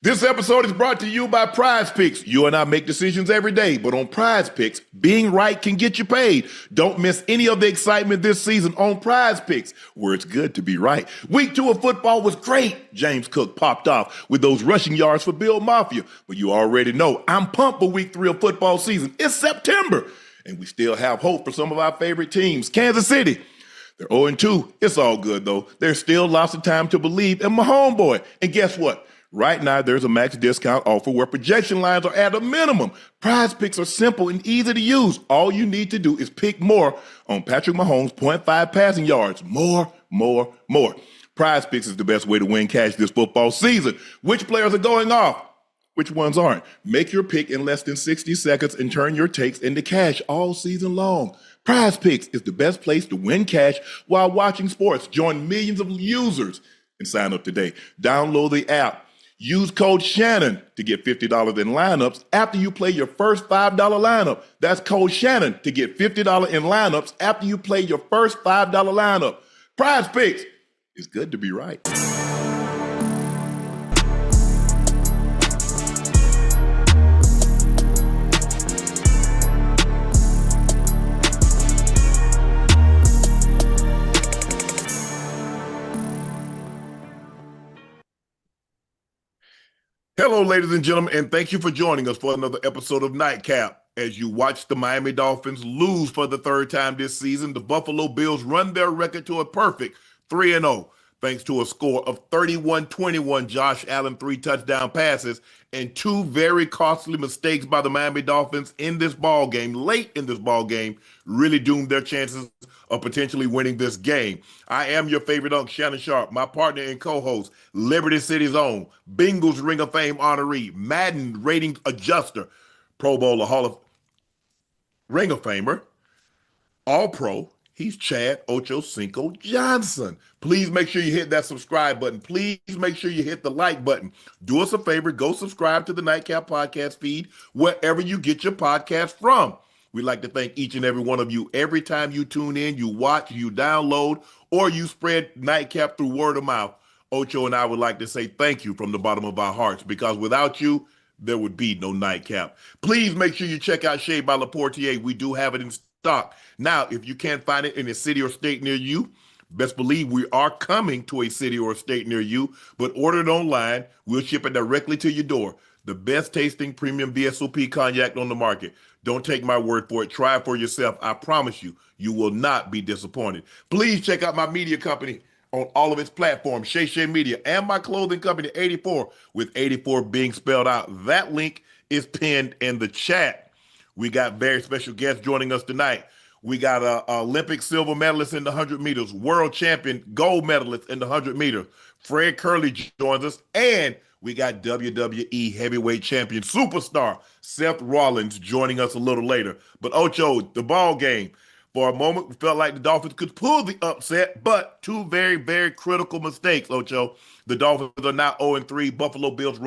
This episode is brought to you by Prize Picks. You and I make decisions every day, but on Prize Picks, being right can get you paid. Don't miss any of the excitement this season on Prize Picks, where it's good to be right. Week 2 of football was great. James Cook popped off with those rushing yards for Bill Mafia. But you already know I'm pumped for Week 3 of football season. It's September, and we still have hope for some of our favorite teams. Kansas City, they're 0-2. It's all good, though. There's still lots of time to believe in my homeboy. And guess what? Right now, there's a max discount offer where projection lines are at a minimum. Prize Picks are simple and easy to use. All you need to do is pick more on Patrick Mahomes' .5 passing yards. More. Prize Picks is the best way to win cash this football season. Which players are going off? Which ones aren't? Make your pick in less than 60 seconds and turn your takes into cash all season long. Prize Picks is the best place to win cash while watching sports. Join millions of users and sign up today. Download the app. Use code Shannon to get $50 in lineups after you play your first $5 lineup. That's code Shannon to get $50 in lineups after you play your first $5 lineup. Prize Picks. It's good to be right. Hello, ladies and gentlemen, and thank you for joining us for another episode of Nightcap. As you watch the Miami Dolphins lose for the third time this season, the Buffalo Bills run their record to a perfect 3-0, thanks to a score of 31-21, Josh Allen 3 touchdown passes, and 2 very costly mistakes by the Miami Dolphins in this ball game, late in this ball game, really doomed their chances of potentially winning this game. I am your favorite Unc, Shannon Sharpe, my partner and co-host, Liberty City's own, Bengals Ring of Fame honoree, Madden rating adjuster, Pro Bowler, Hall of Ring of Famer, All-Pro. He's Chad Ochocinco Johnson. Please make sure you hit that subscribe button. Please make sure you hit the like button. Do us a favor, go subscribe to the Nightcap podcast feed wherever you get your podcast from. We'd like to thank each and every one of you. Every time you tune in, you watch, you download, or you spread Nightcap through word of mouth. Ocho and I would like to say thank you from the bottom of our hearts, because without you, there would be no Nightcap. Please make sure you check out Shea by La Portier. We do have it in stock. Now, if you can't find it in a city or state near you, best believe we are coming to a city or state near you, but order it online. We'll ship it directly to your door. The best tasting premium VSOP cognac on the market. Don't take my word for it. Try it for yourself. I promise you, you will not be disappointed. Please check out my media company on all of its platforms, Shay Media, and my clothing company, 84, with 84 being spelled out. That link is pinned in the chat. We got very special guests joining us tonight. We got a Olympic silver medalist in the 100 meters, world champion gold medalist in the 100 meters. Fred Kerley joins us, and we got WWE heavyweight champion superstar Seth Rollins joining us a little later. But Ocho, the ball game. For a moment, we felt like the Dolphins could pull the upset, but 2 very, very critical mistakes, Ocho. The Dolphins are now 0-3. Buffalo Bills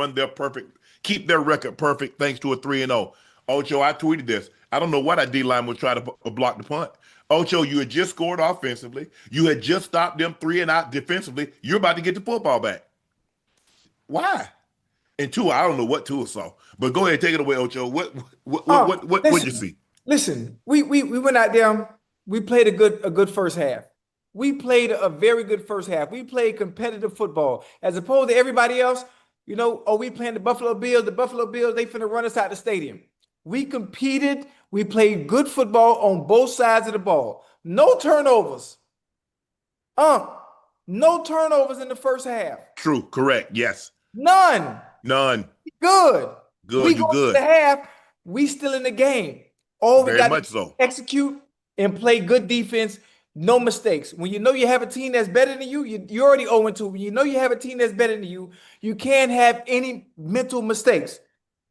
keep their record perfect thanks to a 3-0. Ocho, I tweeted this. I don't know why that D-line was trying to block the punt. Ocho, you had just scored offensively. You had just stopped them 3 and out defensively. You're about to get the football back. Why? And Tua, I don't know what Tua saw, but go ahead, take it away, Ocho. What did you see? Listen, we went out there. We played a good first half. We played a very good first half. We played competitive football as opposed to everybody else. You know, we playing the Buffalo Bills. The Buffalo Bills, they finna run us out the stadium. We competed. We played good football on both sides of the ball. No turnovers. No turnovers in the first half. True, correct, yes. None. Good. We you go good. to the half, we still in the game. All we Very got much to so. Execute and play good defense, no mistakes. When you know you have a team that's better than you, you're already 0-2. When you know you have a team that's better than you, you can't have any mental mistakes.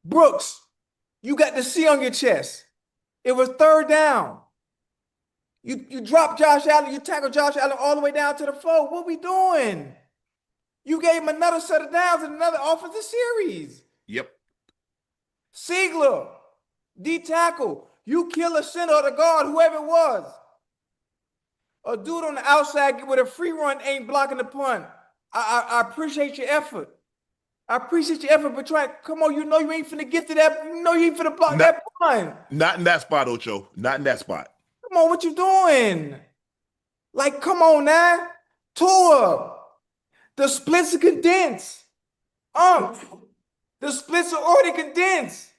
Brooks, you got the C on your chest. It was third down. You dropped Josh Allen, you tackled Josh Allen all the way down to the floor. What we doing? You gave him another set of downs in another offensive series. Yep. Ziegler, D-tackle. You kill a center or the guard, whoever it was. A dude on the outside with a free run ain't blocking the punt. I appreciate your effort. I appreciate your effort, but come on, you know you ain't finna get to that. You know you ain't finna block Not, that punt. not in that spot, Ocho. Not in that spot. Come on, what you doing? Like, come on now. Tua. The splits are condensed. The splits are already condensed.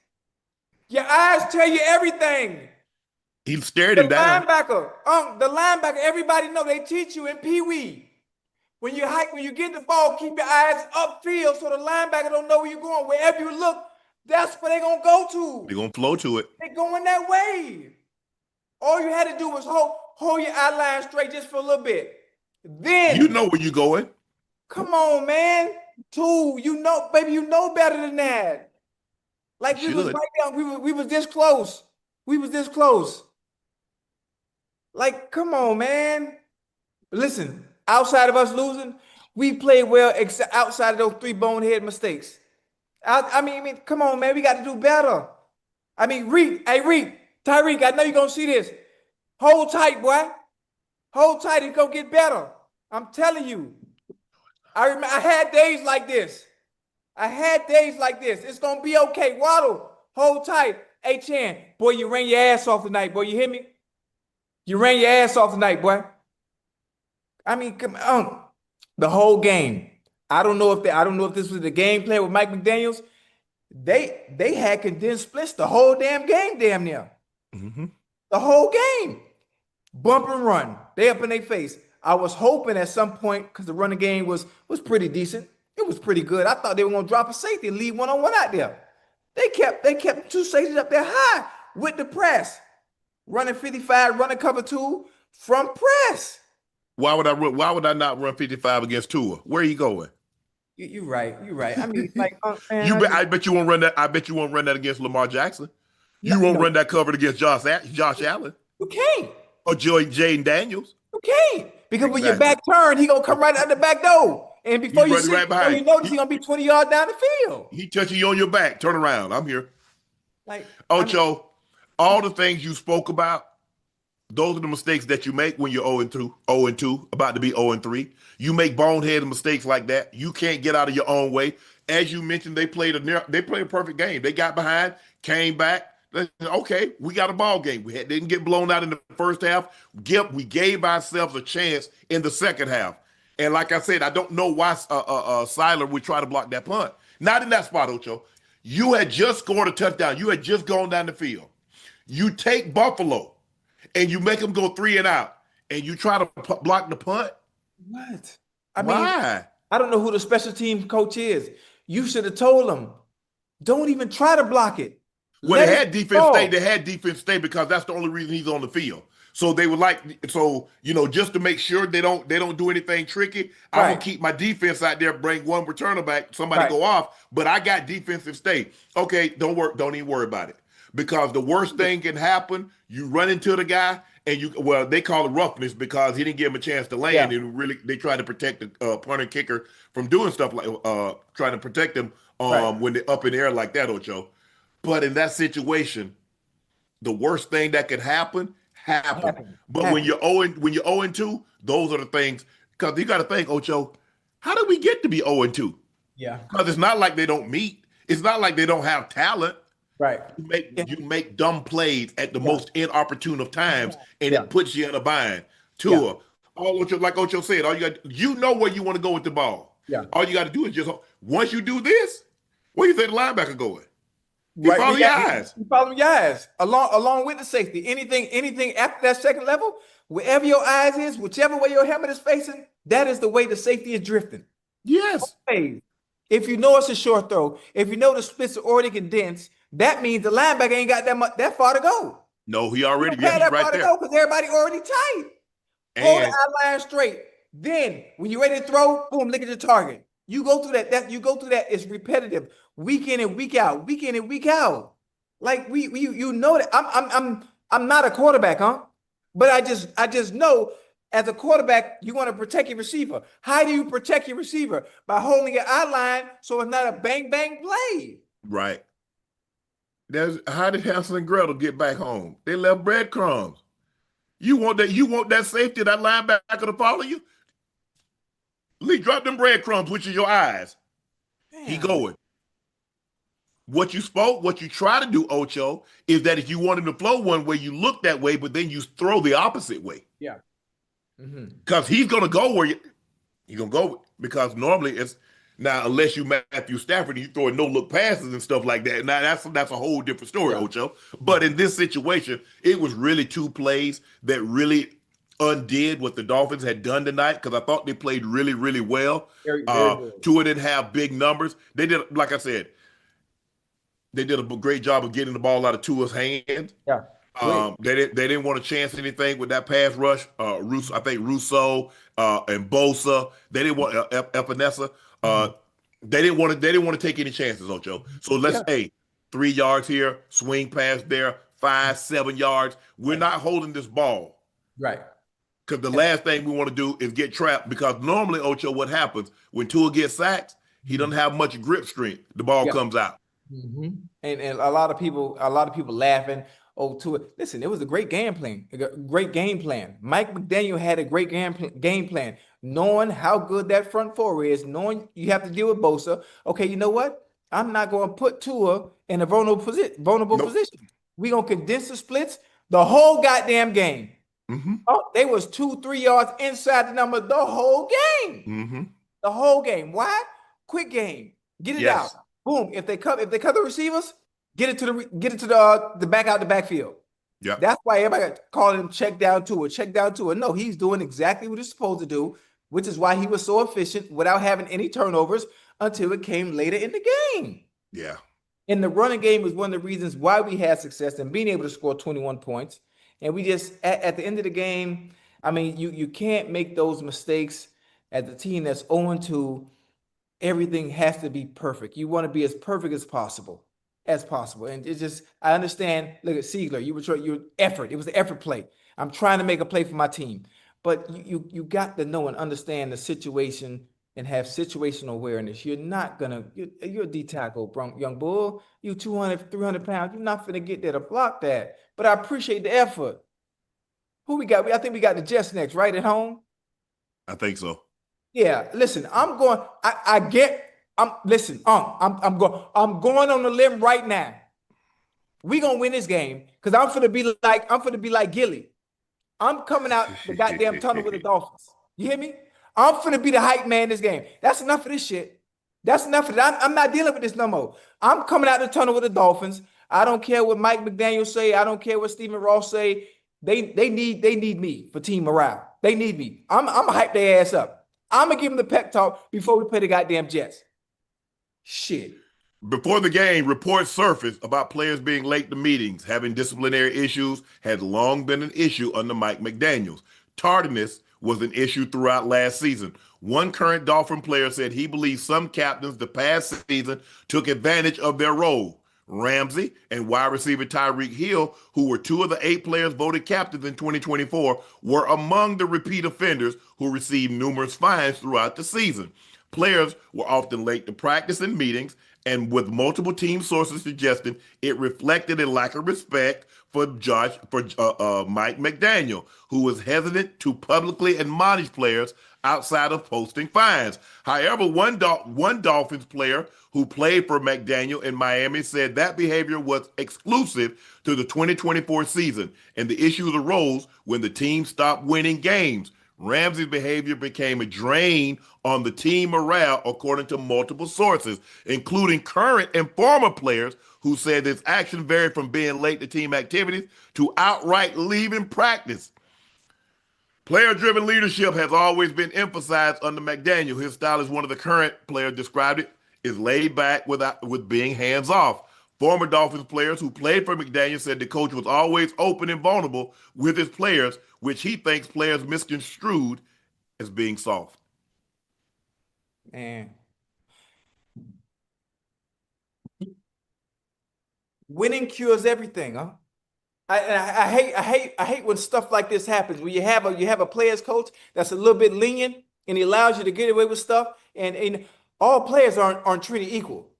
Your eyes tell you everything. He stared The him down. linebacker, the linebacker, everybody know they teach you in Pee Wee. When you get the ball, keep your eyes upfield so the linebacker don't know where you're going. Wherever you look, that's where they're gonna go to. They're gonna flow to it. They're going that way. All you had to do was hold your eye line straight just for a little bit. Then You know where you're going. come on, man. Two, you know, baby, you know better than that. Like we was Should. right down, we was this close. We was this close. Like, come on, man. Listen, outside of us losing, we played well except outside of those 3 bonehead mistakes. I mean, come on, man. We got to do better. I mean, Reed, Tyreek, I know you're going to see this. Hold tight, boy. Hold tight. It's going to get better. I'm telling you. I had days like this. It's going to be okay. Waddle, hold tight. Hey, Chan, boy, you ran your ass off tonight, boy. You hear me? You ran your ass off tonight, boy. I mean, come on. The whole game. I don't know if this was the game plan with Mike McDaniels. They had condensed splits the whole damn game, damn near. Mm-hmm. The whole game. Bump and run. They up in their face. I was hoping at some point, because the running game was pretty decent. It was pretty good. I thought they were gonna drop a safety and leave one-on-one out there. They kept 2 safeties up there high with the press. Running 55, running cover 2 from press. Why would I not run 55 against Tua? Where are you going? You're right. I mean, like, man, I bet you won't run that. I bet you won't run that against Lamar Jackson. You won't run that covered against Josh Allen. You can't. Or Jaden Daniels. You can't. Because when your back turned, he gonna come right out the back door. And before you see, right you notice he's gonna be 20 yards down the field. He touching you on your back. Turn around. I'm here. Like, Ocho, all the things you spoke about, those are the mistakes that you make when you're 0-2, about to be 0-3. You make boneheaded mistakes like that. You can't get out of your own way. As you mentioned, they played a perfect game. They got behind, came back. Okay, we got a ball game. We didn't get blown out in the first half. We gave ourselves a chance in the second half. And like I said, I don't know why Seiler would try to block that punt. Not in that spot, Ocho. You had just scored a touchdown. You had just gone down the field. You take Buffalo and you make them go 3 and out, and you try to block the punt. What? Why? I don't know who the special team coach is. You should have told them, don't even try to block it. Well, they had defense stay. They had defense stay because that's the only reason he's on the field. So they would just to make sure they don't do anything tricky. Right. I'm gonna keep my defense out there, bring one returner back, somebody go off, but I got defensive stay. Okay, don't even worry about it. Because the worst thing can happen, you run into the guy and they call it roughness because he didn't give him a chance to land, and really they try to protect the punter kicker from doing stuff like trying to protect them when they're up in the air like that, Ocho. But in that situation, the worst thing that could happen. But when you're 0-2, those are the things. Because you got to think, Ocho, how did we get to be 0-2? Yeah. Because it's not like they don't meet. It's not like they don't have talent. Right. You make dumb plays at the most inopportune of times, and it puts you in a bind. Tua, like Ocho said, all you know where you want to go with the ball. Yeah. All you got to do is just once you do this, where you think the linebacker going? You follow your eyes. You follow your eyes along with the safety. Anything after that second level, wherever your eyes is, whichever way your helmet is facing, that is the way the safety is drifting. Yes. Okay. If you know it's a short throw, if you know the splits are already condensed, that means the linebacker ain't got that far to go. No, he already he's right there. Because everybody already tight. Hold the eye line straight. Then when you're ready to throw, boom, look at your target. You go through that. You go through that. It's repetitive, week in and week out, week in and week out. Like you know that I'm not a quarterback, huh? But I just know as a quarterback, you want to protect your receiver. How do you protect your receiver? By holding your eye line so it's not a bang bang play. Right. How did Hansel and Gretel get back home? They left breadcrumbs. You want that safety, that linebacker to follow you? Lee, drop them breadcrumbs, which are your eyes. He Damn. going. What you try to do, Ocho, is that if you want him to flow one way, you look that way, but then you throw the opposite way. Yeah. Mm-hmm. Because he's gonna go where you're gonna go because normally it's now unless you Matthew Stafford and you throw no look passes and stuff like that. Now that's a whole different story, Yeah. Ocho. But in this situation, it was really two plays that really undid what the Dolphins had done tonight because I thought they played really, really well. Very, very good. Tua didn't have big numbers. They did, like I said, they did a great job of getting the ball out of Tua's hands. Yeah. Great. They didn't want to chance anything with that pass rush. I think Russo and Bosa. They didn't want Epinesa. Mhm. They didn't want to take any chances, Ocho. So let's Yeah. 3 yards here, swing pass there, 5, 7 yards. We're not holding this ball Right. because the last thing we want to do is get trapped. Because normally, Ocho, what happens when Tua gets sacked, he doesn't have much grip strength. The ball Yeah. comes out. Mm-hmm. And a lot of people laughing. Oh, to it. Listen, it was a great game plan. Great game plan. Mike McDaniel had a great game plan, knowing how good that front four is, knowing you have to deal with Bosa. Okay, you know what? I'm not going to put Tua in a vulnerable Nope. position. We're going to condense the splits the whole goddamn game. Mm-hmm. Oh, they was 2-3 yards inside the number the whole game. Mm-hmm. The whole game. Why? Quick game. Get it out. Yes. Boom. If they cut the receivers, get it to the back out the backfield. Yeah. That's why everybody called him check down to it. No, he's doing exactly what he's supposed to do, which is why he was so efficient without having any turnovers until it came later in the game. Yeah. And the running game was one of the reasons why we had success in being able to score 21 points. And we just at the end of the game, I mean, you can't make those mistakes as a team that's 0-2. Everything has to be perfect. You want to be as perfect as possible. And it's just, I understand. Look at Siegler. You effort. It was an effort play. I'm trying to make a play for my team. But you got to know and understand the situation and have situational awareness. You're not gonna, you're a D tackle, young bull. You 200, 300 pounds. You're not gonna get there to block that. But I appreciate the effort. Who we got? I think we got the Jets next, right at home. I think so. Yeah, listen, I'm going. Listen, I'm going on the limb right now. We gonna win this game because I'm gonna be like Gilly. I'm coming out the goddamn tunnel with the Dolphins. You hear me? I'm finna be the hype man in this game. That's enough of this shit. That's enough of that. I'm not dealing with this no more. I'm coming out the tunnel with the Dolphins. I don't care what Mike McDaniel say. I don't care what Stephen Ross say. They need me for team morale. They need me. I'm gonna hype their ass up. I'm gonna give them the pep talk before we play the goddamn Jets. Shit. Before the game, reports surfaced about players being late to meetings. Having disciplinary issues had long been an issue under Mike McDaniels. Tardiness was an issue throughout last season. One current Dolphin player said he believes some captains the past season took advantage of their role. Ramsey and wide receiver Tyreek Hill, who were two of the 8 players voted captains in 2024, were among the repeat offenders who received numerous fines throughout the season. Players were often late to practice and meetings, and with multiple team sources suggesting it reflected a lack of respect for Mike McDaniel, who was hesitant to publicly admonish players outside of posting fines. However, one Dolphins player who played for McDaniel in Miami said that behavior was exclusive to the 2024 season, and the issues arose when the team stopped winning games. Ramsey's behavior became a drain on the team morale, according to multiple sources, including current and former players who said this action varied from being late to team activities to outright leaving practice. Player-driven leadership has always been emphasized under McDaniel. His style, as one of the current players described it, is laid back with being hands-off. Former Dolphins players who played for McDaniel said the coach was always open and vulnerable with his players, which he thinks players misconstrued as being soft. Man. Winning cures everything, huh? I hate when stuff like this happens. When you have a players coach that's a little bit lenient and he allows you to get away with stuff, and all players aren't treated equal.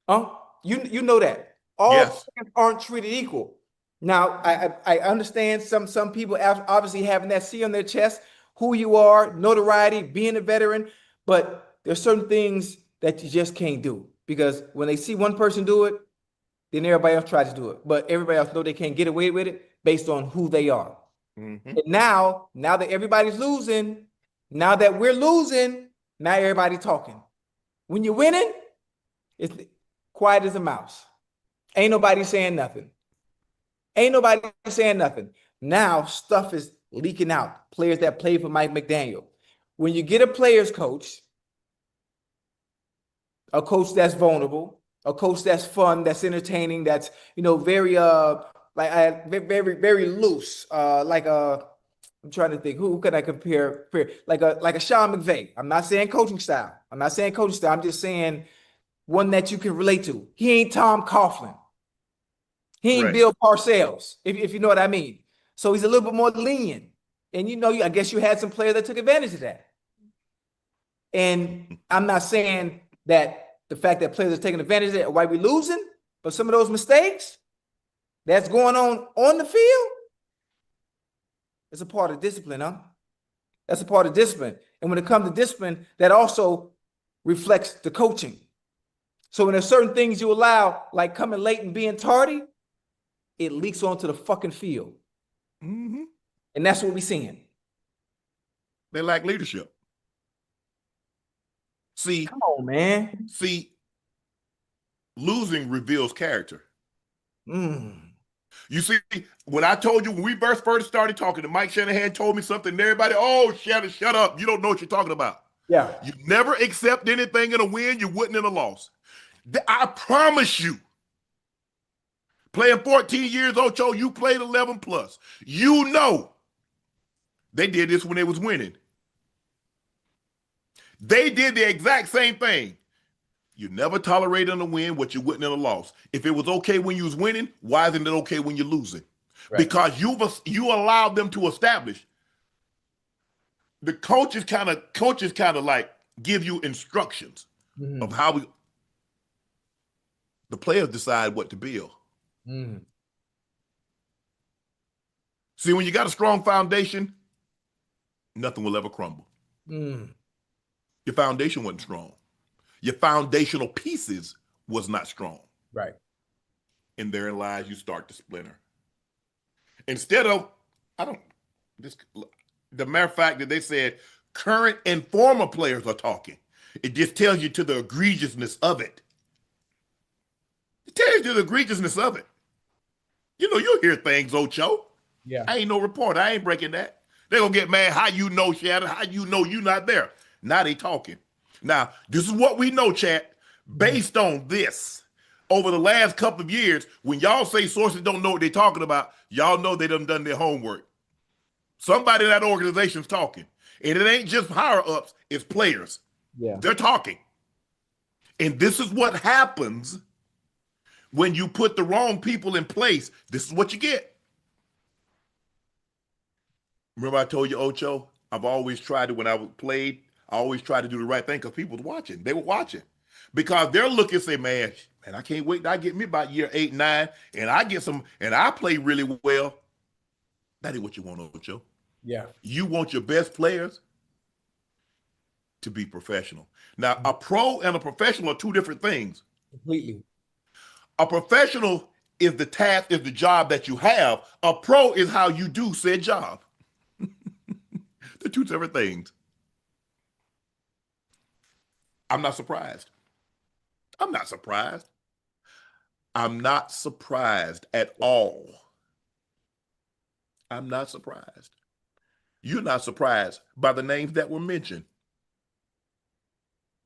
Huh? You know that. All Yes. players aren't treated equal. Now, I understand some people obviously having that C on their chest, who you are, notoriety, being a veteran, but there's certain things that you just can't do. Because when they see one person do it, then everybody else tries to do it. But everybody else know they can't get away with it based on who they are. Mm-hmm. And now that everybody's losing, now that we're losing, now everybody talking. When you're winning, it's quiet as a mouse. Ain't nobody saying nothing. Ain't nobody saying nothing. Now stuff is leaking out. Players that play for Mike McDaniel. When you get a players coach, a coach that's vulnerable, a coach that's fun, that's entertaining, that's very very very loose. I'm trying to think who can I compare like a Sean McVay. I'm not saying coaching style. I'm just saying one that you can relate to. He ain't Tom Coughlin. He ain't Correct. Bill Parcells, if you know what I mean. So he's a little bit more lenient. And I guess you had some players that took advantage of that. And I'm not saying that the fact that players are taking advantage of it, why we losing, but some of those mistakes that's going on the field, it's a part of discipline, huh? That's a part of discipline. And when it comes to discipline, that also reflects the coaching. So when there's certain things you allow, like coming late and being tardy, it leaks onto the fucking field. Mm-hmm. And that's what we're seeing. They lack leadership. See, come on, man. See, losing reveals character. You see, when I told you, when we first started talking, and Mike Shanahan told me something, and everybody, oh, Shannon, shut up. You don't know what you're talking about. Yeah. You never accept anything in a win, you wouldn't in a loss. I promise you. Playing 14 years, Ocho, you played 11 plus. You know they did this when they was winning. They did the exact same thing. You never tolerated in a win what you wouldn't in a loss. If it was okay when you was winning, why isn't it okay when you're losing? Right. Because you allowed them to establish. The coaches kind of like give you instructions of how the players decide what to build. See, when you got a strong foundation, nothing will ever crumble. Your foundation wasn't strong. Your foundational pieces was not strong. Right. And therein lies you start to splinter. Instead of, the mere fact that they said current and former players are talking, it just tells you to the egregiousness of it. It tells you the egregiousness of it. You'll hear things, Ocho. Yeah. I ain't no reporter. I ain't breaking that. They're going to get mad. How you know, Shannon? How you know you not there? Now they talking. Now, this is what we know, chat. Based on this, over the last couple of years, when y'all say sources don't know what they're talking about, y'all know they done their homework. Somebody in that organization's talking. And it ain't just higher-ups, it's players. Yeah. They're talking. And this is what happens when you put the wrong people in place. This is what you get. Remember I told you, Ocho, I've always tried to, when I played, I always tried to do the right thing because people was watching. They were watching. Because they're looking and say, man, I can't wait till I get me about year 8, 9, and I get some, and I play really well. That ain't what you want, Ocho. Yeah. You want your best players to be professional. Now, a pro and a professional are two different things. Completely. A professional is the task, is the job that you have. A pro is how you do said job. They're two different things. I'm not surprised. I'm not surprised. I'm not surprised at all. I'm not surprised. You're not surprised by the names that were mentioned.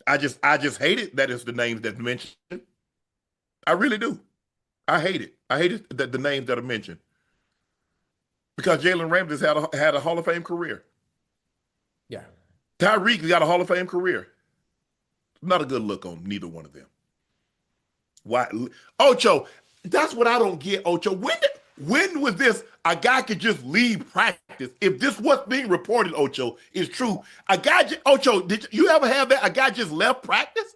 I just hate it that it's the names that's mentioned. I really do. I hate it. I hate it that the names that are mentioned. Because Jalen Ramsey's had a Hall of Fame career. Yeah. Tyreek's got a Hall of Fame career. Not a good look on neither one of them. Why? Ocho, that's what I don't get, Ocho. When was this a guy could just leave practice? If this what's being reported, Ocho, is true, Ocho, did you ever have that? A guy just left practice?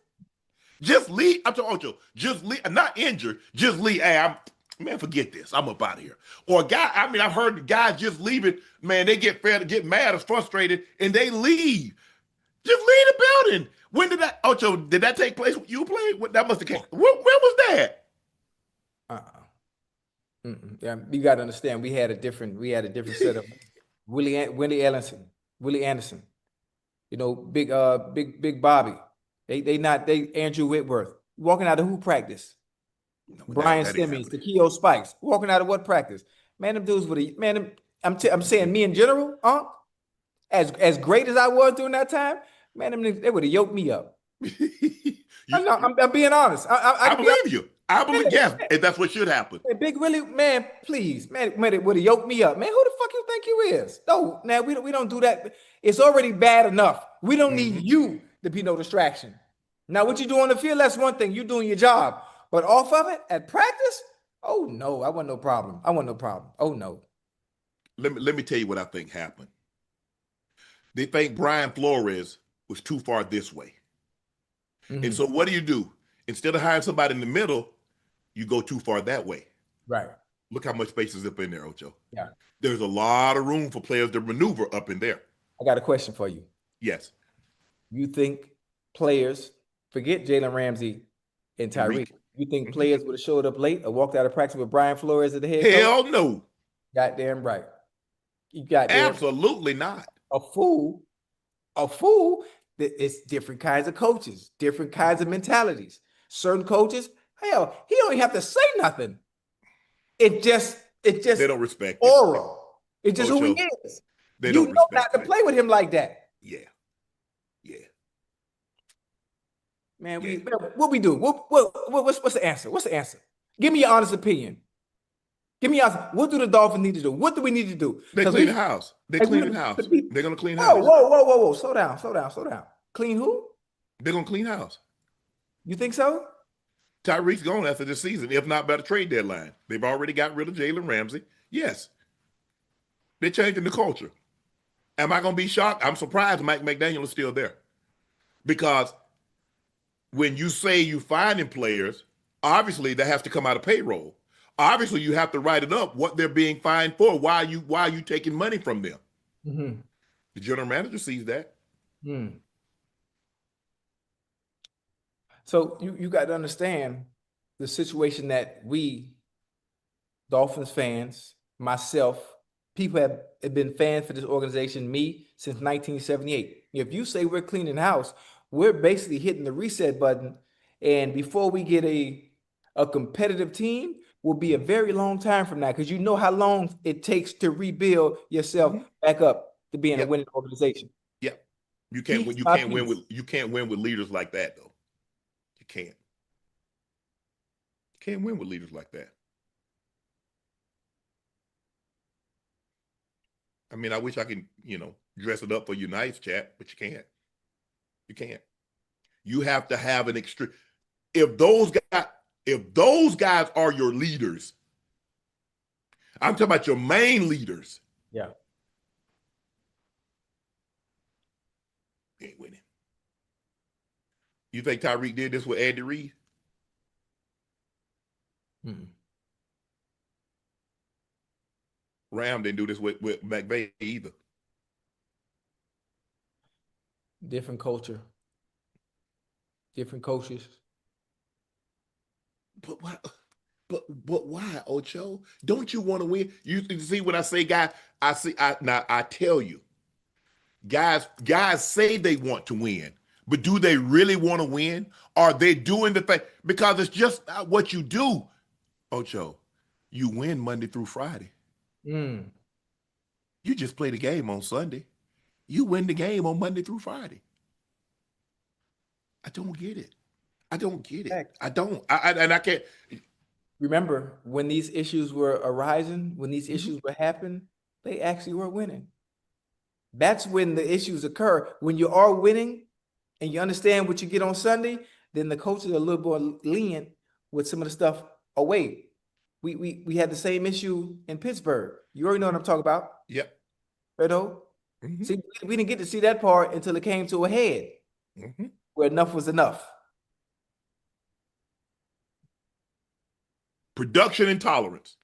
Just leave? I'm talking Ocho, just leave, not injured, just leave. Hey, man, forget this. I'm up out of here. Or a guy, I've heard the guys just leaving, man, they get mad or frustrated, and they leave. Just leave the building. When did that, Ocho, did that take place when you played? That must have came. Where was that? Yeah, you got to understand. We had a different set of Willie Anderson. You know, big Bobby. They Andrew Whitworth walking out of who practice? No, Brian that ain't Simmons, happening. Takeo Spikes walking out of what practice? Man, them dudes I'm saying me in general, as great as I was during that time, man, they would have yoked me up. I'm being honest. I I can be honest. believe you. I believe, yeah, and that's what should happen. Man, Big Willie, man, please, man, it would have yoked me up, man. Who the fuck you think you is? No, now we don't do that. It's already bad enough. We don't need you to be no distraction. Now, what you do on the field, that's one thing. You doing your job, but off of it at practice, oh no, I want no problem. Oh no. Let me tell you what I think happened. They think Brian Flores was too far this way. And so what do? Instead of hiring somebody in the middle, you go too far that way. Right. Look how much space is up in there, Ocho. Yeah. There's a lot of room for players to maneuver up in there. I got a question for you. Yes. You think players, forget Jalen Ramsey and Tyreek, you think players would have showed up late or walked out of practice with Brian Flores at the head coach? Hell no. Goddamn right. You got absolutely not. A fool. It's different kinds of coaches, different kinds of mentalities. Certain coaches, hell, he don't even have to say nothing. It just they don't respect aura. It's just Ocho, who he is. They you don't know respect not to play with him like that. Yeah. Man, what we do? What's the answer? What's the answer? Give me your honest opinion. Give me your answer. What do the Dolphins need to do? What do we need to do? They clean the house. They're cleaning house. They're gonna clean house. Whoa. Slow down. Clean who? They're gonna clean house. You think so? Tyreek's gone after this season, if not by the trade deadline. They've already got rid of Jalen Ramsey. Yes. They're changing the culture. Am I gonna be shocked? I'm surprised Mike McDaniel is still there. Because when you say you finding players, obviously that has to come out of payroll. Obviously, you have to write it up what they're being fined for. Why are you taking money from them? The general manager sees that. So you got to understand the situation that we, Dolphins fans, myself, people have been fans for this organization, me, since 1978. If you say we're cleaning house, we're basically hitting the reset button. And before we get a competitive team, will be a very long time from now, because you know how long it takes to rebuild yourself back up to being a winning organization. Yeah, you can't win with leaders like that, though. You can't. You can't win with leaders like that. I mean, I wish I could, dress it up for you nice, chat, but you can't. You can't. You have to have an extreme. If those guys are your leaders, I'm talking about your main leaders. Yeah. You ain't winning. You think Tyreek did this with Andy Reid? Ram didn't do this with McVay either. Different culture. Different coaches. But why, Ocho? Don't you want to win? You see when I say guy, I tell you, guys say they want to win, but do they really want to win? Are they doing the thing? Because it's just not what you do, Ocho. You win Monday through Friday. You just play the game on Sunday. You win the game on Monday through Friday. I don't get it. I don't. I can't. Remember, when these issues were arising, when these issues were happening, they actually were winning. That's when the issues occur. When you are winning and you understand what you get on Sunday, then the coaches are a little more lenient with some of the stuff away. We had the same issue in Pittsburgh. You already know what I'm talking about. Yep. Fredo? See, we didn't get to see that part until it came to a head, where enough was enough. Production and tolerance.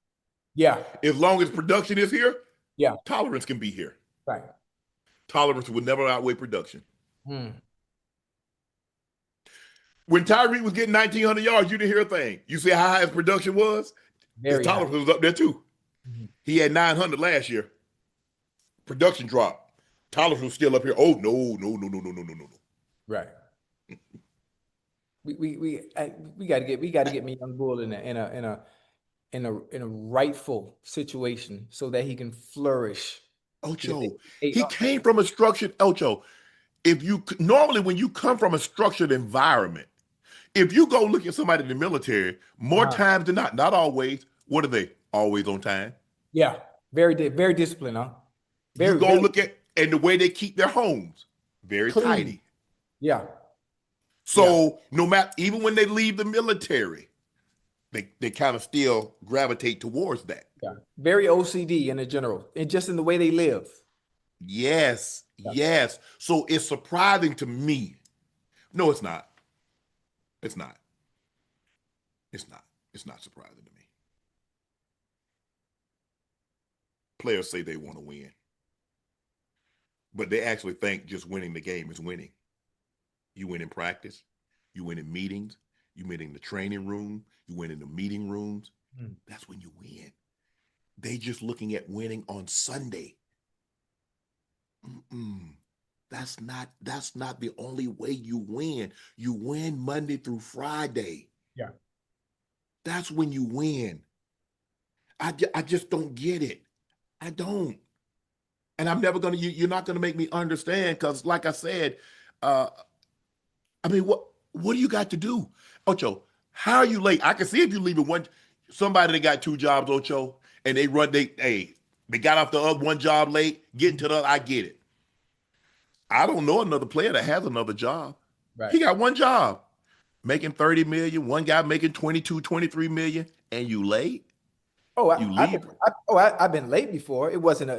Yeah. As long as production is here, yeah, tolerance can be here. Right. Tolerance will never outweigh production. When Tyreek was getting 1,900 yards, you didn't hear a thing. You see how high his production was? His Very high. tolerance was up there too. He had 900 last year. Production dropped. Tolerance was still up here. Oh no. Right. We got to get me young bull in a rightful situation so that he can flourish. Ocho, he came from a structured Ocho. If you normally when you come from a structured environment, if you go look at somebody in the military, more times than not always, what are they? Always on time. Yeah, very disciplined, huh? You go look at and the way they keep their homes, very clean. tidy. Yeah. So no matter, even when they leave the military, they kind of still gravitate towards that. Yeah, very OCD in the general, and just in the way they live. Yes, yes. So it's surprising to me. No, it's not. It's not. It's not. It's not surprising to me. Players say they want to win, but they actually think just winning the game is winning. You win in practice, you win in meetings, you win in the training room, you win in the meeting rooms. That's when you win. They just looking at winning on Sunday. That's not the only way you win. You win Monday through Friday. Yeah. That's when you win. I just don't get it. I don't. And I'm never going to, you're not going to make me understand because like I said, I mean, what do you got to do? Ocho, how are you late? I can see if you're leaving somebody that got 2 jobs, Ocho, and they got off the other one job late, getting to the other, I get it. I don't know another player that has another job. Right. He got 1 job, making 30 million, one guy making 22, 23 million, and you late? I've been late before. It wasn't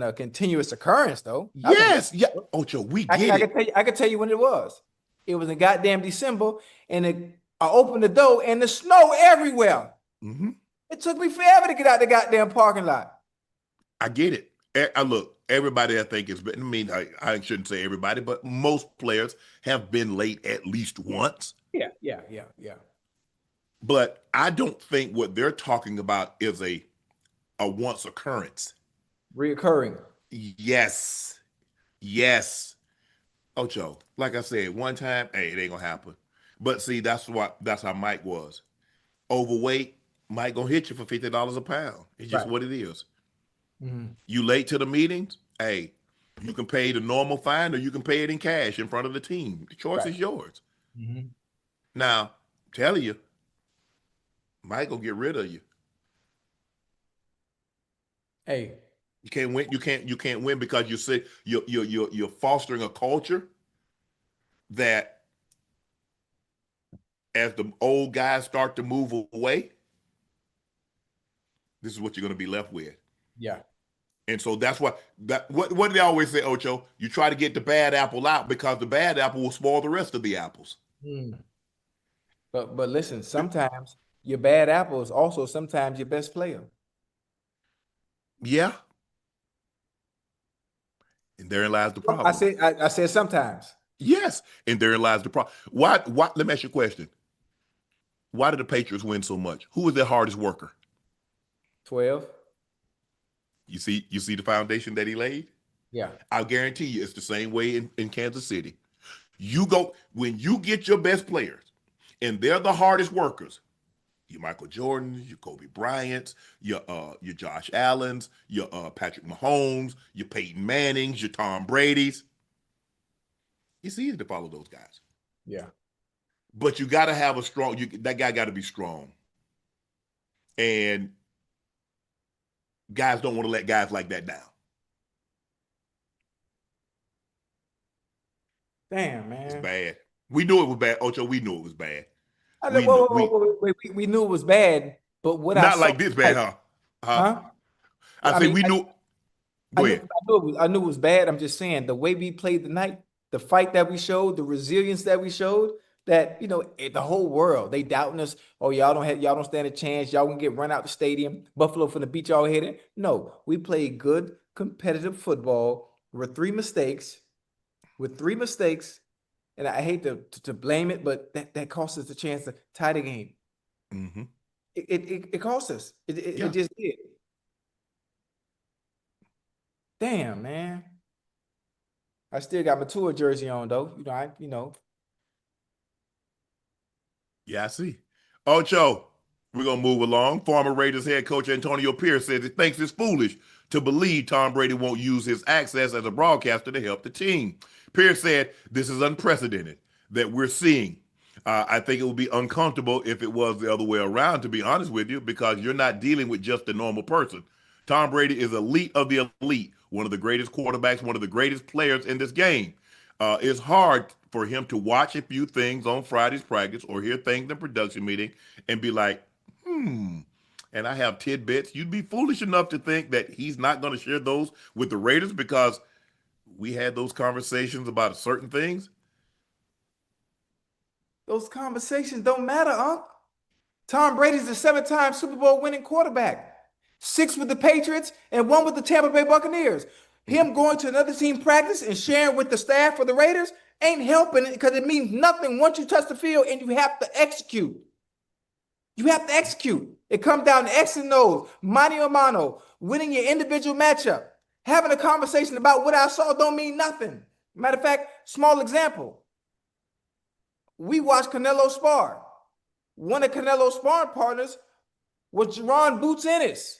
a continuous occurrence though. Yes, yeah. Ocho, we get it. I can tell you when it was. It was in goddamn December, and I opened the door, and the snow everywhere. It took me forever to get out the goddamn parking lot. I get it. Look, everybody I think is. I mean, I shouldn't say everybody, but most players have been late at least once. Yeah. But I don't think what they're talking about is a once occurrence. Reoccurring. Yes. Ocho, like I said, one time, hey, it ain't gonna happen. But see, that's how Mike was. Overweight, Mike gonna hit you for $50 a pound. It's just what it is. You late to the meetings, hey, you can pay the normal fine or you can pay it in cash in front of the team. The choice is yours. Now, I'm telling you, Mike gonna get rid of you. Hey, you can't win. You can't win because you're fostering a culture that, as the old guys start to move away, this is what you're going to be left with. Yeah. And so that's what do they always say, Ocho? You try to get the bad apple out because the bad apple will spoil the rest of the apples. But listen, sometimes your bad apple is also sometimes your best player. Yeah. And therein lies the problem. I said sometimes. Yes. And therein lies the problem. Why? Let me ask you a question. Why did the Patriots win so much? Who was their hardest worker? 12. You see the foundation that he laid? Yeah. I'll guarantee you it's the same way in Kansas City. When you get your best players and they're the hardest workers, your Michael Jordans, your Kobe Bryants, your Josh Allens, your Patrick Mahomes, your Peyton Mannings, your Tom Brady's. It's easy to follow those guys. Yeah. But you got to have that guy got to be strong. And guys don't want to let guys like that down. Damn, man. It's bad. We knew it was bad. Ocho, we knew it was bad. We knew it was bad, but what not like this bad, huh? Huh? I said we knew. Go ahead. I knew it was bad. I'm just saying the way we played tonight, the fight that we showed, the resilience that we showed, that the whole world, they doubting us. Oh, y'all don't stand a chance. Y'all gonna get run out the stadium. Buffalo finna beat y'all headed. No, we played good competitive football with 3 mistakes. and I hate to blame it, but that cost us the chance to tie the game. Mm-hmm. It cost us. Yeah. It just did. Damn, man. I still got my tour jersey on though. Yeah, I see. Ocho, we're going to move along. Former Raiders head coach Antonio Pierce says he thinks it's foolish to believe Tom Brady won't use his access as a broadcaster to help the team. Pierce said, this is unprecedented that we're seeing. I think it would be uncomfortable if it was the other way around, to be honest with you, because you're not dealing with just a normal person. Tom Brady is elite of the elite, one of the greatest quarterbacks, one of the greatest players in this game. It's hard for him to watch a few things on Friday's practice or hear things in production meeting and be like, and I have tidbits. You'd be foolish enough to think that he's not going to share those with the Raiders because we had those conversations about certain things. Those conversations don't matter, Unc. Tom Brady's the 7-time Super Bowl winning quarterback. 6 with the Patriots and 1 with the Tampa Bay Buccaneers. Him going to another team practice and sharing with the staff for the Raiders ain't helping it because it means nothing once you touch the field and you have to execute. You have to execute. It comes down to X and O's, mano a mano, winning your individual matchup. Having a conversation about what I saw don't mean nothing. Matter of fact, small example. We watched Canelo spar. One of Canelo's sparring partners was Jerron Boots Ennis.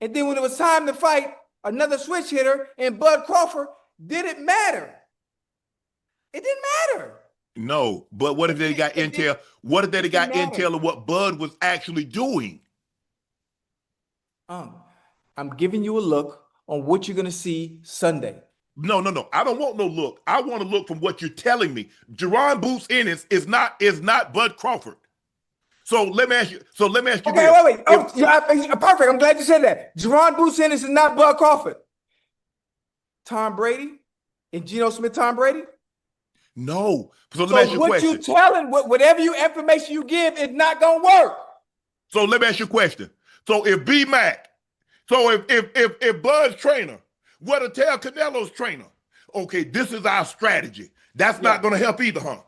And then when it was time to fight another switch hitter and Bud Crawford, did it matter? It didn't matter. No, but what if they got intel? What if they got intel of what Bud was actually doing? I'm giving you a look on what you're going to see Sunday. No. I don't want no look. I want to look from what you're telling me. Jerron Boots Ennis is not Bud Crawford. So let me ask you. Okay, this. wait. Perfect. I'm glad you said that. Jerron Boots Ennis is not Bud Crawford. Tom Brady and Geno Smith. Tom Brady. No. So let me ask you a question. What you telling, whatever information you give, is not gonna work. So let me ask you a question. So if if Bud's trainer were to tell Canelo's trainer, okay, this is our strategy, that's not gonna help either, huh?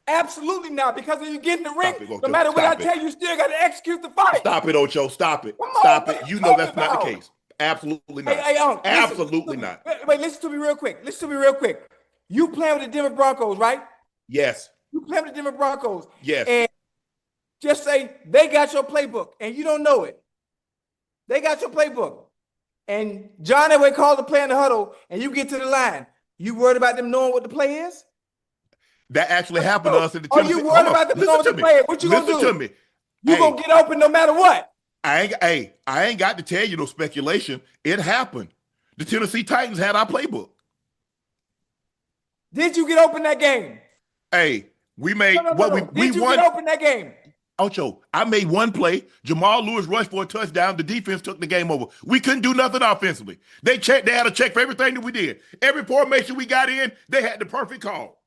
Absolutely not, because when you get in the ring, no matter what I tell you, you still got to execute the fight. Stop it, Ocho. Stop it. Stop it. You know that's not the case. Absolutely not. Hey, absolutely not. Wait, listen to me real quick. You playing with the Denver Broncos, right? Yes. You playing with the Denver Broncos. Yes. And just say they got your playbook and you don't know it. They got your playbook. And John Elway called the play in the huddle and you get to the line. You worried about them knowing what the play is? That actually happened to us in the Tennessee. Are you worried about them knowing what the play is? What you gonna do? Listen to me. You gonna get open no matter what. I ain't got to tell you no speculation. It happened. The Tennessee Titans had our playbook. Did you get open that game? Hey, we made we won. Did you get open that game? Ocho, I made one play. Jamal Lewis rushed for a touchdown. The defense took the game over. We couldn't do nothing offensively. They had a check for everything that we did. Every formation we got in, they had the perfect call.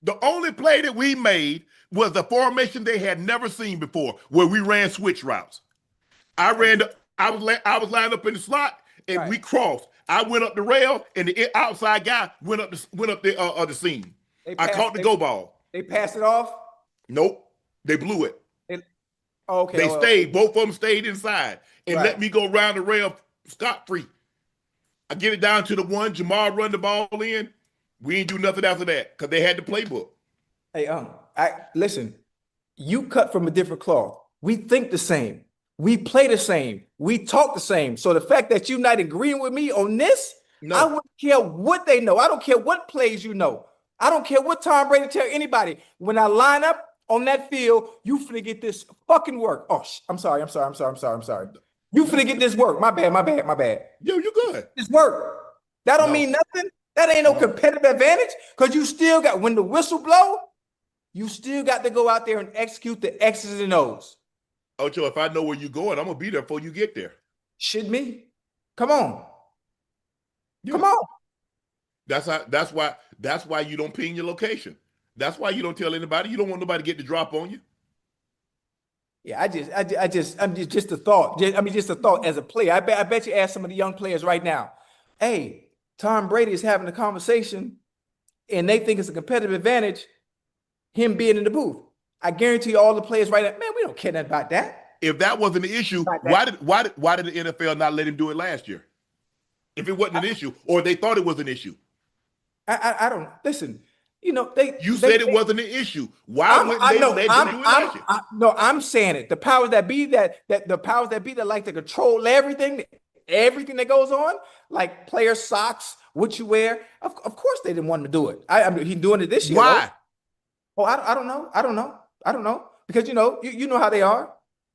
The only play that we made was the formation they had never seen before, where we ran switch routes. I was lined up in the slot, and we crossed. I went up the rail, and the outside guy went up the seam. I caught the go ball. They passed it off? Nope. They blew it. Okay. They stayed. Both of them stayed inside and let me go around the rail scot-free. I get it down to the one. Jamal run the ball in. We ain't do nothing after that because they had the playbook. Hey, listen, you cut from a different cloth. We think the same. We play the same. We talk the same. So the fact that you're not agreeing with me on this, I wouldn't care what they know. I don't care what plays you know. I don't care what Tom Brady tell anybody. When I line up on that field, you finna get this fucking work. Oh, I'm sorry. You finna get this work. My bad. Yo, you good. This work. That don't mean nothing. That ain't no competitive advantage because you still got, when the whistle blow, you still got to go out there and execute the X's and O's. Ocho, if I know where you're going, I'm going to be there before you get there. Shit me. Come on. Yeah. Come on. That's why you don't ping your location. That's why you don't tell anybody. You don't want nobody to get the drop on you. Yeah, just a thought. Just a thought as a player. I bet you ask some of the young players right now, hey, Tom Brady is having a conversation and they think it's a competitive advantage, him being in the booth. I guarantee you all the players right now, man, we don't care nothing about that. If that wasn't the issue, why did the NFL not let him do it last year? If it wasn't an issue, or they thought it was an issue. I don't listen. You said it wasn't an issue. Why wouldn't they let him do it last year? No, I'm saying it. The powers that be that like to control everything that goes on, like player socks, what you wear. Of course, they didn't want him to do it. I mean, he's doing it this year. Why? Though. Oh, I don't know because you know how they are.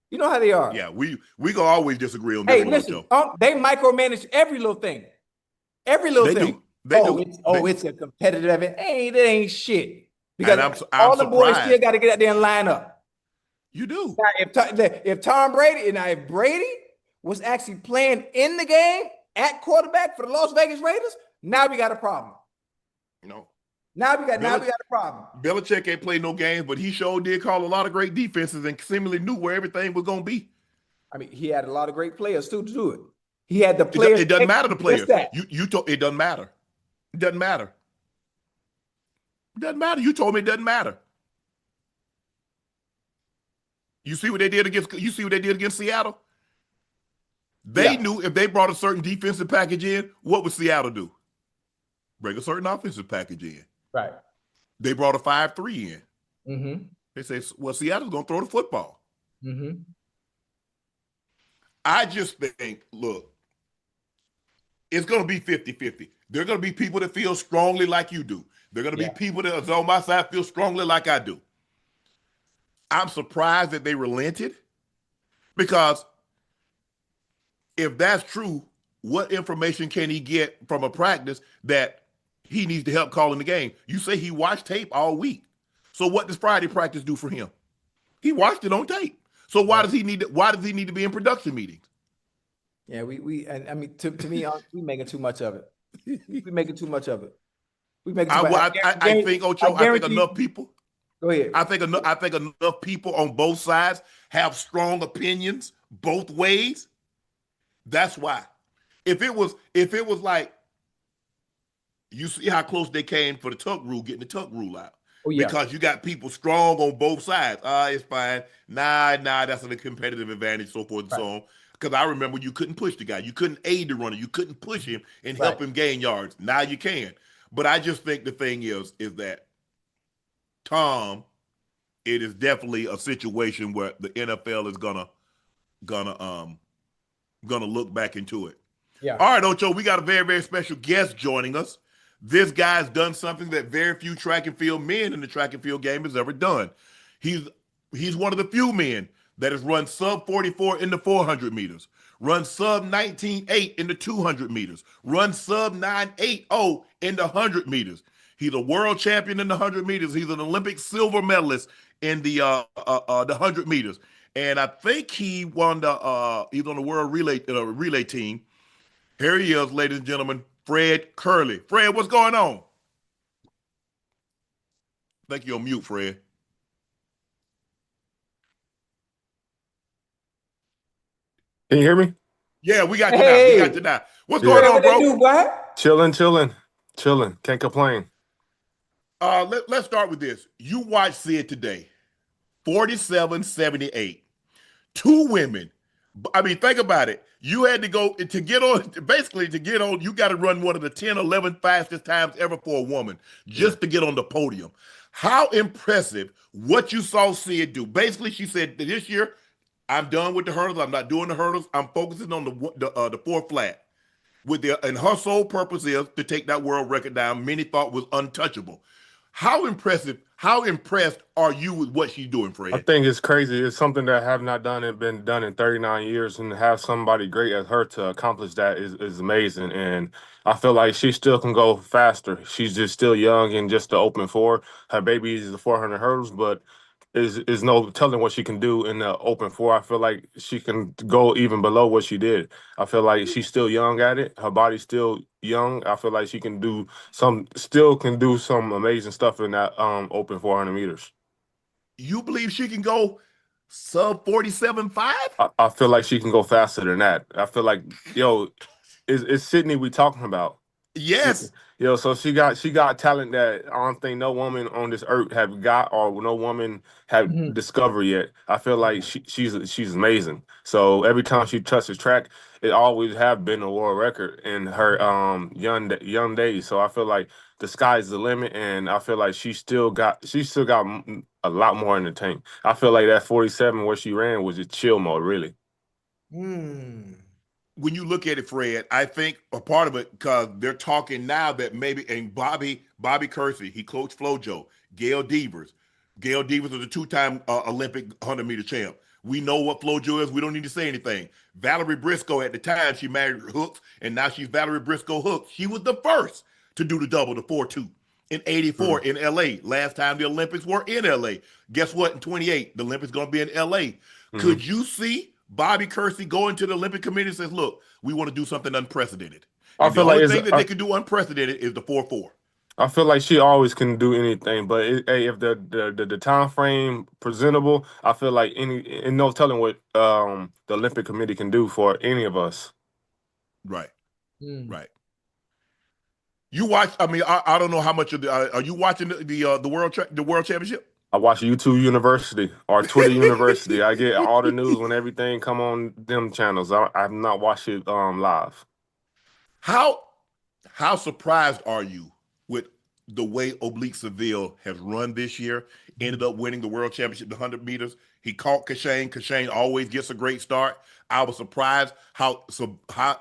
You know how they are. Yeah, we gonna always disagree on this. Hey, listen, they micromanage every little thing. Every little thing. They do. It's a competitive event. It ain't shit. Because I'm all the boys still got to get out there and line up. You do. Now, if Tom Brady if Brady was actually playing in the game at quarterback for the Las Vegas Raiders, now we got a problem. No. Now we got a problem. Belichick ain't played no games, but he sure did call a lot of great defenses and seemingly knew where everything was gonna be. I mean, he had a lot of great players too to do it. He had the players. It doesn't matter the players. You told it doesn't matter. It doesn't matter. It doesn't matter. You told me it doesn't matter. You see what they did against Seattle? They knew if they brought a certain defensive package in, what would Seattle do? Bring a certain offensive package in. Right. They brought a 5-3 in. Mm-hmm. They say, well, Seattle's going to throw the football. Mm-hmm. I just think, look, it's going to be 50-50. There are going to be people that feel strongly like you do. There are going to be people that are on my side feel strongly like I do. I'm surprised that they relented because if that's true, what information can he get from a practice that he needs to help calling the game? You say he watched tape all week. So what does Friday practice do for him? He watched it on tape. So why does he need to be in production meetings? Yeah, I mean, to me, we making too much of it. We making too much of it. We making too much. I think, Ocho, I think enough people. Go ahead. I think enough people on both sides have strong opinions both ways. That's why. If it was like, you see how close they came for the tuck rule, getting the tuck rule out. Oh, yeah. Because you got people strong on both sides. It's fine. Nah, that's a competitive advantage, so forth and so on. Because I remember you couldn't push the guy. You couldn't aid the runner. You couldn't push him and help him gain yards. Now you can. But I just think the thing is that Tom, it is definitely a situation where the NFL is gonna look back into it. Yeah. All right, Ocho, we got a very, very special guest joining us. This guy's done something that very few track and field men in the track and field game has ever done. He's one of the few men that has run sub 44 in the 400 meters, run sub 19.8 in the 200 meters, run sub 9.80 in the 100 meters. He's a world champion in the 100 meters. He's an Olympic silver medalist in the 100 meters. And I think he won he's on the world relay team. Here he is, ladies and gentlemen, Fred Kerley. Fred, what's going on? I think you're on mute, Fred. Can you hear me? Yeah, we got you now. We got you now. What's going on, bro? Chilling. Can't complain. Let's start with this. You watched Sid today. 47-78. Two women. I mean, think about it. You had to go to get on, you got to run one of the 10, 11 fastest times ever for a woman just to get on the podium. How impressive what you saw Sid do. Basically, she said, this year, I'm done with the hurdles. I'm not doing the hurdles. I'm focusing on the 4 flat. And her sole purpose is to take that world record down. Many thought was untouchable. How impressed are you with what she's doing, Fred? I think it's crazy. It's something that have not been done in 39 years, and to have somebody great as her to accomplish that is amazing. And I feel like she still can go faster. She's just still young and just the open 4. Her baby is the 400 hurdles, but is no telling what she can do in the open 4. I feel like she can go even below what she did. I feel like she's still young at it. Her body's still young. I feel like she can do some amazing stuff in that open 400 meters. You believe she can go sub 47.5? I feel like she can go faster than that. I feel like, it's Sydney we talking about. Yes. So she got talent that I don't think no woman on this earth have got or no woman have Mhm. discovered yet. I feel like she's amazing. So every time she touches track, it always have been a world record in her young days. So I feel like the sky's the limit, and I feel like she still got a lot more in the tank. I feel like that 47 where she ran was just chill mode, really. Mm. When you look at it, Fred, I think a part of it because they're talking now that maybe and Bobby Kersey, he coached FloJo, Gail Devers. Gail Devers was a two-time Olympic 100-meter champ. We know what FloJo is. We don't need to say anything. Valerie Briscoe at the time she married Hooks, and now she's Valerie Briscoe Hooks. She was the first to do the double, the 4-2 in '84 Mhm. in LA. Last time the Olympics were in LA. Guess what? In '28, the Olympics going to be in LA. Mhm. Could you see Bobby Kersey going to the Olympic Committee and says, "Look, we want to do something unprecedented, I and the feel like only it's thing that they can do unprecedented is the 4-4." I feel like she always can do anything, but hey, if the time frame presentable, I feel like and no telling what the Olympic Committee can do for any of us. Right, Mm. right. You watch. I mean, I don't know how much of the. Are you watching the world championship? I watch YouTube University or Twitter University. I get all the news when everything come on them channels. I've not watched it live. How how surprised are you with the way Oblique Seville has run this year? Ended up winning the world championship, the 100 meters. He caught Kashane. Kashane always gets a great start. I was surprised how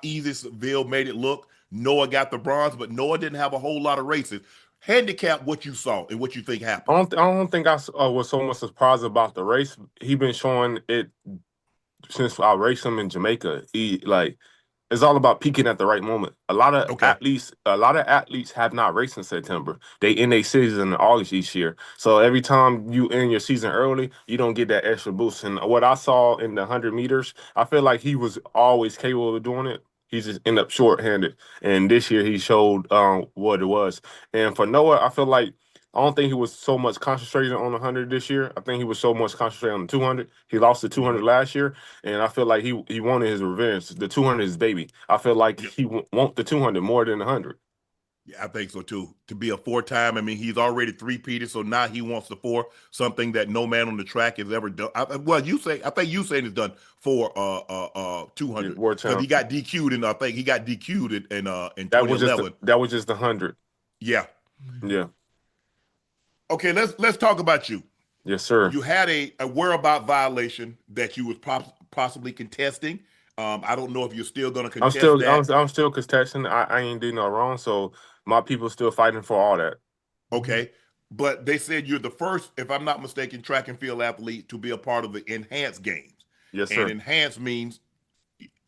easy Seville made it look. Noah got the bronze, but Noah didn't have a whole lot of races. Handicap what you saw and what you think happened. I don't think was so much surprised about the race. He been showing it since I raced him in Jamaica. He like it's all about peaking at the right moment. Okay. A lot of athletes have not raced in September. They end their season in August each year. So every time you end your season early, you don't get that extra boost. And what I saw in the 100 meters, I feel like he was always capable of doing it. He just ended up short-handed. And this year he showed what it was. And for Noah, I feel like I don't think he was so much concentrated on the 100 this year. I think he was so much concentrated on the 200. He lost the 200 Mhm. last year, and I feel like he wanted his revenge. The 200 is baby. I feel like Yep. he want the 200 more than the 100. Yeah, I think so too. To be a four-time, I mean, he's already three-peated, so now he wants the four, something that no man on the track has ever done. Well, I think you saying he's done for Yeah, 200 world because he champ. got DQ'd, and I think he got DQ'd in 2011. That was just the 100. Yeah. Yeah. Okay, let's talk about you. Yes, sir. You had a whereabout violation that you was possibly contesting. I don't know if you're still going to I'm contest still that. I'm still contesting. I ain't did no wrong, so my people still fighting for all that. Mhm. Okay. But they said you're the first, if I'm not mistaken, track and field athlete to be a part of the enhanced games. Yes, And sir. enhanced means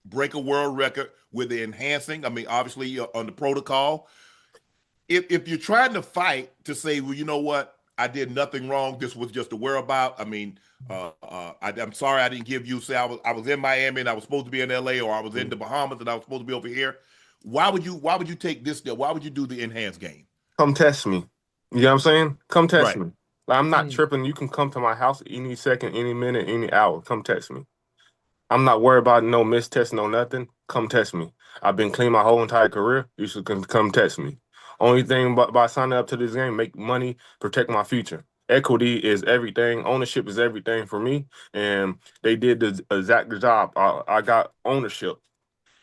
break a world record with the enhancing. I mean, obviously, you're on the protocol. If you're trying to fight to say, well, you know what, I did nothing wrong. This was just a whereabout. I mean, I'm sorry I didn't give you. Say I was in Miami and I was supposed to be in LA, or I was in Mm. the Bahamas and I was supposed to be over here. Why would you take this step? Why would you do the enhanced game? Come test me. You know what I'm saying? Come test Right. me. Like, I'm not Mm. tripping. You can come to my house any second, any minute, any hour. Come test me. I'm not worried about no mistest, no nothing. Come test me. I've been clean my whole entire career. You should come test me. Only thing by signing up to this game, make money, protect my future. Equity is everything. Ownership is everything for me. And they did the exact job. I got ownership.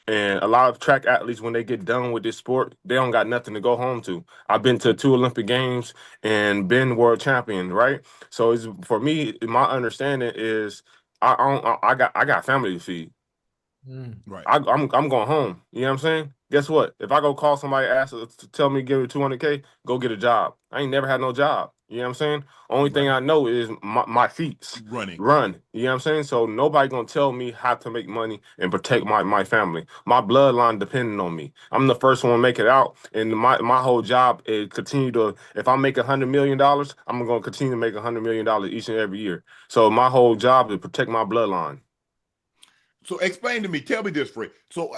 And a lot of track athletes, when they get done with this sport, they don't got nothing to go home to. I've been to 2 Olympic Games and been world champion, right? So it's for me, my understanding is I got family to feed. Mm. Right. I'm going home. You know what I'm saying? Guess what? If I go call somebody, ask to tell me give me 200K, go get a job. I ain't never had no job. You know what I'm saying? Only thing Right. I know is my feet Running. run. You know what I'm saying? So nobody gonna tell me how to make money and protect my family. My bloodline depending on me. I'm the first one to make it out, and my whole job is continue to. If I make $100 million, I'm gonna continue to make $100 million each and every year. So my whole job is protect my bloodline. So explain to me. Tell me this, Fred. So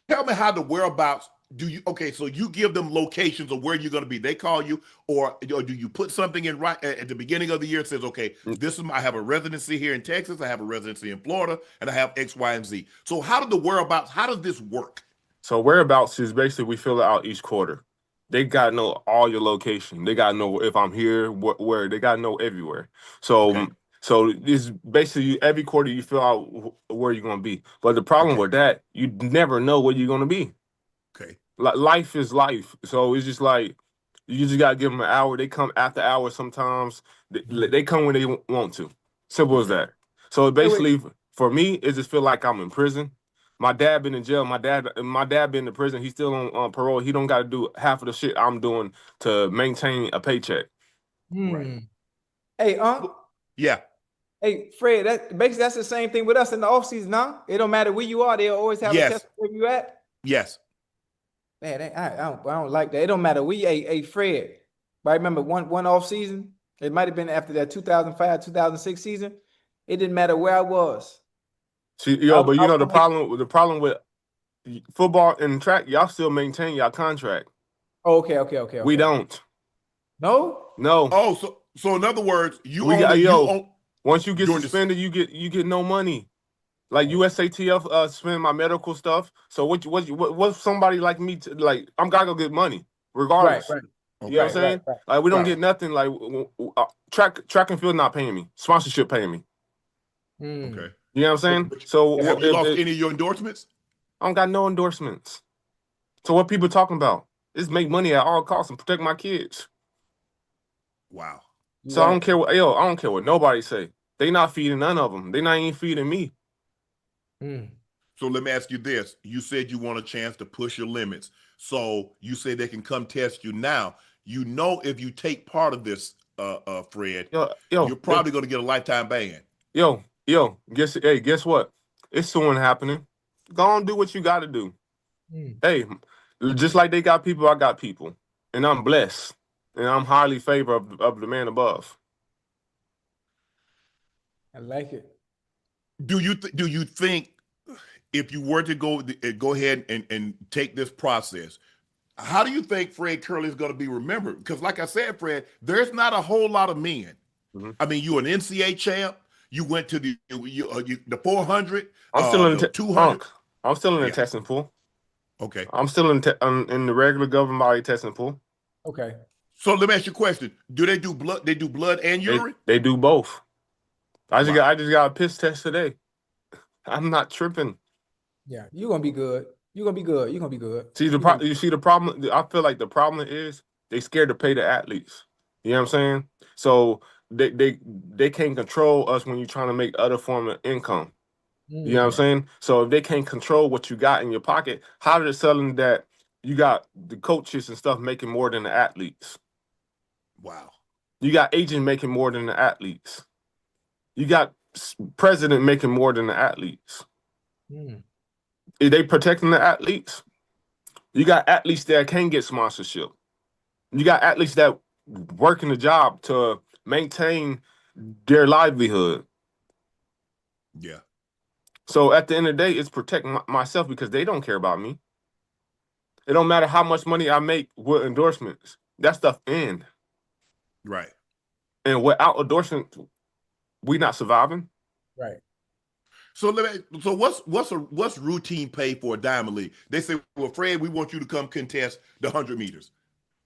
tell me how the whereabouts do you? Okay, so you give them locations of where you're going to be. They call you, or do you put something in right at the beginning of the year? It says, okay, this is I have a residency here in Texas. I have a residency in Florida, and I have X, Y, and Z. So how do the whereabouts? How does this work? So whereabouts is basically we fill it out each quarter. They got to know all your location. They got to know if I'm here, where. They got to know everywhere. So Okay. so it's basically every quarter you fill out where you're gonna be. But the problem Okay. with that, you never know where you're gonna be. Okay. Like life is life. So it's just like you just gotta give them an hour. They come after hours sometimes. They come when they want to. Simple as Okay. that. So Hey, wait. basically, for me, it just feel like I'm in prison. My dad been in jail. My dad been in prison. He's still on parole. He don't got to do half of the shit I'm doing to maintain a paycheck. Right. Hey, Unc. Yeah. Hey, Fred. That's the same thing with us in the offseason, huh? It don't matter where you are. They'll always have a Yes. test where you at. Yes. Man, I don't like that. It don't matter. Hey, Fred. I remember one off season. It might have been after that 2005, 2006 season. It didn't matter where I was. See, I, but I, the I, problem with football and track, y'all still maintain y'all contract. oh, okay. We don't. No? No. Oh, so in other words, We got you once you get during this. suspended, you get no money. Like Okay. USATF spend my medical stuff. So what somebody like me like I'm gotta go get money Right, regardless. right, You know what I'm Okay. saying? right. Like we don't Right. get nothing. Like track and field not paying me. Sponsorship paying me. Okay. You know what I'm But, saying? But So yeah, have you lost any of your endorsements? I don't got no endorsements. So what people talking about? Is make money at all costs and protect my kids. Wow. you're So I don't right. care I don't care what nobody say. They not feeding none of them. They not even feeding me. So let me ask you this. You said you want a chance to push your limits. So you say they can come test you now. You know if you take part of this, Fred, Yo, you're yo, probably going to get a lifetime ban. guess what? It's soon happening. Go on, do what you got to do. Hey, just like they got people, I got people, and I'm blessed, and I'm highly favored of the man above. I like it. Do you think if you were to go ahead and take this process, how do you think Fred Kerley is going to be remembered? Because like I said, Fred, there's not a whole lot of men. Mhm. I mean, you're an NCAA champ. You went to the 400, I'm still in the the 200. Unc. I'm still in the Yeah. testing pool. Okay. I'm still in the regular government body testing pool. Okay. So let me ask you a question. Do they do blood? They do blood and urine? They do both. I Wow. just got a piss test today. I'm not tripping. Yeah, you're gonna be good. You're gonna be good. You're gonna be good. See You're gonna you see the problem. I feel like the problem is they scared to pay the athletes. You know what I'm saying? So they can't control us when you're trying to make other form of income. You know what I'm saying? So if they can't control what you got in your pocket, how are they selling that you got the coaches and stuff making more than the athletes? Wow. You got agent making more than the athletes. You got president making more than the athletes. Are they protecting the athletes? You got athletes that can't get sponsorship. You got athletes that work in the job to maintain their livelihood. Yeah. So at the end of the day, it's protecting myself because they don't care about me. It don't matter how much money I make with endorsements. That stuff in. Right. And without endorsement, we not surviving. right. So what's routine pay for a diamond league? They say, well, Fred, we want you to come contest the 100 meters.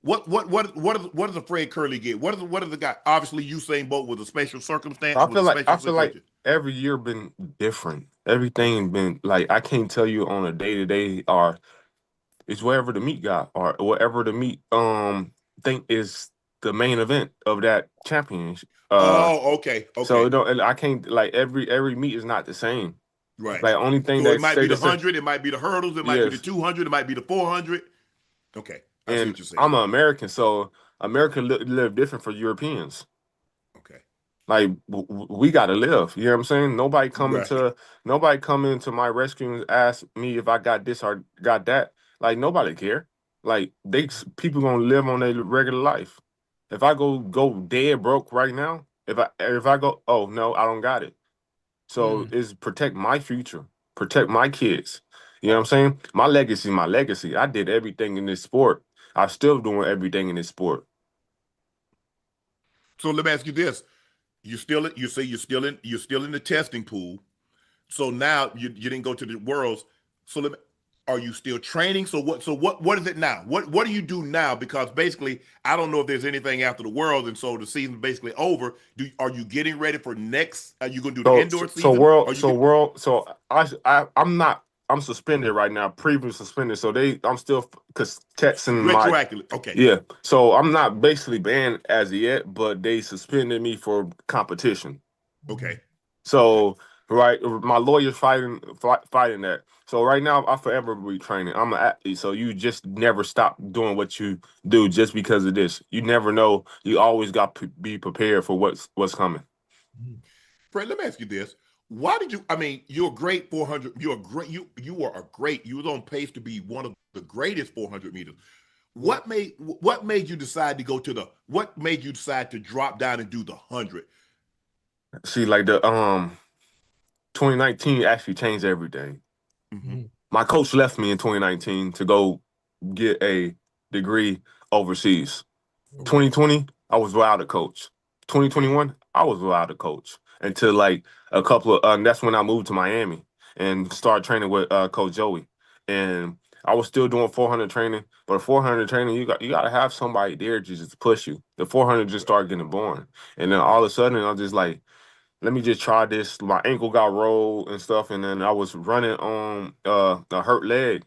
What does a Fred Kerley get? What does the guy? Obviously, Usain Bolt with a special circumstance with a I special feel like situation. every year been different. Everything Okay. been like I can't tell you on a day to day or it's wherever the meet got or whatever the meet think is the main event of that championship. Oh, okay, So okay, it don't I can't like every meet is not the same. right. Like only thing So it that might stay be the the same. 100, it might be the hurdles, it might be the Yes. 200, it might be the 400. Okay, I see And what you're saying. I'm an American, so America live different for Europeans. Okay, Like we gotta live. You know what I'm saying? right. Nobody coming to my rescue and ask me if I got this or got that. Like nobody care. Like people gonna live on their regular life. If I go dead broke right now, if I go, oh no, I don't got it. So it's protect my future, protect my kids. You know what I'm saying? My legacy, my legacy. I did everything in this sport. I'm still doing everything in this sport. So let me ask you this: you say you're still in the testing pool. So now you didn't go to the worlds. So Are you still training? So what is it now? What do you do now? Because basically, I don't know if there's anything after the World, and so the season's basically over. Are you getting ready for next? Are you going to do the So indoor so season? world Are you so world so I'm not I'm suspended right now, previous suspended. So I'm still because texting my retroactively? Okay, yeah. So I'm not basically banned as of yet, but they suspended me for competition. okay, okay, So right, my lawyer's fighting that. So right now, I forever be training. I'm an athlete, so you just never stop doing what you do just because of this. You never know. You always got to be prepared for what's coming. Fred, let me ask you this. Why did you? I mean, you're a great 400. You're a great. You are a great. You was on pace to be one of the greatest 400 meters. What made you decide to go to the? What made you decide to drop down and do the 100? See, like the 2019 actually changed everything. Mm-hmm. My coach left me in 2019 to go get a degree overseas. 2020, I was without a coach. 2021, I was without a coach until like a couple of. That's when I moved to Miami and started training with Coach Joey. And I was still doing 400 training, but 400 training, you got to have somebody there just to push you. The 400 just started getting boring, and then all of a sudden, I'm just like, let me just try this. My ankle got rolled and stuff, and then I was running on a hurt leg,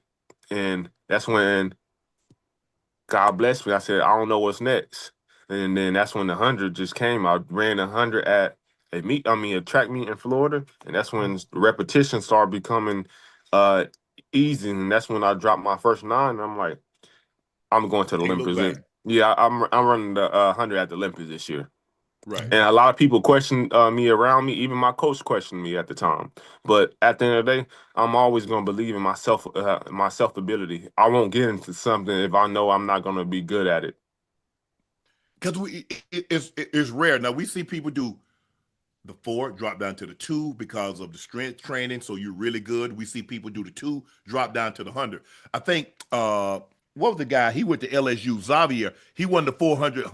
and that's when God bless me. I said, I don't know what's next. And then that's when the 100 just came. I ran 100 at a track meet in Florida. And that's when repetition started becoming uh, easy. And that's when I dropped my first 9. And I'm like, I'm going to the Ain't look Olympics. back. Yeah, I'm running the 100 at the Olympics this year. Right. And a lot of people question me around me. Even my coach questioned me at the time. But at the end of the day, I'm always going to believe in my self ability. I won't get into something if I know I'm not going to be good at it. Because it's rare. Now we see people do the 4, drop down to the 2 because of the strength training. So you're really good. We see people do the 2, drop down to the 100. I think what was the guy? He went to LSU, Xavier. He won the 400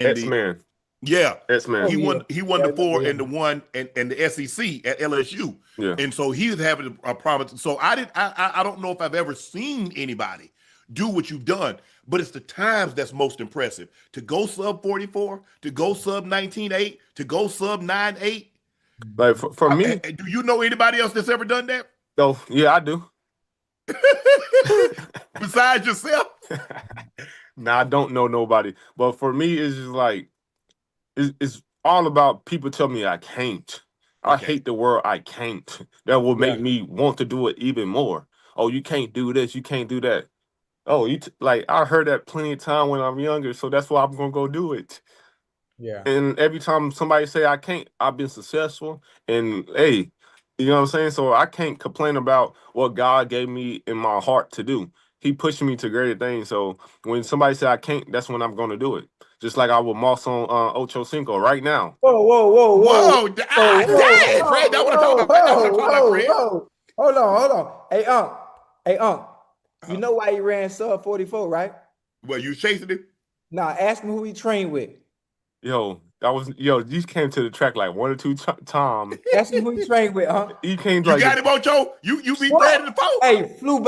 in the Man. yeah. X Man. Oh yeah, He won yeah, I the remember 4 and the him. 1 and the SEC at LSU. Yeah. And so he's having a problem. So I don't know if I've ever seen anybody do what you've done, but it's the times that's most impressive. To go sub 44, to go sub 19.8, to go sub 9.8. Like for me, Do you know anybody else that's ever done that though, yeah, I do. besides yourself? Nah, I don't know nobody. But for me, it's just like it's all about people tell me I can't. I Okay. hate the word I can't. That will Yeah, make me want to do it even more. Oh, you can't do this, you can't do that. Oh, like I heard that plenty of time when I'm younger, so that's why I'm gonna go do it. yeah, And every time somebody say I can't, I've been successful. And hey, you know what I'm saying? So I can't complain about what God gave me in my heart to do. He pushing me to greater things. So when somebody say I can't, that's when I'm gonna do it. Just like I will moss on Ochocinco right now. whoa, whoa, whoa, whoa, Whoa, whoa, whoa, dang, Fred, that what I'm talking whoa, about. That what I'm whoa, talking about, whoa, Fred. whoa. Hold on. Hey, Unc. You Uh, know why he ran sub 44, right? well, you chasing it? Now ask me who he trained with. You came to the track like 1 or 2 times. Ask me who he trained with, huh? You came You like got him, Ocho? You beat What? Fred in the 4? Hey, flew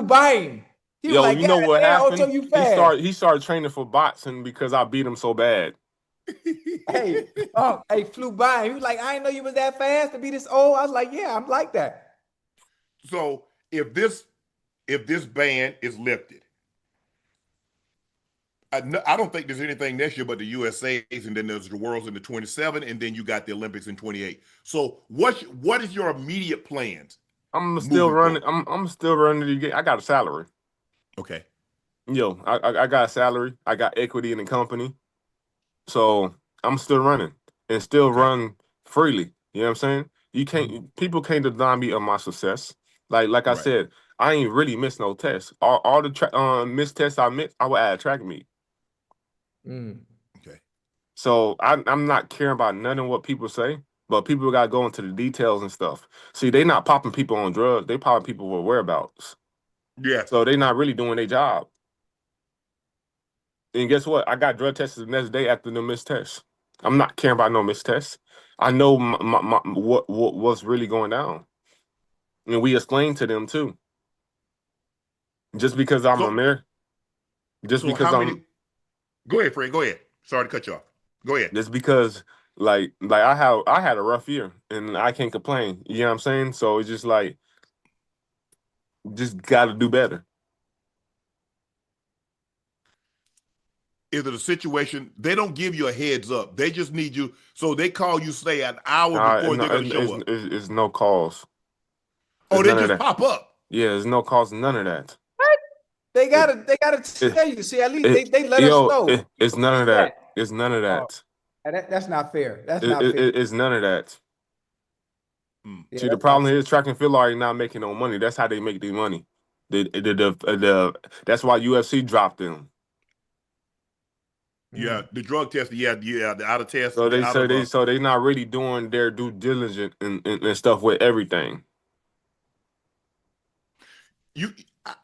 by him. He was like, you God know what damn, Ocho, happened? you He fast. started training for boxing because I beat him so bad. Hey, hey, flew by him. He was like, I didn't know you was that fast to be this old. I was like, yeah, I'm like that. So if this ban is lifted, I don't think there's anything next year but the USA's, and then there's the Worlds in the 27, and then you got the Olympics in 28. So what is your immediate plans I'm still moving running. forward? I'm still running the game. I got a salary. Okay. I got a salary. I got equity in the company. So I'm still running and still Okay. run freely. You know what I'm saying? People can't deny me of my success. Like I Right. said, I ain't really missed no tests. All the missed tests I missed, I would add track meet. Mm. Okay. So I'm not caring about none of what people say, but people got to go into the details and stuff. See, they not popping people on drugs. They popping people with whereabouts. Yeah. So they not really doing their job. And guess what? I got drug tested the next day after the missed test. I'm not caring about no missed tests. I know what's really going down, and we explained to them too. Just because I'm So, American. Just so because how many? I'm. Go ahead, Fred. Go ahead. Sorry to cut you off. Go ahead. Just because like I had a rough year and I can't complain. You know what I'm saying? So it's just like just got to do better. Is it a situation they don't give you a heads up? They just need you, so they call you say an hour before No, they're gonna show up. it's no cause. Oh, There's they none of just that. pop up. Yeah, there's no cause. None of that. It, They gotta it, tell you. See, at least it, they let us know. it's none It's of that. that. It's none of Oh, that. that's not fair. That's not fair. It's none of that. Hmm. Yeah, See, the that's not problem fair. is track and field already not making no money. That's how they make their money. That's why UFC dropped them. Yeah, the drug test. Yeah, the out of test, So the they out so of they so they not really doing their due diligence and stuff with everything. you.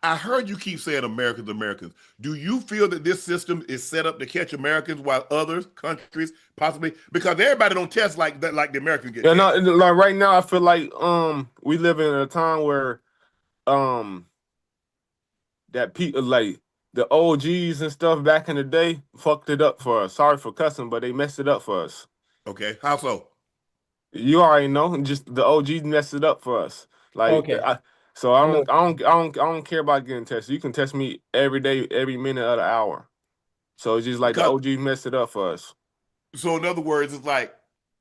I heard you keep saying Americans, Americans. Do you feel that this system is set up to catch Americans while other countries possibly because everybody don't test like that, like the Americans get Yeah, no, tested? like right now I feel like we live in a time where um that people like the OGs and stuff back in the day fucked it up for us. Sorry for cussing, but they messed it up for us. Okay, how so? You already know, just the OGs messed it up for us. Like Okay, so I know. I don't care about getting tested. You can test me every day, every minute of the hour. So it's just like the Because OGs messed it up for us. so in other words, it's like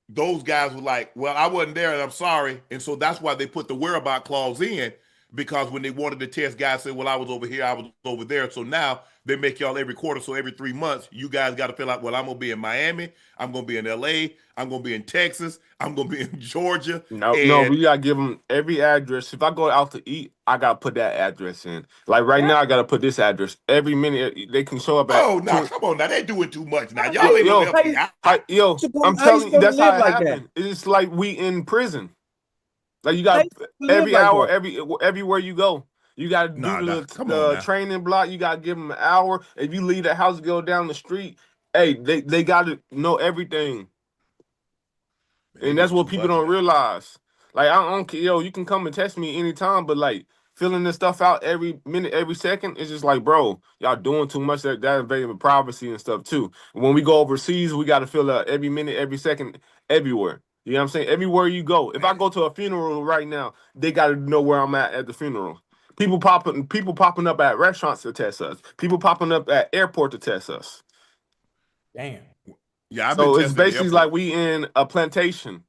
those guys were like, "Well, I wasn't there, and I'm sorry," and so that's why they put the whereabout clause in because when they wanted to test, guys said, "Well, I was over here, I was over there." So now they make y'all every quarter, so every 3 months, you guys got to fill out. Well, I'm gonna be in Miami, I'm gonna be in LA, I'm gonna be in Texas, I'm gonna be in Georgia, No, and we gotta give them every address. If I go out to eat, I gotta put that address in. Like right now, I gotta put this address. Every minute they can show up at oh, now two. come on, now they doing too much. Now How y'all you ain't no Yo, FBI. I'm how you telling you, supposed to that's live how it like that? happened. It's like we in prison. Like you How got you supposed to live every like hour, that? everywhere you go, you got to do Nah, nah, the come on now. training block. You got to give them an hour. If you leave the house, go down the street. Hey, they got to know everything. Man, they And that's doing what too people much don't now. realize. Like I don't care, yo, you can come and test me anytime, but like filling this stuff out every minute, every second, it's just like, bro, y'all doing too much. That invading privacy and stuff too. When we go overseas, we got to fill out every minute, every second, everywhere. You know what I'm saying? Everywhere you go. If I Man, go to a funeral right now, they got to know where I'm at the funeral. People popping up at restaurants to test us. People popping up at airport to test us. Damn. yeah, I've been So it's tested at the basically like airport. we in a plantation.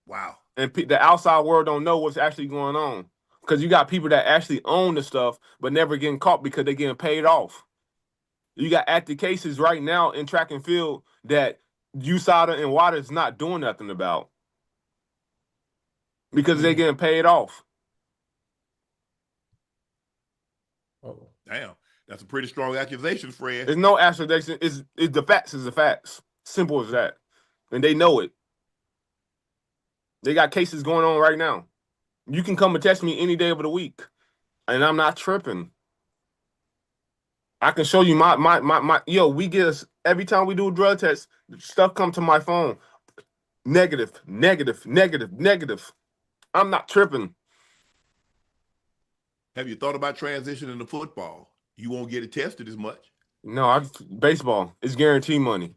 Wow. And the outside world don't know what's actually going on because you got people that actually own the stuff but never getting caught because they're getting paid off. You got active cases right now in track and field that USADA and WADA is not doing nothing about because they're Mm. getting paid off. Oh. Damn. That's a pretty strong accusation, Fred. There's no accusation. It's the facts is the facts. Simple as that. And they know it. They got cases going on right now. You can come and test me any day of the week, and I'm not tripping. I can show you my yo, we get us every time we do a drug test, stuff come to my phone. Negative, negative, negative, negative. I'm not tripping. Have you thought about transitioning to football? You won't get it tested as much. No, baseball. It's guaranteed money.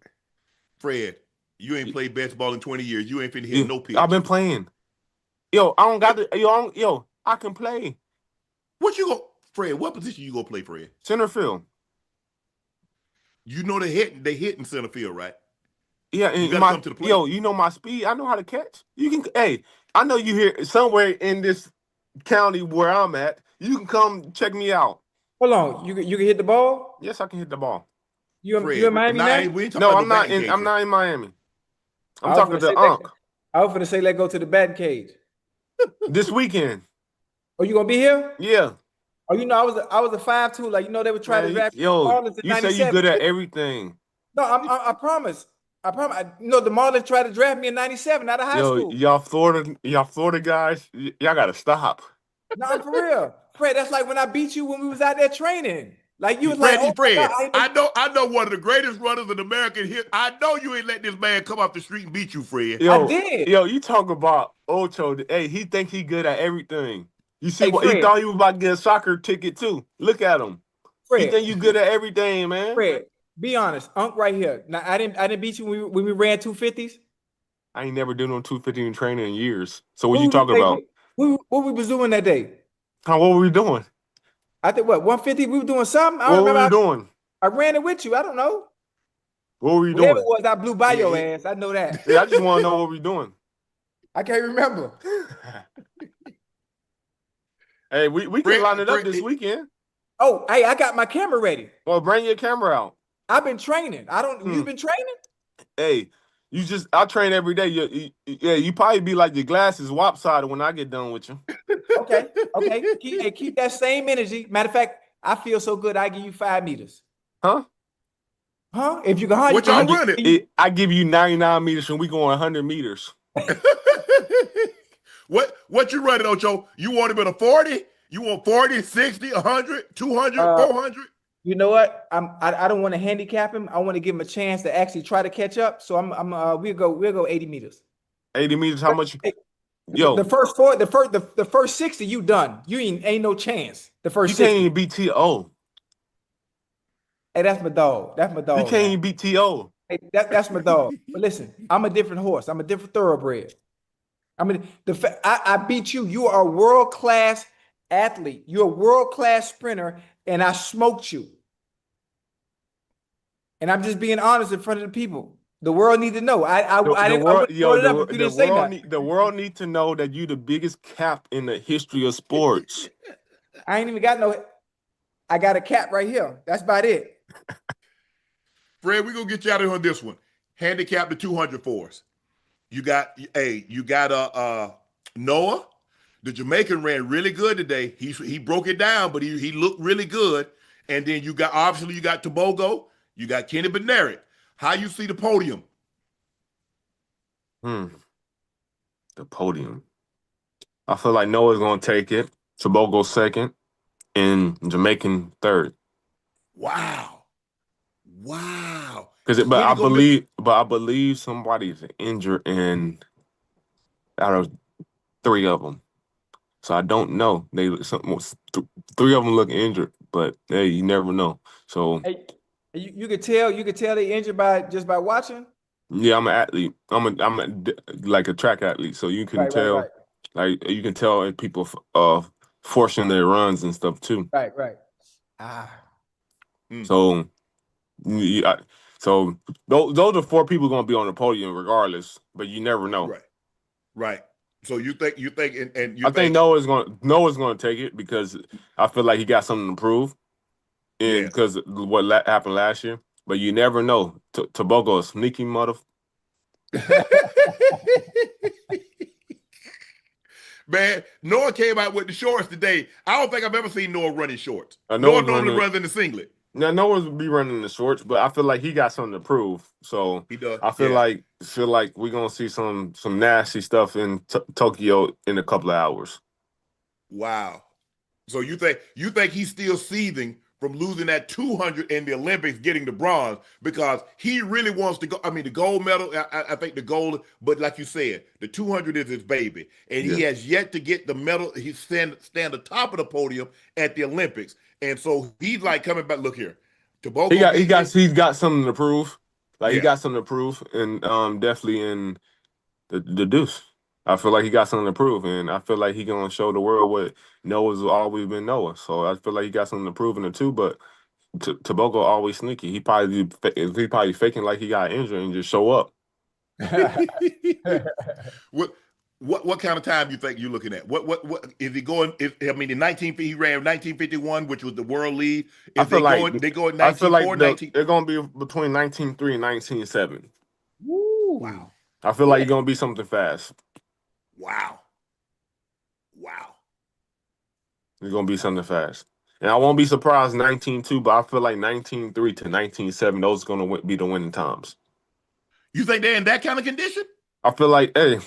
Fred, you ain't played baseball in 20 years. You ain't finna hit Yeah, no I've pitch. been playing. Yo, I don't got to yo, I can play. What you go, Fred? What position you gonna play, Fred? Center field. You know they hit in center field, right? Yeah, You and got to come to the plate. you know my speed. I know how to catch. You can hey, I know you here somewhere in this county where I'm at. You can come check me out. Hold on. You can hit the ball? Yes, I can hit the ball. You in Fred, Miami nah, now? we ain't talking No, about no batting I'm cages. not in Miami. I'm I was talking gonna say to Unc let go to the batting cage. this weekend. Oh, you gonna be here? Yeah, Oh, I was a 5'2", like they would try to man. draft me the Yo, Marlins in you say you '97. good at everything. No, I promise. I promise. The Marlins tried to draft me in '97 out of high Yo, school. y'all Florida guys, y'all gotta stop. No, I'm for real. Fred, that's like when I beat you when we was out there training. Like you was like, oh my Fred, God, I know one of the greatest runners in American history. I know you ain't let this man come off the street and beat you, Fred. I Yo, did. yo, you talk about Ocho. Hey, he think he good at everything. You see Hey, what he Fred, thought he was about to get a soccer ticket too. Look at him. He Fred, think you good at everything, man. Fred, be honest. Unc right here. Now, I didn't beat you when we ran 250s. I ain't never done no 250 in training in years. So what What you we, talking about? what we was doing that day? What were we doing? I think what 150. We were doing something. I don't What were remember. we doing? I ran it with you. I don't know. What were we Whatever it doing? was, I blew by your Yeah. ass. I know that. Yeah, I just want to know what we're doing. I can't remember. Hey, we can line it up this weekend. Oh, hey, I got my camera ready. Well, bring your camera out. I've been training. You've been training? Hey, I train every day. You probably be like your glasses lopsided when I get done with you. Okay. Keep that same energy. Matter of fact, I feel so good. I give you 5 meters. Huh? If you can, What y'all running? I give you 99 meters and we going 100 meters. What you running, Ocho? You want him at a 40? You want 40, 60, 100, 200, 400? You know what? I don't want to handicap him. I want to give him a chance to actually try to catch up. So we'll go 80 meters. 80 meters, how much? Yo, the first 60, you done. You ain't no chance. The first 60. You can't even beat T.O. Hey, that's my dog. That's my dog. You can't even beat T.O. Hey, that's my dog. But listen, I'm a different horse. I'm a different thoroughbred. I beat you. You are a world-class athlete. You're a world-class sprinter, and I smoked you. And I'm just being honest in front of the people. The world need to know. The world need to know that you the biggest cap in the history of sports. I ain't even got no. I got a cap right here. That's about it. Fred, we're gonna get you out of here on this one. Handicap the 200 for us. You got Noah. The Jamaican ran really good today. He broke it down, but he looked really good. And then you got Tobogo, you got Kenny Bednarik. How you see the podium? The podium. I feel like Noah's gonna take it. Tobogo second, and Jamaican third. Wow. But I believe somebody's injured out of 3 of them. So I don't know. Three of them look injured, but hey, you never know. So hey, you could tell they injured by watching. Yeah, I'm an athlete. I'm like a track athlete, so you can tell. Right. Like you can tell if people forcing their runs and stuff too. Right. So, those are 4 people going to be on the podium regardless, but you never know. Right. So you think I think Noah's going to take it because I feel like he got something to prove, and because what happened last year. But you never know. Tobogo, a sneaky mother. Man, Noah came out with the shorts today. I don't think I've ever seen Noah running shorts. Noah normally runs in the singlet. Now Noah's be running in the shorts, but I feel like he got something to prove. So he does. I feel like we're gonna see some nasty stuff in Tokyo in a couple of hours. Wow. So you think he's still seething from losing that 200 in the Olympics, getting the bronze, because he really wants to go. I mean, the gold medal, I think the gold, but like you said, the 200 is his baby. And he has yet to get the medal. He stand atop of the podium at the Olympics. And so he's like coming back, look here. He's got something to prove. He got something to prove, and definitely in the deuce. I feel like he got something to prove, and I feel like he's gonna show the world what Noah's always been Noah. So I feel like he got something to prove in it too. But Tobogo always sneaky. He probably faking like he got injured and just show up. What kind of time you think you're looking at? What is he going? In 1950 he ran 1951, which was the world lead. They go at 1904, they're gonna be between 1903 and 1907. Woo. Wow. I feel like it's gonna be something fast. Wow. It's gonna be something fast. And I won't be surprised 1902, but I feel like 1903 to 1907, those are gonna be the winning times. You think they're in that kind of condition? I feel like, hey,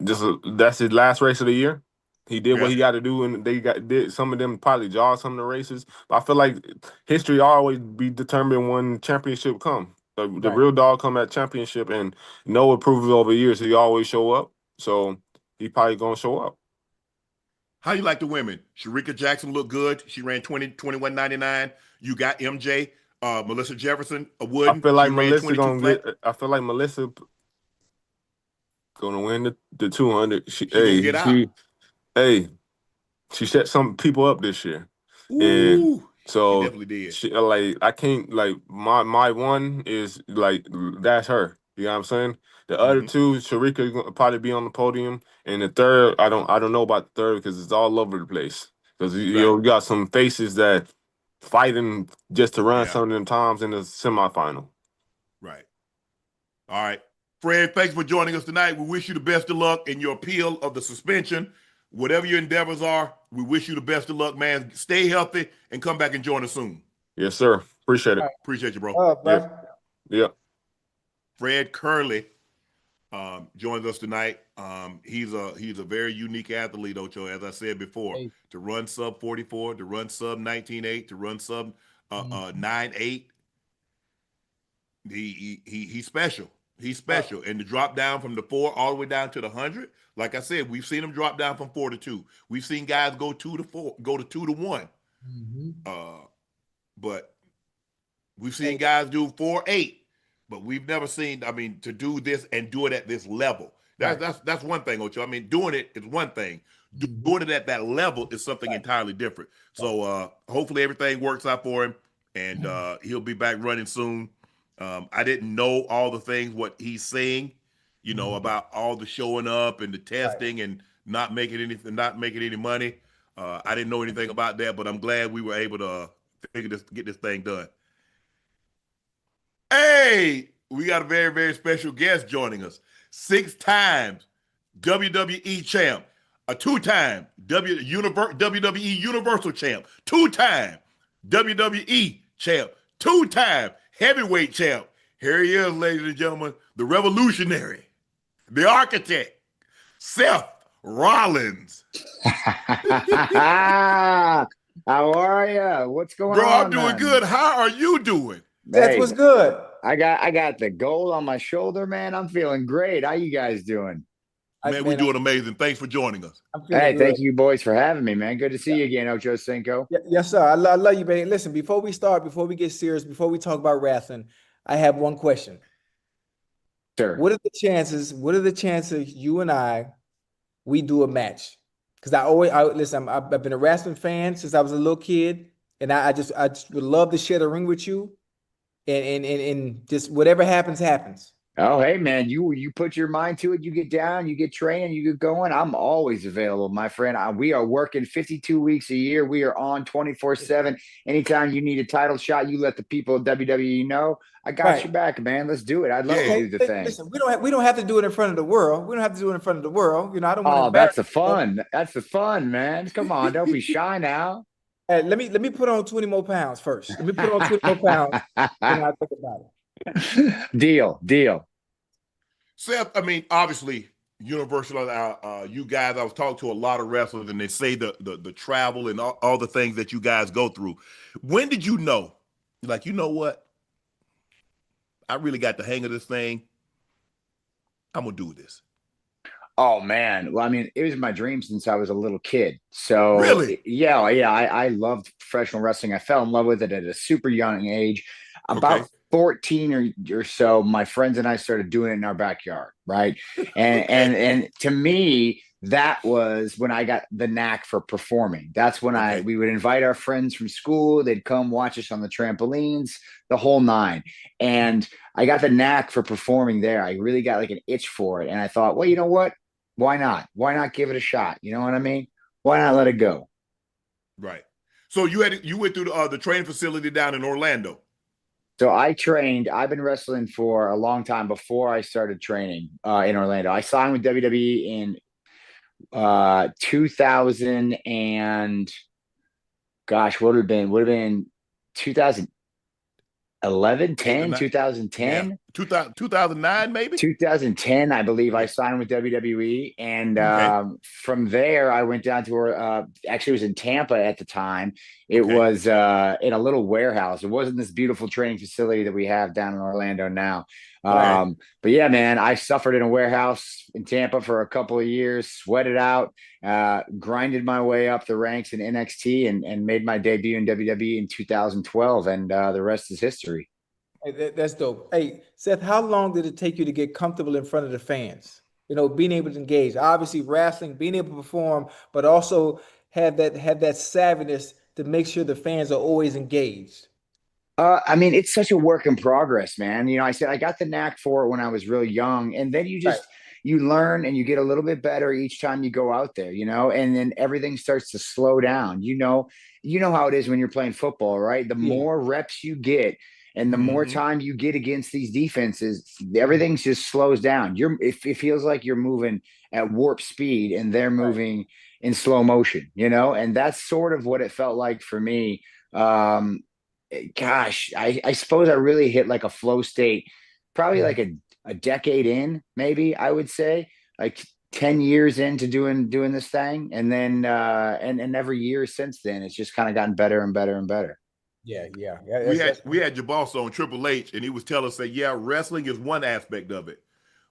that's his last race of the year. He did what he got to do, and did some of them probably jogged some of the races. But I feel like history always be determined when championship come. The real dog come at championship, and Noah proves over years he always show up. So he probably gonna show up. How you like the women? Sharika Jackson looked good. She ran 21.99. You got MJ, Melissa Jefferson, a I Wooden. feel She like ran Melissa 22 gonna flat. get. I feel like Melissa gonna win the 200. She gonna get out. Hey, she set some people up this year, and Ooh, she so definitely did. she like I can't like my one is like that's her. You know what I'm saying? The other Hmm. two, Sharika is gonna probably be on the podium, and the third, I don't know about the third because it's all over the place. Because Right. you got some faces that fighting just to run Yeah. some of them times in the semifinal. Right. All right. Fred, thanks for joining us tonight. We wish you the best of luck in your appeal of the suspension. Whatever your endeavors are, we wish you the best of luck, man. Stay healthy and come back and join us soon. Yes, sir. Appreciate All it. right. Appreciate you, bro. Yep. Bro. Yep. Fred Kerley joins us tonight. He's a very unique athlete, Ocho. As I said before, Hey. to run sub 44, to run sub 19.8, to run sub 9.8. He's special. He's special. And to drop down from the 4 all the way down to the 100, like I said, we've seen him drop down from 4 to 2. We've seen guys go 2 to 4, go to 2 to 1. But we've seen Hey. guys do 4.8. But we've never seen, I mean, to do this and do it at this level. Right. That's one thing, Ocho. I mean, doing it is one thing. Doing it at that level is something entirely different. So hopefully everything works out for him, and he'll be back running soon. I didn't know all the things what he's saying, about all the showing up and the testing and not making any money. I didn't know anything about that, but I'm glad we were able to get this thing done. Hey, we got a very, very special guest joining us. 6 times WWE champ, a 2-time WWE Universal champ, 2-time WWE champ, 2-time heavyweight champ. Here he is, ladies and gentlemen, the revolutionary, the architect, Seth Rollins. How are you? What's going Bro, I'm on, doing man? good. How are you doing? That's Hey, what's good. I got the gold on my shoulder, man. I'm feeling great. How you guys doing? Man, we're doing amazing. Thanks for joining us. I'm feeling Hey, good. thank you boys for having me, man. Good to see you again, Ochocinco. Yes, sir. I love you, baby. Listen, before we start, before we get serious, before we talk about wrestling, I have one question. Sure. What are the chances you and we do a match? Because listen, I've been a wrestling fan since I was a little kid, and I just would love to share the ring with you, and just whatever happens. Oh, hey, man, you put your mind to it. You get down, you get training, you get going. I'm always available, my friend. We are working 52 weeks a year. We are on 24/7. Anytime you need a title shot, you let the people of WWE know. I got your back, man. Let's do it. I'd love to do the thing. Listen, we don't have to do it in front of the world. We don't have to do it in front of the world. I don't want to Oh, embarrass that's the fun. That's the fun, man. Come on, don't be shy now. Hey, let me put on 20 more pounds first. Let me put on 20 more pounds, and I'll think about it. Deal. Seth, I mean, obviously, Universal. You guys, I was talking to a lot of wrestlers, and they say the travel and all the things that you guys go through. When did you know? Like, you know what? I really got the hang of this thing. I'm gonna do this. Oh man. Well, I mean, it was my dream since I was a little kid. So Really? yeah. I loved professional wrestling. I fell in love with it at a super young age. About Okay. 14 or so, my friends and I started doing it in our backyard, right? And Okay. and to me, that was when I got the knack for performing. That's when Okay. we would invite our friends from school. They'd come watch us on the trampolines, the whole nine. And I got the knack for performing there. I really got like an itch for it. And I thought, well, you know what? Why not? Why not give it a shot? You know what I mean? Why not let it go? Right. So you went through the training facility down in Orlando. So I trained. I've been wrestling for a long time before I started training in Orlando. I signed with WWE in 2000 and gosh, would have been 2011, 10, 2010. 2009 maybe. 2010, I believe, I signed with WWE, and Okay. from there I went down to actually it was in Tampa at the time. It Okay. was in a little warehouse. It wasn't this beautiful training facility that we have down in Orlando now. Right. But yeah, man, I suffered in a warehouse in Tampa for a couple of years, sweated out, grinded my way up the ranks in NXT, and made my debut in WWE in 2012, and the rest is history. Hey, that's dope. Hey, Seth, how long did it take you to get comfortable in front of the fans? You know, being able to engage, obviously wrestling, being able to perform, but also have that savviness to make sure the fans are always engaged. I mean, it's such a work in progress, man. You know, I said I got the knack for it when I was really young, and then Right. you learn and you get a little bit better each time you go out there, you know, and then everything starts to slow down. You know how it is when you're playing football, right? The Yeah. more reps you get and the more Hmm. time you get against these defenses, everything just slows down. It feels like you're moving at warp speed and they're Right. moving in slow motion, you know, and that's sort of what it felt like for me. Gosh, I suppose I really hit like a flow state, probably like a decade in, maybe I would say, like 10 years into doing this thing. And then and every year since then, it's just kind of gotten better and better and better. Yeah, yeah, yeah. We That's, had that's we had your boss on Triple H, and he was telling us, say, yeah, wrestling is one aspect of it,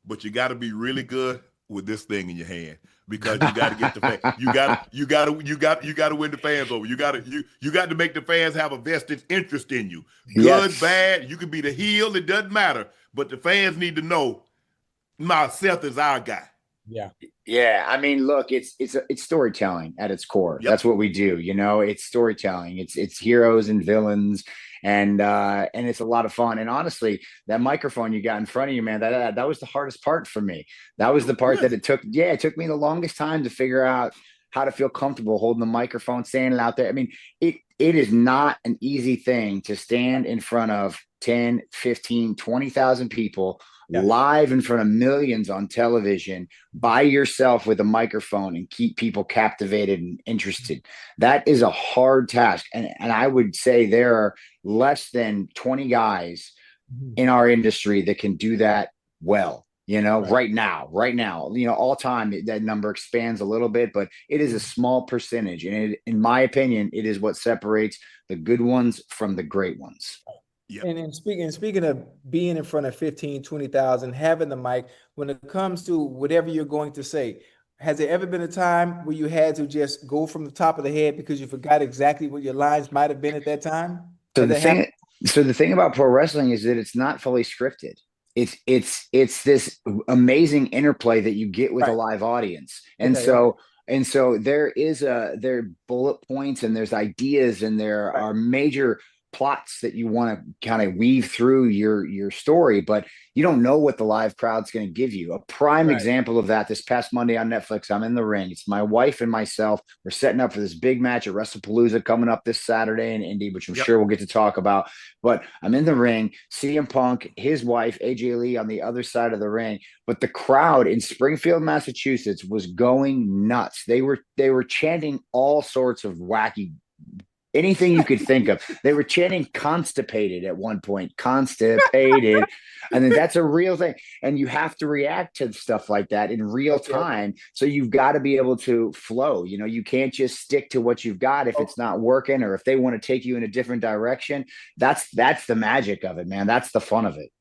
but you got to be really good with this thing in your hand because you got to get the fan. You got to win the fans over. You got to make the fans have a vested interest in you. Good, Yes. bad, you can be the heel. It doesn't matter, but the fans need to know, my Seth is our guy. yeah. Yeah, I mean, look, it's storytelling at its core. Yep. That's what we do, you know. It's storytelling. It's heroes and villains, and it's a lot of fun. And honestly, that microphone you got in front of you, man, that was the hardest part for me. That was the part that Really? it took. Yeah, it took me the longest time to figure out how to feel comfortable holding the microphone, standing out there. I mean, it is not an easy thing to stand in front of 10, 15, 20,000 people Yeah. live in front of millions on television by yourself with a microphone and keep people captivated and interested. That is a hard task. And I would say there are less than 20 guys Mhm. in our industry that can do that well. You know, Right. right now, you know, all time that number expands a little bit, but it is a Mhm. small percentage. And in my opinion, it is what separates the good ones from the great ones. Yep. And speaking of being in front of 15, 20,000, having the mic, when it comes to whatever you're going to say, has there ever been a time where you had to just go from the top of the head because you forgot exactly what your lines might have been at that time? So Has the that happened? thing, so the thing about pro wrestling is that it's not fully scripted. It's this amazing interplay that you get with a Right. live audience, Okay. Okay. and so there are bullet points and there's ideas and there Right. are major plots that you want to kind of weave through your story, but you don't know what the live crowd's going to give you. A prime Right. example of that, this past Monday on Netflix, I'm in the ring. It's my wife and myself. We're setting up for this big match at WrestlePalooza coming up this Saturday in Indy, which I'm Yep. sure we'll get to talk about. But I'm in the ring, CM Punk, his wife, AJ Lee on the other side of the ring. But the crowd in Springfield, Massachusetts was going nuts. They were chanting all sorts of wacky, anything you could think of. They were chanting constipated at one point, constipated. And then that's a real thing. And you have to react to stuff like that in real Okay. Okay. time. So you've got to be able to flow. You know, you can't just stick to what you've got if it's not working or if they want to take you in a different direction. That's the magic of it, man. That's the fun of it.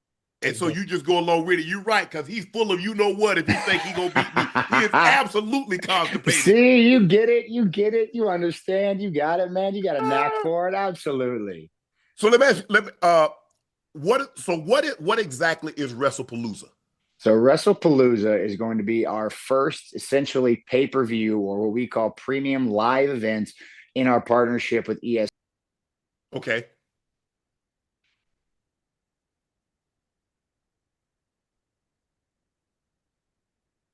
And so you just go along with it. You're right, because he's full of you know what if he think he gonna beat me. He is absolutely constipated. See, you get it. You get it. You understand. You got it, man. You got a knack for it. Absolutely. So let me ask you, what exactly is WrestlePalooza? So WrestlePalooza is going to be our first essentially pay-per-view or what we call premium live events in our partnership with ES. Okay.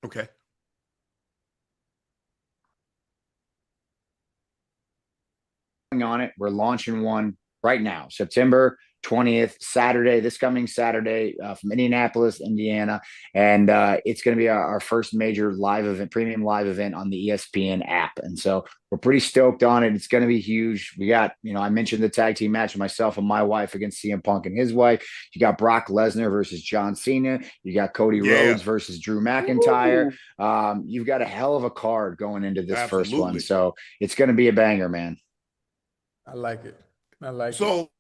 Okay. On it. We're launching one right now, September 20th, Saturday, this coming Saturday, from Indianapolis, Indiana. And it's going to be our first major live event, premium live event on the ESPN app. And so we're pretty stoked on it. It's going to be huge. We got, I mentioned the tag team match, myself and my wife against CM Punk and his wife. You got Brock Lesnar versus John Cena. You got Cody Rhodes versus Drew McIntyre. You've got a hell of a card going into this first one. So it's going to be a banger, man. I like it. So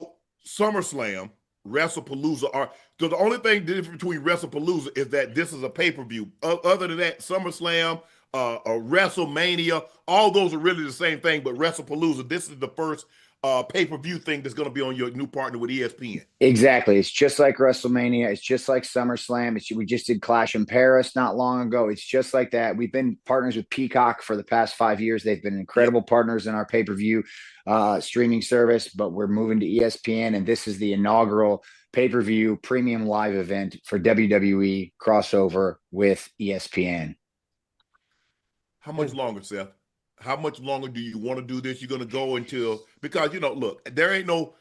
SummerSlam, WrestlePalooza are so the only thing different between WrestlePalooza is that this is a pay-per-view. Other than that, SummerSlam, WrestleMania, all those are really the same thing, but WrestlePalooza, this is the first pay-per-view thing that's going to be on your new partner with ESPN. Exactly. It's just like WrestleMania. It's just like SummerSlam. We just did Clash in Paris not long ago. It's just like that. We've been partners with Peacock for the past 5 years. They've been incredible partners in our pay-per-view streaming service, but we're moving to ESPN, and this is the inaugural pay-per-view premium live event for WWE crossover with ESPN. How much longer, Seth? How much longer do you want to do this? You're going to go until, because, look, there's no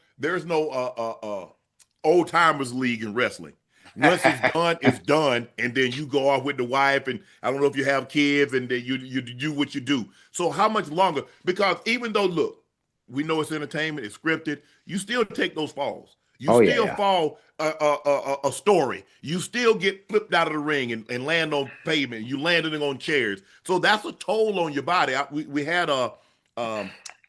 old timers league in wrestling. Once it's done, it's done. And then you go off with the wife, and I don't know if you have kids, and then you do what you do. So how much longer? Because even though, look, we know it's entertainment, it's scripted, you still take those falls. You fall a story. You still get flipped out of the ring and land on pavement. You landing on chairs. So that's a toll on your body. We had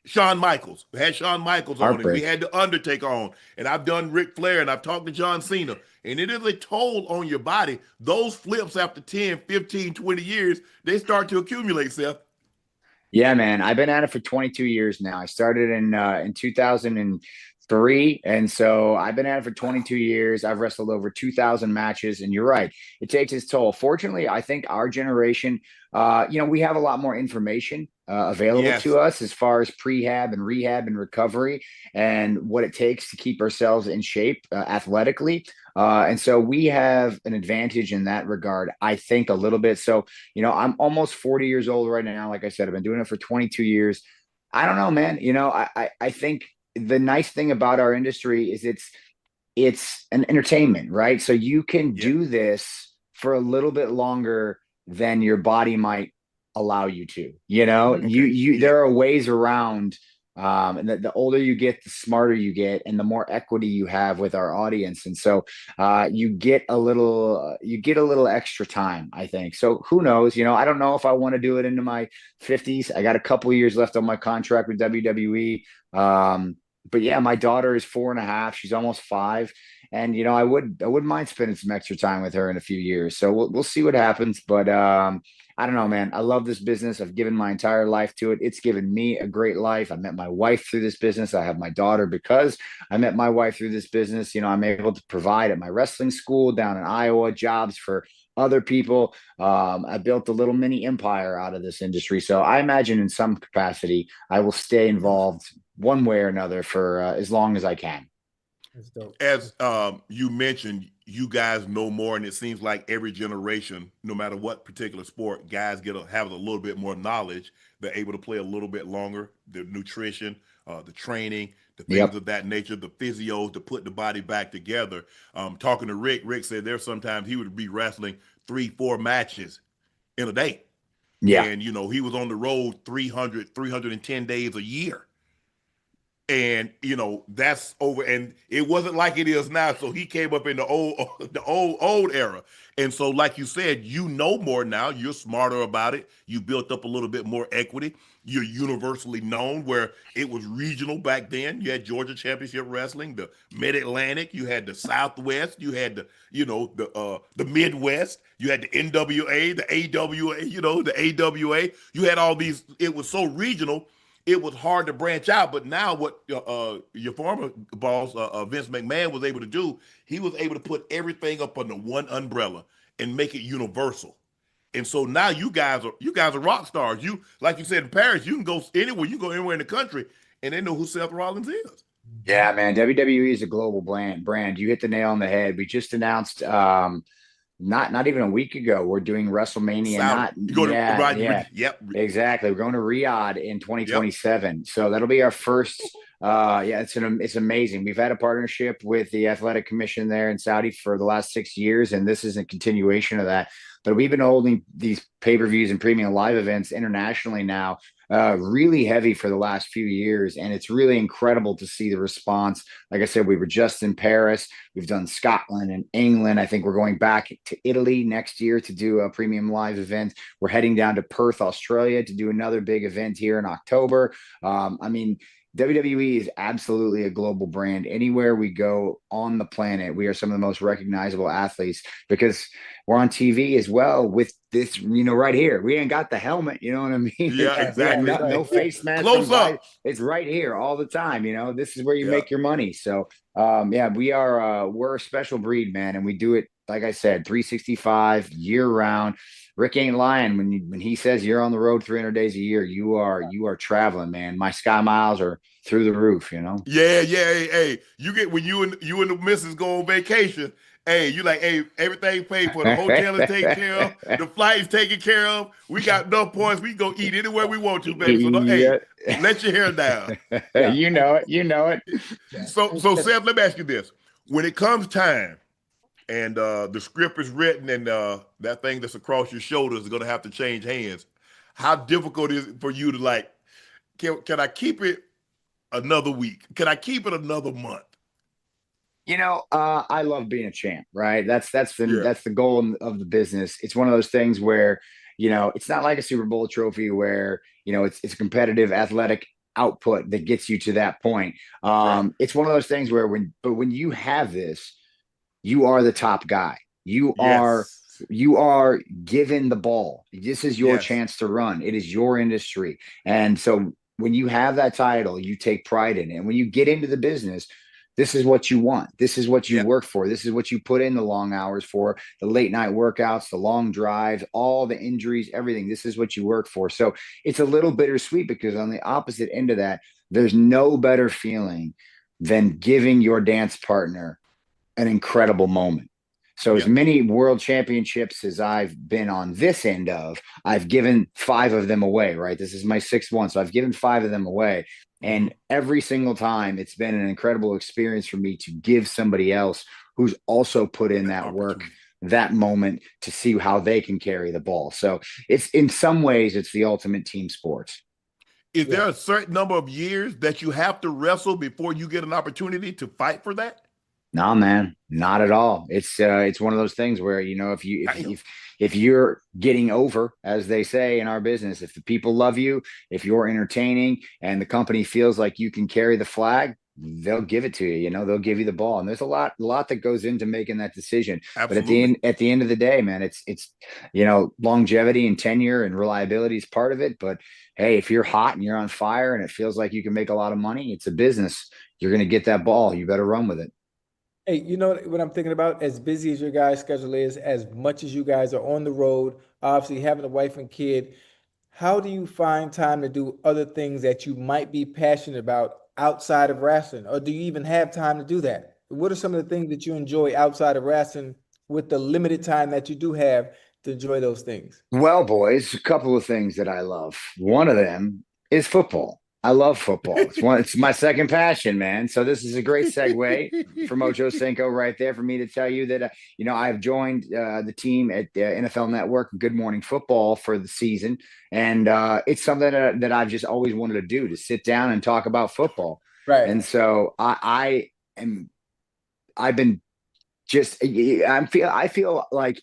Shawn Michaels. We had Shawn Michaels on, and we had The Undertaker on. And I've done Ric Flair, and I've talked to John Cena. And it is a toll on your body. Those flips after 10, 15, 20 years, they start to accumulate, Seth. Yeah, man. I've been at it for 22 years now. I started in 2003. And so I've been at it for 22 years. I've wrestled over 2,000 matches. And you're right. It takes its toll. Fortunately, I think our generation, we have a lot more information available to us as far as prehab and rehab and recovery and what it takes to keep ourselves in shape athletically. And so we have an advantage in that regard, I think, a little bit. So, I'm almost 40 years old right now. Like I said, I've been doing it for 22 years. I don't know, man. I think the nice thing about our industry is it's an entertainment, right? So you can do this for a little bit longer than your body might allow you to, there are ways around. And the older you get, the smarter you get, and the more equity you have with our audience. And so you get a little extra time, I think. So who knows? I don't know if I want to do it into my 50s. I got a couple of years left on my contract with WWE. But yeah, my daughter is 4.5. She's almost 5. And, I wouldn't mind spending some extra time with her in a few years. So we'll see what happens. But I don't know, man. I love this business. I've given my entire life to it. It's given me a great life. I met my wife through this business. I have my daughter because I met my wife through this business. I'm able to provide at my wrestling school down in Iowa jobs for other people. I built a little mini empire out of this industry. So I imagine in some capacity, I will stay involved one way or another for as long as I can. As you mentioned, you guys know more, and it seems like every generation, no matter what particular sport, guys have a little bit more knowledge. They're able to play a little bit longer. The nutrition, the training, the things of that nature, the physios to put the body back together. Talking to Rick said there's sometimes he would be wrestling 3-4 matches in a day. Yeah. And, he was on the road 310 days a year. And that's over, and it wasn't like it is now. So he came up in the old era, and so like you said, more now. You're smarter about it. You built up a little bit more equity. You're universally known, where it was regional back then. You had Georgia Championship Wrestling, the Mid Atlantic. You had the Southwest. You had the Midwest. You had the NWA, the AWA. The AWA. You had all these. It was so regional. It was hard to branch out, but now what your former boss, Vince McMahon, was able to do, he was able to put everything up under one umbrella and make it universal. And so now you guys are rock stars. You, like you said in Paris, you can go anywhere. You go anywhere in the country, and they know who Seth Rollins is. Yeah, man. WWE is a global brand. You hit the nail on the head. We just announced not even a week ago, we're doing WrestleMania. Yep. Exactly. We're going to Riyadh in 2027. So that'll be our first Yeah, it's amazing. We've had a partnership with the Athletic Commission there in Saudi for the last 6 years, and this is a continuation of that. But we've been holding these pay-per-views and premium live events internationally now, really heavy for the last few years, and it's really incredible to see the response. Like I said, we were just in Paris. We've done Scotland and England. I think we're going back to Italy next year to do a premium live event. We're heading down to Perth, Australia to do another big event here in October. I mean, WWE is absolutely a global brand. Anywhere we go on the planet, we are some of the most recognizable athletes because we're on TV as well with this, right here. We ain't got the helmet, you know what I mean? Yeah, exactly. No face mask. Close up. It's right here all the time. This is where you Yeah. make your money. So, yeah, we're a special breed, man, and we do it, like I said, 365 year round. Rick ain't lying when he says you're on the road 300 days a year. You are traveling, man. My sky miles are through the roof. Yeah. Hey, you get when you and the missus go on vacation. Hey, you like, hey, everything paid for. The hotel is taken care of. The flight is taken care of. We got enough points. We can go eat anywhere we want to, baby. So Yeah. hey, let your hair down. Yeah. You know it. So Seth, let me ask you this: when it comes time, and the script is written, and that thing that's across your shoulders is going to have to change hands, how difficult is it for you to like? Can I keep it another week? Can I keep it another month? I love being a champ, right? That's the goal of the business. It's one of those things where, it's not like a Super Bowl trophy where, it's a competitive athletic output that gets you to that point. Right. It's one of those things where when you have this, you are the top guy. You are given the ball. This is your chance to run. It is your industry. And so when you have that title, you take pride in it. And when you get into the business, this is what you want. This is what you work for. This is what you put in the long hours for, the late night workouts, the long drives, all the injuries, everything. This is what you work for. So it's a little bittersweet because on the opposite end of that, there's no better feeling than giving your dance partner an incredible moment. So as many world championships as I've been on this end of, I've given 5 of them away, right? This is my 6th one. So I've given 5 of them away. And every single time it's been an incredible experience for me to give somebody else who's also put in that work, that moment to see how they can carry the ball. So it's in some ways, it's the ultimate team sports. Is there a certain number of years that you have to wrestle before you get an opportunity to fight for that? No, man, not at all. It's one of those things where, if you're getting over, as they say in our business, if the people love you, if you're entertaining and the company feels like you can carry the flag, they'll give it to you. They'll give you the ball. And there's a lot that goes into making that decision. Absolutely. But at the end of the day, man, it's longevity and tenure and reliability is part of it. But hey, if you're hot and you're on fire and it feels like you can make a lot of money, it's a business. You're going to get that ball. You better run with it. Hey, you know what I'm thinking about? As busy as your guys' schedule is, as much as you guys are on the road, obviously having a wife and kid, how do you find time to do other things that you might be passionate about outside of wrestling? Or do you even have time to do that? What are some of the things that you enjoy outside of wrestling with the limited time that you do have to enjoy those things? Well, boys, a couple of things that I love. One of them is football. I love football. It's my second passion, man. So this is a great segue from Ochocinco right there for me to tell you that, I've joined the team at NFL Network, Good Morning Football for the season. And it's something that I've just always wanted to do, to sit down and talk about football. Right. And so I feel like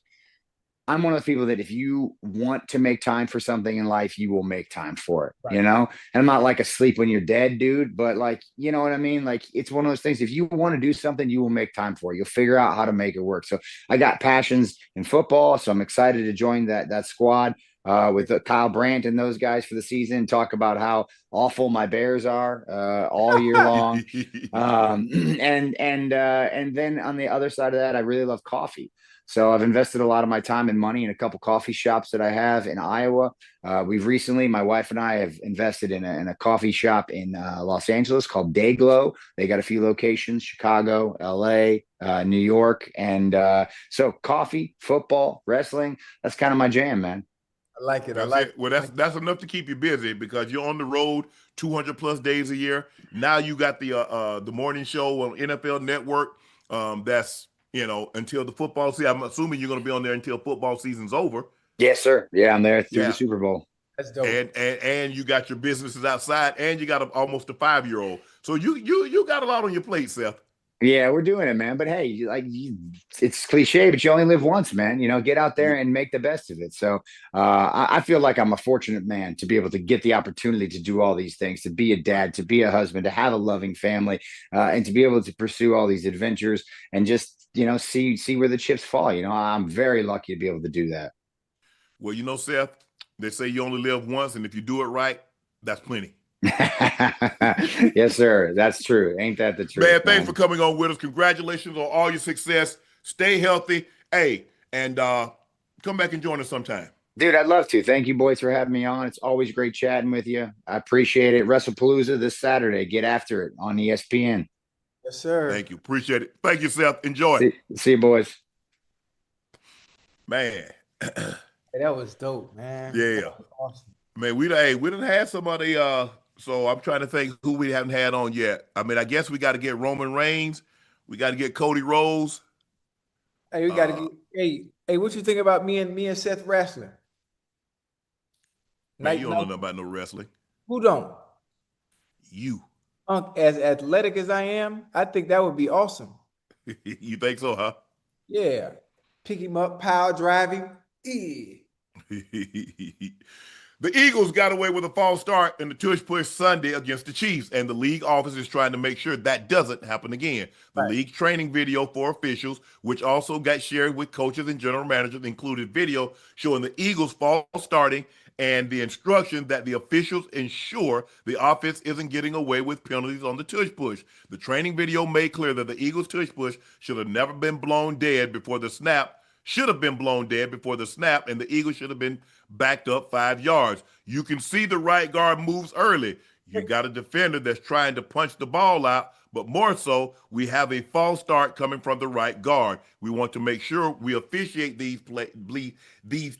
I'm one of those people that if you want to make time for something in life, you will make time for it, Right. And I'm not like asleep when you're dead, dude, but like, you know what I mean? Like, it's one of those things. If you want to do something, you will make time for it. You'll figure out how to make it work. So I got passions in football. So I'm excited to join that squad with Kyle Brandt and those guys for the season, talk about how awful my Bears are all year long. And then on the other side of that, I really love coffee. So I've invested a lot of my time and money in a couple coffee shops that I have in Iowa. We've recently, my wife and I have invested in a coffee shop in Los Angeles called Dayglow. They got a few locations, Chicago, LA, New York. And so coffee, football, wrestling, that's kind of my jam, man. I like it. I That's like it. Well, it. that's enough to keep you busy because you're on the road 200 plus days a year. Now you got the morning show on NFL Network. That's until the football season. I'm assuming you're going to be on there until football season's over. Yes, sir. Yeah, I'm there through the Yeah, Super Bowl. That's dope. and you got your businesses outside, and you got almost a 5-year-old. So you got a lot on your plate, Seth. Yeah, we're doing it, man. But hey, it's cliche, but you only live once, man. Get out there and make the best of it. So I feel like I'm a fortunate man to be able to get the opportunity to do all these things, to be a dad, to be a husband, to have a loving family, and to be able to pursue all these adventures and just see where the chips fall. I'm very lucky to be able to do that. Well, Seth, they say you only live once, and if you do it right, that's plenty. Yes, sir. That's true. Ain't that the truth? Man, thanks for coming on with us. Congratulations on all your success. Stay healthy. Hey, and come back and join us sometime. Dude, I'd love to. Thank you, boys, for having me on. It's always great chatting with you. I appreciate it. WrestlePalooza this Saturday. Get after it on ESPN. Yes, sir. Thank you. Appreciate it. Thank you, Seth. Enjoy. See you, boys. Man. Hey, that was dope, man. Yeah. That was awesome. Man, we done had somebody, so I'm trying to think who we haven't had on yet. I mean, I guess we got to get Roman Reigns. We got to get Cody Rhodes. Hey, we got to get. Hey, what you think about me and Seth wrestling? Man, you don't know nothing about no wrestling. Who don't? You. Unc, as athletic as I am, I think that would be awesome. You think so, huh? Yeah. Pick him up, power driving. Yeah. The Eagles got away with a false start in the tush push Sunday against the Chiefs, and the league office is trying to make sure that doesn't happen again. The league training video for officials, which also got shared with coaches and general managers, included video showing the Eagles false starting and the instruction that the officials ensure the offense isn't getting away with penalties on the tush push. The training video made clear that the Eagles tush push should have never been blown dead before the snap, and the Eagles should have been backed up 5 yards. You can see the right guard moves early. You got a defender that's trying to punch the ball out, but more so, we have a false start coming from the right guard. We want to make sure we officiate these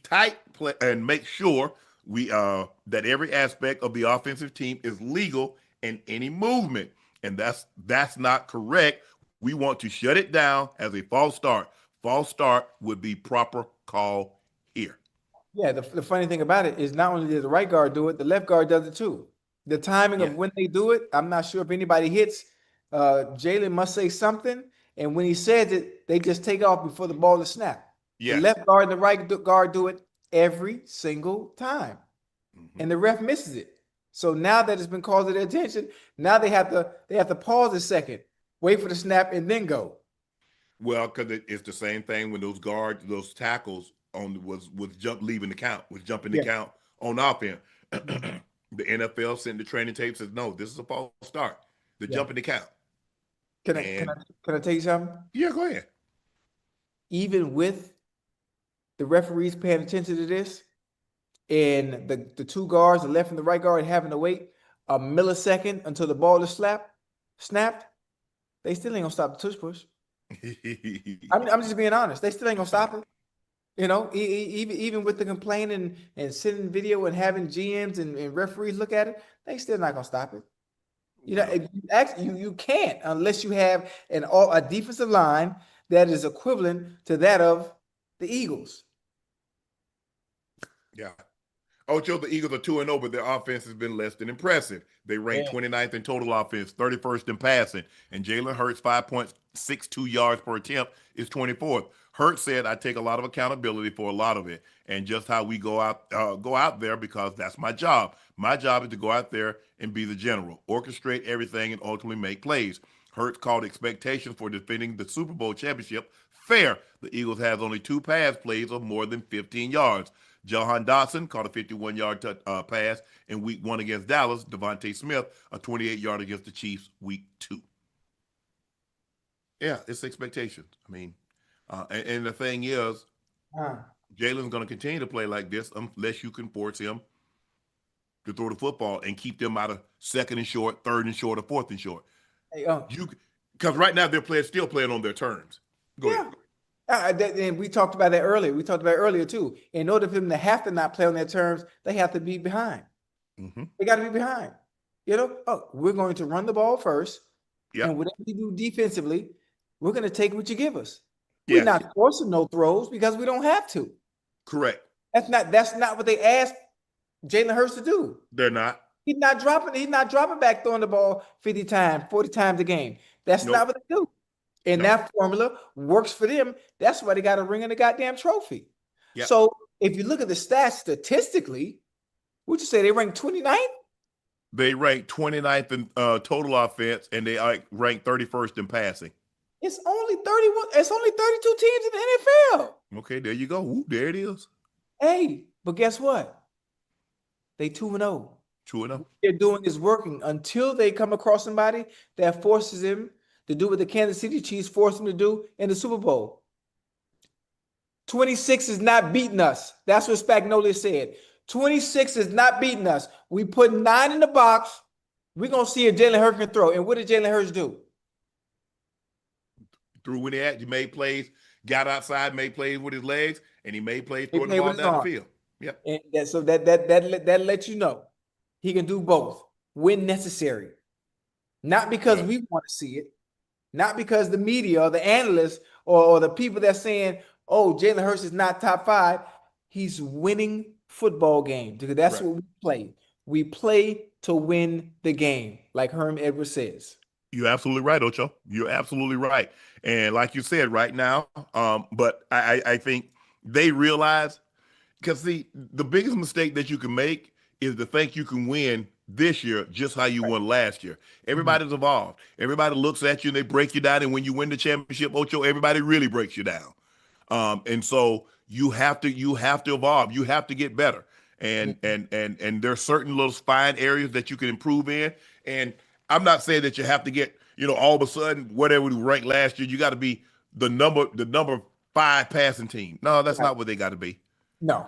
tight play and make sure we that every aspect of the offensive team is legal in any movement, and that's not correct. We want to shut it down as a false start. False start would be proper call here. Yeah, the funny thing about it is not only does the right guard do it, the left guard does it too. The timing of when they do it, I'm not sure if anybody hits. Jalen must say something, and when he says it, they just take off before the ball is snapped. Yes. The left guard and the right guard do it every single time, and the ref misses it. So now that it's been called to their attention, now they have to pause a second, wait for the snap, and then go. Well, because it's the same thing when those tackles was jumping the count on offense. The NFL sent the training tape, says no, this is a false start. They're jumping the count. Can I tell you something? Yeah, go ahead. Even with the referees paying attention to this, and the two guards, the left and the right guard, having to wait a millisecond until the ball is snapped, they still ain't gonna stop the tush push. I'm just being honest. They still ain't gonna stop it. Even with the complaining and sending video and having GMs and referees look at it, they still not gonna stop it. You can't unless you have a defensive line that is equivalent to that of the Eagles. Yeah. Ocho, the Eagles are 2-0, but their offense has been less than impressive. They rank 29th in total offense, 31st in passing, and Jalen Hurts, 5.62 yards per attempt, is 24th. Hurts said, "I take a lot of accountability for a lot of it, and just how we go out there because that's my job. My job is to go out there and be the general, orchestrate everything, and ultimately make plays." Hurts called expectations for defending the Super Bowl championship fair. The Eagles have only 2 pass plays of more than 15 yards. Jahan Dotson caught a 51-yard pass in week 1 against Dallas. Devontae Smith, a 28-yard against the Chiefs week 2. Yeah, it's expectations. I mean, and the thing is, Jalen's going to continue to play like this unless you can force him to throw the football and keep them out of 2nd and short, 3rd and short, or 4th and short. Hey, Because right now they're still playing on their terms. Go ahead. And we talked about that earlier. We talked about it earlier too. In order for them to have to not play on their terms, they have to be behind. Mm-hmm. They got to be behind. You know, oh, we're going to run the ball first, Yep. and whatever you do defensively, we're going to take what you give us. Yeah. We're not forcing no throws because we don't have to. Correct. That's not what they asked Jalen Hurts to do. They're not. He's not dropping back throwing the ball 50 times, 40 times a game. That's not what they do. And that formula works for them. That's why they got a ring in the goddamn trophy. Yep. So if you look at the stats statistically, would you say they ranked 29th? They rank 29th in total offense, and they rank 31st in passing. It's only 31. It's only 32 teams in the NFL. Okay, there you go. Ooh, there it is. Hey, but guess what? They 2-0. True enough. What they're doing is working until they come across somebody that forces them to do what the Kansas City Chiefs forced them to do in the Super Bowl. 26 is not beating us. That's what Spagnuolo said. 26 is not beating us. We put 9 in the box. We're going to see if Jalen Hurts can throw. And what did Jalen Hurts do? Threw when he made plays, got outside, made plays with his legs, and he made plays throwing the ball down the field. Yep. And that lets you know he can do both when necessary. Not because we want to see it, not because the media or the analysts or the people that's saying, oh, Jalen Hurts is not top 5. He's winning football games because that's what we play. We play to win the game, like Herm Edwards says. You're absolutely right, Ocho. You're absolutely right. And like you said, right now, but I think they realize, because the biggest mistake that you can make is to think you can win this year just how you won last year. Everybody's evolved. Everybody looks at you and they break you down. And when you win the championship, Ocho, everybody really breaks you down. And so you have to evolve. You have to get better. And there's certain little fine areas that you can improve in. And I'm not saying that you have to get, all of a sudden, whatever we ranked last year, you got to be the number 5 passing team. No, that's not what they got to be. No,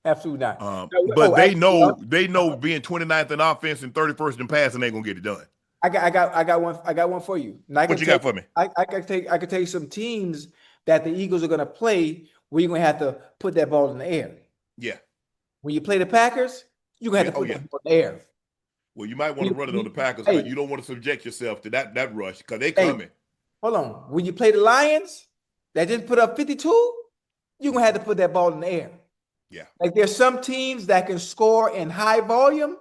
absolutely not. But they know being 29th in offense and 31st in passing ain't gonna get it done. I got one for you. What you got for me? I can tell you some teams that the Eagles are gonna play where you're gonna have to put that ball in the air. Yeah. When you play the Packers, you're gonna have to put that ball in the air. Well, you might want to run it on the Packers because you don't want to subject yourself to that rush because they coming. Hold on. When you play the Lions that didn't put up 52, you're gonna have to put that ball in the air. Yeah. Like there's some teams that can score in high volume.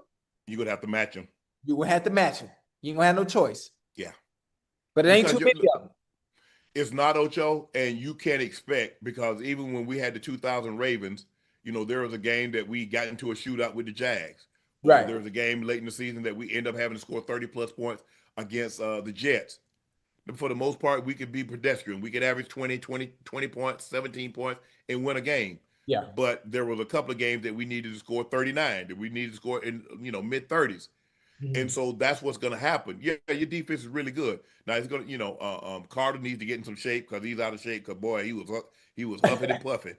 You're gonna have to match them. You're gonna have to match them. You ain't gonna have no choice. Yeah. But it ain't too many of them. It's not, Ocho, and you can't expect, because even when we had the 2000 Ravens, there was a game that we got into a shootout with the Jags. Right. There was a game late in the season that we end up having to score 30-plus points against the Jets. But for the most part, we could be pedestrian. We could average 20 points, 17 points, and win a game. Yeah. But there was a couple of games that we needed to score 39, that we needed to score in, mid-30s. Mm-hmm. And so that's what's going to happen. Yeah, your defense is really good. Now it's going to, Carter needs to get in some shape because he's out of shape. Because boy, he was huffing and puffing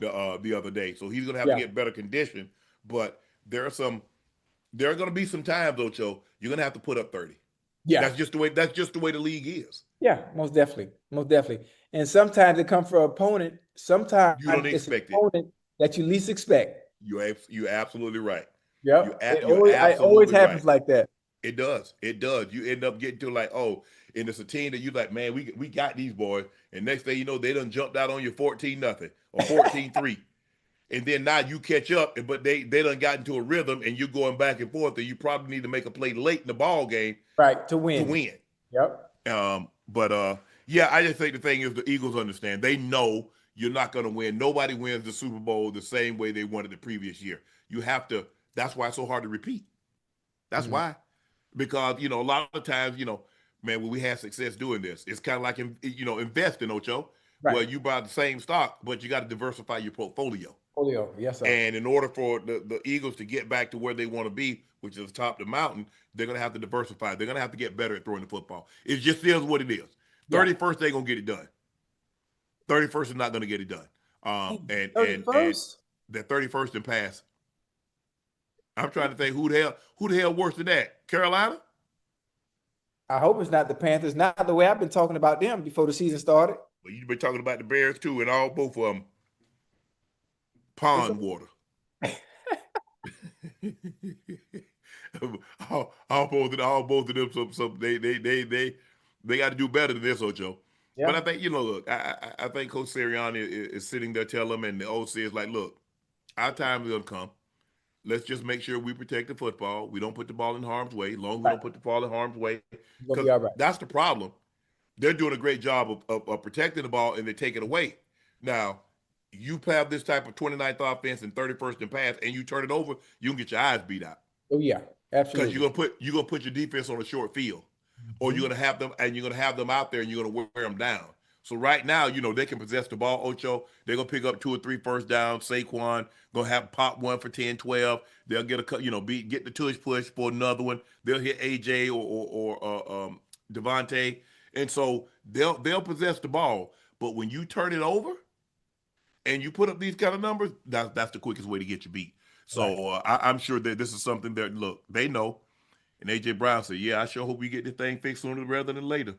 the other day. So he's going to have to get better condition. But there are going to be some times, Ocho, you're going to have to put up 30. Yeah, that's just the way the league is. Yeah, most definitely. And sometimes it comes for an opponent. Sometimes you don't it's expect an opponent that you least expect. You're absolutely right. Yeah, it always happens like that. It does. You end up getting to and it's a team that you like, man, we got these boys. And next thing you know, they done jumped out on you 14-0 or 14-3. And then now you catch up, but they done got into a rhythm and you're going back and forth, and you probably need to make a play late in the ball game. Right, to win. Yep. Yeah, I just think the thing is the Eagles understand. They know you're not going to win. Nobody wins the Super Bowl the same way they won it the previous year. You have to. That's why it's so hard to repeat. That's why. Because, a lot of times, man, when we have success doing this, it's kind of like, investing, Ocho. Right. Well, you buy the same stock, but you got to diversify your portfolio. Yes, sir. And in order for the Eagles to get back to where they want to be, which is top of the mountain, they're going to have to diversify. They're going to have to get better at throwing the football. It just is what it is. 31st, they're going to get it done. 31st is not going to get it done. And the 31st in pass. I'm trying to think who the hell worse than that? Carolina? I hope it's not the Panthers. Not the way I've been talking about them before the season started. But you've been talking about the Bears too, and both of them It's pond water. all both of them. Some they got to do better than this, Ocho. But I Yeah. think look, I think Coach Sirianni is sitting there telling them, and the OC is like, look, our time is gonna come. Let's just make sure we protect the football. We don't put the ball in harm's way. As long as we Right. don't put the ball in harm's way, It's gonna be because all right. that's the problem. They're doing a great job of protecting the ball, and they take it away. Now, you have this type of 29th offense and 31st in pass, and you turn it over, you can get your eyes beat out Oh yeah, because absolutely. you're gonna put your defense on a short field, or Mhm. you're gonna have them out there, and you're gonna wear them down. So right now, they can possess the ball. Ocho, they're gonna pick up 2 or 3 first downs. Saquon gonna have pop one for 10, 12. They'll get get the tush push for another one. They'll hit AJ or Devontae, and so they'll possess the ball. But when you turn it over and you put up these kind of numbers, that's the quickest way to get you beat. Right. So I'm sure that this is something that look they know. And AJ Brown said, "Yeah, I sure hope we get this thing fixed sooner rather than later."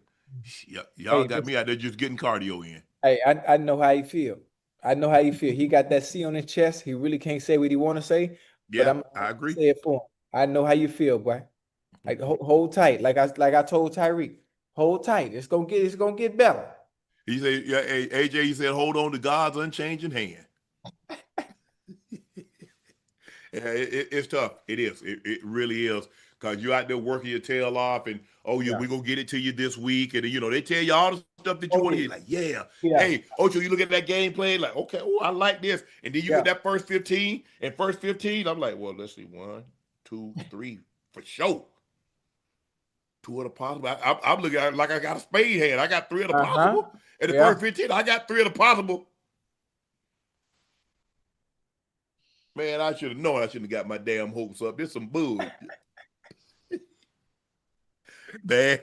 Y'all Hey, got me out there just getting cardio in. hey, I know how you feel. I know how you feel. He got that C on his chest. He really can't say what he want to say, but Yeah, I'm I gonna agree. say it for him. I know how you feel, boy. Like hold tight. Like I told Tyreek, hold tight. It's gonna get better. He said, "Yeah, hey, AJ." He said, "Hold on to God's unchanging hand." Yeah, it's tough. It is. It really is. Because you're out there working your tail off, and oh yeah, Yeah. we gonna get it to you this week, and they tell you all the stuff that you Oh want to yeah. hear. Like, yeah, Yeah. hey, Ocho, you look at that game plan, like, okay, oh, I like this, and then you get Yeah. that first 15, and first 15, I'm like, well, let's see, 1, 2, 3, for sure. 2 of the possible. I'm looking at it like I got a spade hand. I got 3 of the Uh-huh. possible, and the first Yeah. 15, I got 3 of the possible. Man, I should have known. I shouldn't have got my damn hopes up. This some bull, man.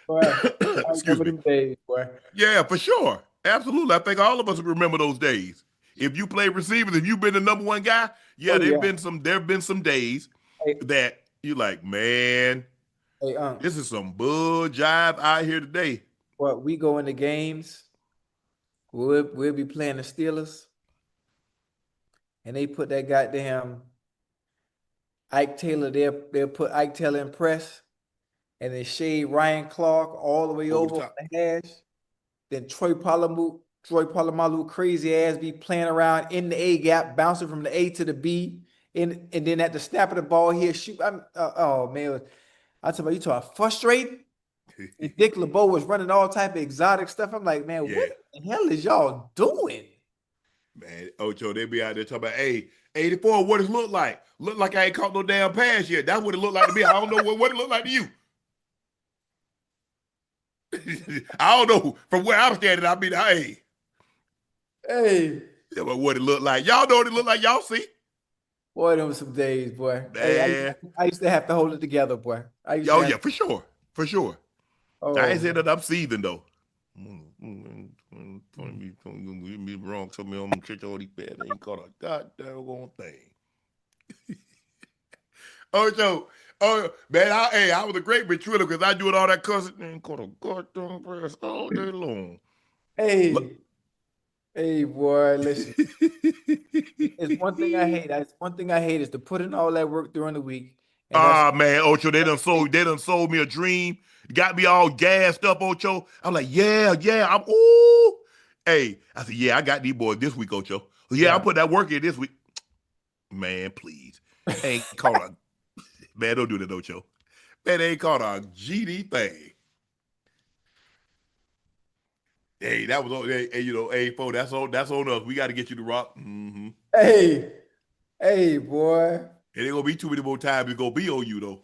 Boy, I Excuse remember me. them days, boy. Yeah, for sure. Absolutely. I think all of us remember those days. If you play receivers, if you've been the number one guy, yeah, Oh yeah. there have been some days Hey, that you like, man, hey, this is some bull jive out here today. what we go into games, we'll be playing the Steelers, and they put that goddamn Ike Taylor there. They'll put Ike Taylor in press, and then shade Ryan Clark all the way Over the over on top. the hash. Then Troy Polamalu crazy ass be playing around in the A gap, bouncing from the A to the B, and then at the snap of the ball, he'll shoot. Oh man, I tell you, talk frustrated. And Dick LeBeau was running all type of exotic stuff. I'm like, man, what Yeah, the hell is y'all doing? man. Ocho, they be out there talking about, hey, 84, what it look like? Look like I ain't caught no damn pass yet. That's what it looked like to me. I don't know what it looked like to you. I don't know. From where I'm standing, I mean, hey, Hey, yeah, but what it looked like. Y'all know what it looked like. Y'all see? boy, them some days, boy. Hey, Man. I used to have to hold it together, boy. I used to Oh, have. yeah, for sure. For sure. I Oh ain't saying man. that I'm seething, though. Me wrong. Tell me I'm going to catch all these bad. Ain't caught a goddamn thing. Oh, Joe. Oh, man, I was a great ventriloquist because I doing all that cussing. Ain't caught a goddamn pass all day long. Hey, hey, boy. Listen, it's one thing I hate. That's one thing I hate is to put in all that work during the week, and that's Ah, man, Ocho, they done sold me a dream. Got me all gassed up, Ocho. I'm like, yeah, yeah, I'm ooh. Hey, I said, yeah, I got these boys this week, Ocho. Yeah, I yeah. put that work in this week. Man, please. Ain't called a man, don't do that, Ocho. Man, ain't called a GD thing. Hey, that was on hey, hey, fo, that's on us. We got to get you to rock. Mm-hmm. Hey, hey, boy. It ain't gonna be too many more times. It's gonna be on you though.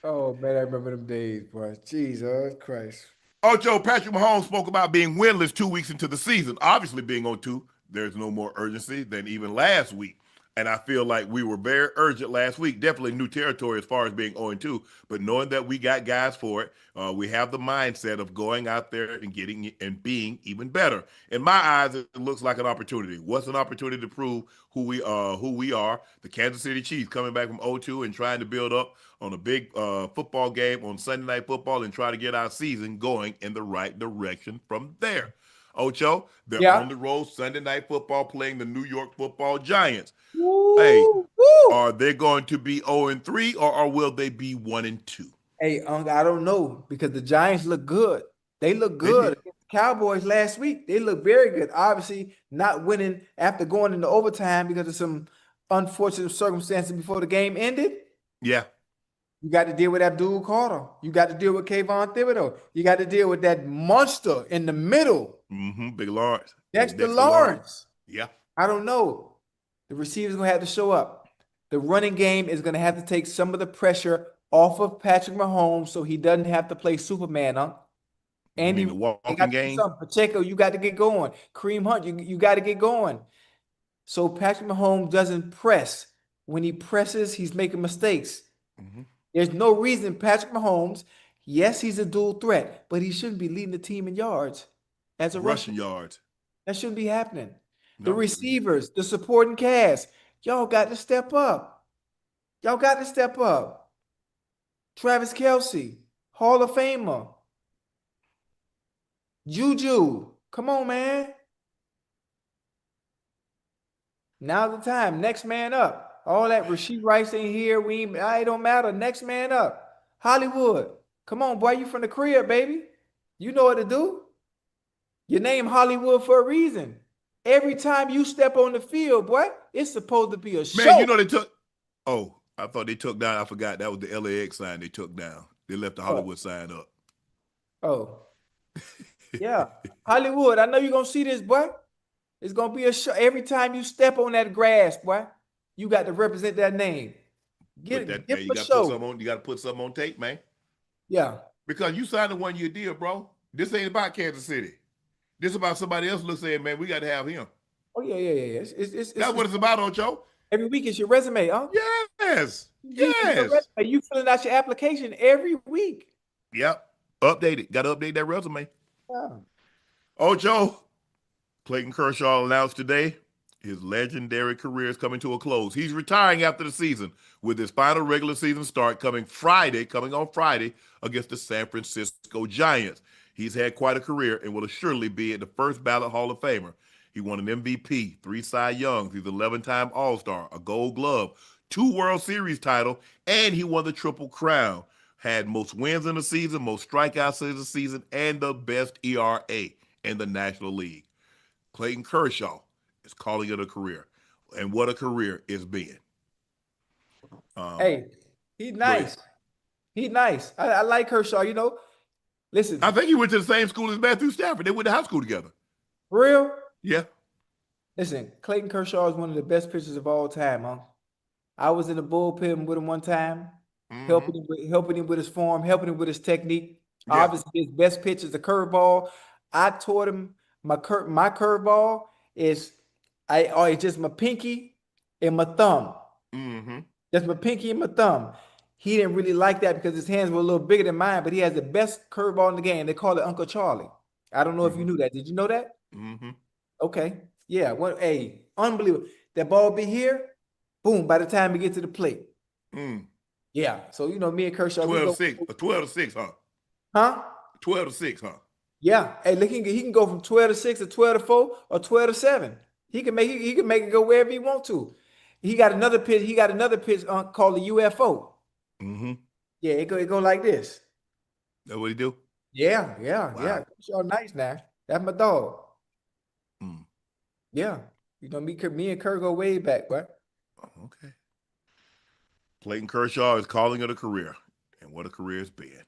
Oh man, I remember them days, boy. Jesus Christ. Ocho, Patrick Mahomes spoke about being winless 2 weeks into the season. Obviously, being on two, there's no more urgency than even last week. And I feel like we were very urgent last week. Definitely new territory as far as being 0-2. But knowing that we got guys for it, we have the mindset of going out there and getting and being even better. In my eyes, it looks like an opportunity. What's an opportunity to prove who we are? The Kansas City Chiefs coming back from 0-2 and trying to build up on a big football game on Sunday Night Football and try to get our season going in the right direction from there. Ocho, they're Yeah. on the road Sunday Night Football playing the New York Football Giants. Woo, Hey, woo. are they going to be 0-3 or will they be 1-2? Hey, I don't know because the Giants look good. They look They good did. against the Cowboys last week. They look very good. Obviously, not winning after going into overtime because of some unfortunate circumstances before the game ended. Yeah. You got to deal with Abdul Carter. You got to deal with Kayvon Thibodeau. You got to deal with that monster in the middle, Big Lawrence. Dexter Lawrence. Yeah. I don't know. The receiver's going to have to show up. The running game is going to have to take some of the pressure off of Patrick Mahomes so he doesn't have to play Superman, huh? You mean Andy, the walking got to do game? something. Pacheco, you got to get going. Kareem Hunt, you got to get going. So Patrick Mahomes doesn't press. When he presses, he's making mistakes. Mhm. There's no reason Patrick Mahomes, yes, he's a dual threat, but he shouldn't be leading the team in yards as a Rushing rusher. yards. That shouldn't be happening. The No. receivers, the supporting cast, y'all got to step up. Y'all got to step up. Travis Kelce, Hall of Famer. Juju, come on, man. Now's the time. Next man up. All that Rasheed Rice ain't here. It don't matter. Next man up. Hollywood. Come on, boy. You from the crib, baby. You know what to do. Your name Hollywood for a reason. Every time you step on the field, boy, it's supposed to be a show. Man, you know they took. Oh, I thought they took down. I forgot that was the LAX sign they took down. They left the Hollywood sign up. Oh. Yeah. Hollywood, I know you're going to see this, boy. It's going to be a show. Every time you step on that grass, boy, you got to represent that name. Give Get you a got to show. put something on. You got to put something on tape, man. Yeah. Because you signed a 1-year deal, bro. This ain't about Kansas City. This about somebody else looks saying, man, we got to have him. Oh, yeah. That's what it's about, Ocho. Every week it's your resume, huh? Yes. It's your Yes. resume. You filling out your application every week. Yep. Update it. Got to update that resume. Yeah. Ocho, Clayton Kershaw announced today his legendary career is coming to a close. He's retiring after the season with his final regular season start coming on Friday against the San Francisco Giants. He's had quite a career and will assuredly be at the first ballot Hall of Famer. He won an MVP, 3 Cy Youngs. He's an 11-time All-Star, a Gold Glove, 2 World Series title, and he won the Triple Crown. Had most wins in the season, most strikeouts in the season, and the best ERA in the National League. Clayton Kershaw is calling it a career. And what a career it's been. Hey, he's nice. He's nice. I like Kershaw, you know. Listen, I think he went to the same school as Matthew Stafford. They went to high school together. for real. Yeah. Listen, Clayton Kershaw is one of the best pitchers of all time, huh? I was in the bullpen with him one time, helping him with his form, helping him with his technique. Yeah. Obviously, his best pitch is the curveball. I taught him my curveball is it's just my pinky and my thumb. Just my pinky and my thumb. He didn't really like that because his hands were a little bigger than mine, but he has the best curveball in the game. They call it Uncle Charlie. I don't know if you knew that. Did you know that? Okay. Yeah. Well, hey, unbelievable. That ball be here, boom, by the time we get to the plate. Yeah. So, you know, me and Kershaw. 12-6, huh? Huh? 12-6, huh? Yeah. Hey, look, he can go from 12-6 to 12-4 or 12-7. He can make it go wherever he want to. He got another pitch. Called the UFO. Yeah, it go like this. That what he do? Yeah. Wow. Kershaw nice now. That's my dog. Yeah. You know, me and Kerr go way back, right? Okay. Clayton Kershaw is calling it a career. And what a career it's been.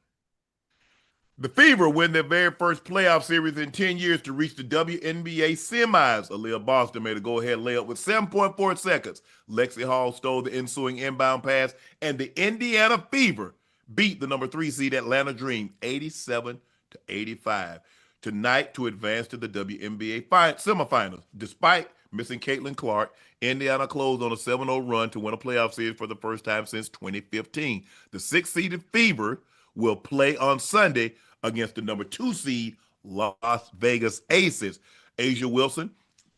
The Fever win their very first playoff series in 10 years to reach the WNBA semis. Aaliyah Boston made a go-ahead layup with 7.4 seconds. Lexi Hall stole the ensuing inbound pass, and the Indiana Fever beat the number 3 seed Atlanta Dream 87-85 tonight to advance to the WNBA semifinals. Despite missing Caitlin Clark. Indiana closed on a 7-0 run to win a playoff series for the first time since 2015. The 6th-seeded Fever will play on Sunday against the number 2 seed Las Vegas Aces. Ayyyy Wilson,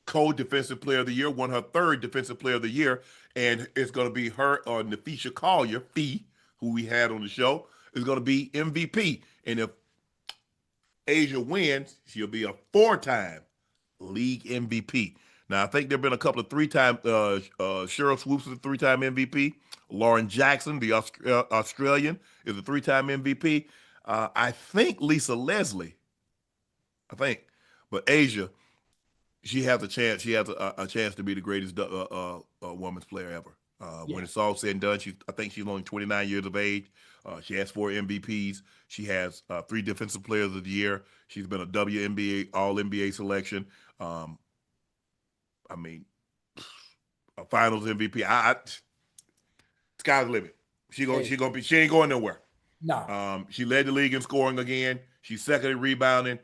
co-defensive player of the year, won her 3rd defensive player of the year, and it's going to be her or Nafisha Collier, Fee, who we had on the show, is going to be MVP. And if Ayyyy wins, she'll be a 4-time league MVP. Now, I think there have been a couple of 3-time, Cheryl Swoops is a 3-time MVP. Lauren Jackson, the Australian, is a 3-time MVP. I think Lisa Leslie, but Ayyyy, she has a chance. She has a chance to be the greatest women's player ever. When it's all said and done, I think she's only 29 years of age. She has 4 MVPs. She has 3 Defensive Players of the Year. She's been a WNBA All-NBA selection. I mean, a Finals MVP. Sky's the limit. She ain't going nowhere. No. She led the league in scoring again. She's 2nd in rebounding.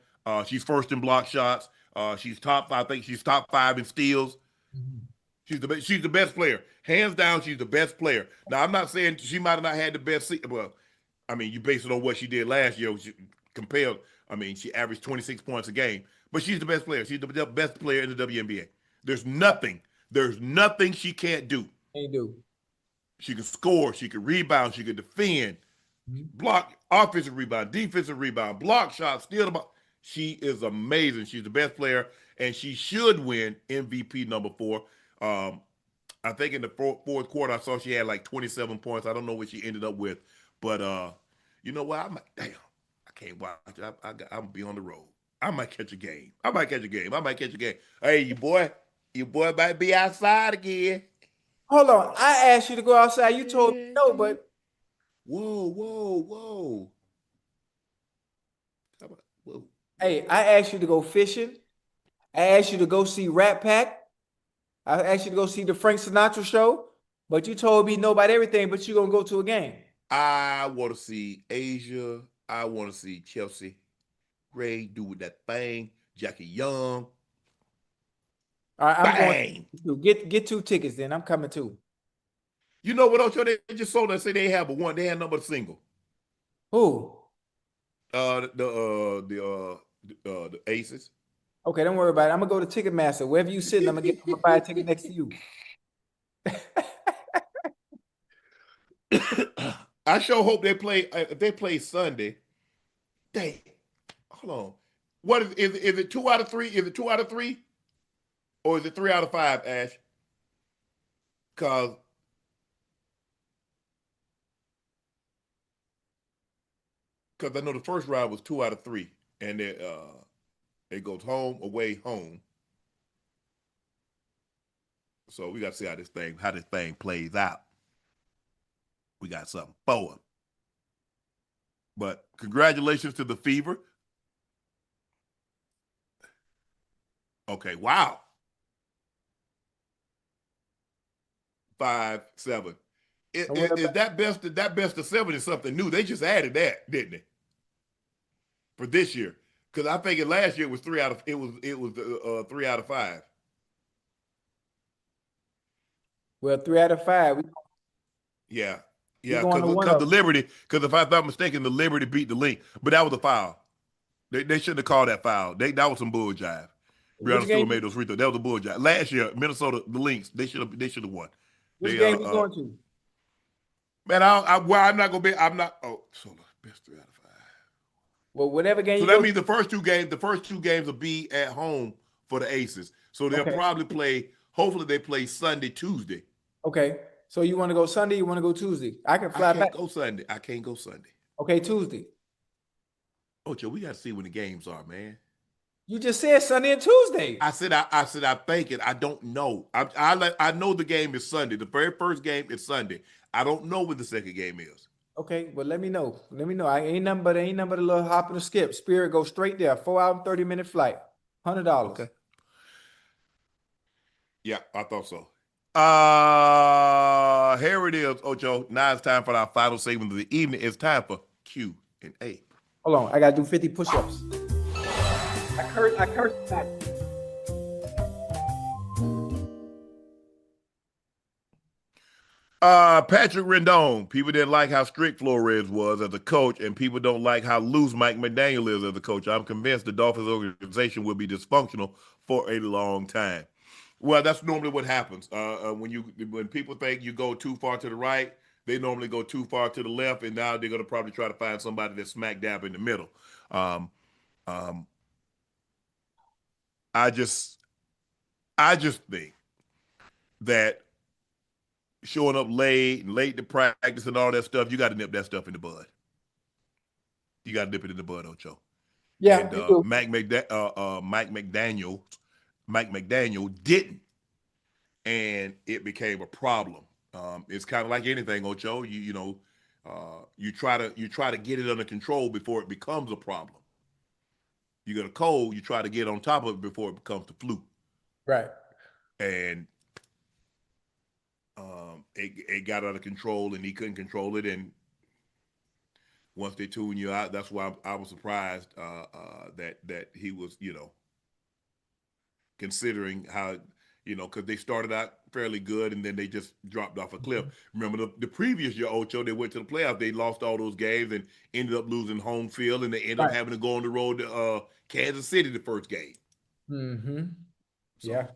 She's 1st in block shots. She's top 5. I think she's top 5 in steals. Mm-hmm. She's the best player. Hands down, she's the best player. Now, I'm not saying she might have not had the best well, I mean, you base it on what she did last year. Compared, I mean, she averaged 26 points a game. But she's the best player. She's the best player in the WNBA. There's nothing she can't do. Can't do. She can score. She can rebound. She can defend. Block, offensive rebound, defensive rebound, block shots, steal the ball. She is amazing. She's the best player, and she should win MVP number 4. I think in the fourth quarter, I saw she had like 27 points. I don't know what she ended up with, but you know what? I can't watch. I'm gonna be on the road. I might catch a game. Hey, your boy might be outside again. Hold on. I asked you to go outside. You told me no, but Whoa. Whoa. hey, I asked you to go fishing. I asked you to go see Rat Pack. I asked you to go see the Frank Sinatra show, but you told me no about everything, but you're going to go to a game. I want to see Asia. I want to see Chelsea Gray do with that thing. Jackie Young. All right, I'm Bang. going to get 2 tickets then. I'm coming too. You know what, Ocho? They just sold us. Say they have one. They had number single. Who? The Aces. Okay, don't worry about it. I'm going to go to Ticketmaster. Wherever you sitting, I'm going to buy a ticket next to you. I sure hope they play. If they play Sunday, hold on. What is it? 2 out of 3? Is it 2 out of 3, or is it 3 out of 5, Ash? Because I know the first round was 2 out of 3, and it goes home, away, home. So we got to see how this thing plays out. We got something for him. But congratulations to the Fever. Okay, wow. 5-7. Is that best of 7 is something new? They just added that, didn't they? For this year. Because I think last year it was 3 out of 3 out of 5. Well, 3 out of 5. Yeah, because the Liberty. Because if I'm not mistaken, the Liberty beat the Link, but that was a foul. They shouldn't have called that foul. That was some bull jive. Brianna Stewart made those free throws. That was a bull jive. Last year, Minnesota, the Lynx, they should have won. Which game you going to? Man, I'm not gonna be. I'm not. Oh, so the best 3 out of 5. Well, whatever game. So that means the first two games will be at home for the Aces. So they'll probably play. Hopefully, they play Sunday, Tuesday. Okay. So you want to go Sunday? You want to go Tuesday? I can fly back. I can't go Sunday. Okay, Tuesday. Ocho, we got to see when the games are, man. You just said Sunday and Tuesday. I said I think it. I don't know. I know the game is Sunday. The very first game is Sunday. I don't know what the second game is. Okay, well let me know. I ain't nothing but a little hop and a skip. Spirit goes straight there. 4-hour and 30-minute flight. $100. Okay. Yeah, I thought so. Here it is, Ocho. Now it's time for our final segment of the evening. It's time for Q&A. Hold on, I gotta do 50 push-ups. I cursed back. Patrick Rendon. People didn't like how strict Flores was as a coach, and people don't like how loose Mike McDaniel is as a coach. I'm convinced the Dolphins organization will be dysfunctional for a long time. Well, that's normally what happens. When people think you go too far to the right, they normally go too far to the left, and now they're going to probably try to find somebody that's smack dab in the middle. Um, um, I just, I just think that showing up late to practice and all that stuff, you got to nip that stuff in the bud. You got to nip it in the bud, Ocho. Yeah, And you do. Mike McDaniel didn't, and it became a problem. It's kind of like anything, Ocho. You try to get it under control before it becomes a problem. You got a cold, you try to get on top of it before it becomes the flu. Right. And it got out of control, and he couldn't control it. And once they tune you out, that's why I was surprised that he was, considering how, because they started out fairly good and then they just dropped off a cliff. Remember the previous year, Ocho, they went to the playoffs. They lost all those games and ended up losing home field, and they ended up having to go on the road to Kansas City the first game. Mm-hmm. So, Yeah.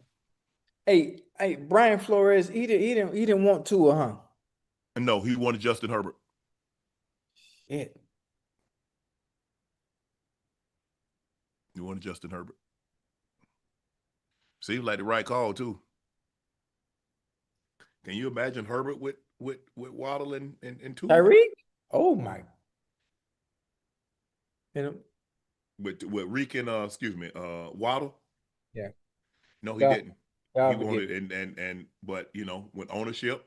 Hey, Brian Flores, he didn't want to, huh? no, he wanted Justin Herbert. Shit. He wanted Justin Herbert. Seems like the right call too. Can you imagine Herbert with Waddle and Tua? Tyreek? Oh my. With Reek and Waddle? Yeah. No, he God, didn't. God He wanted but with ownership.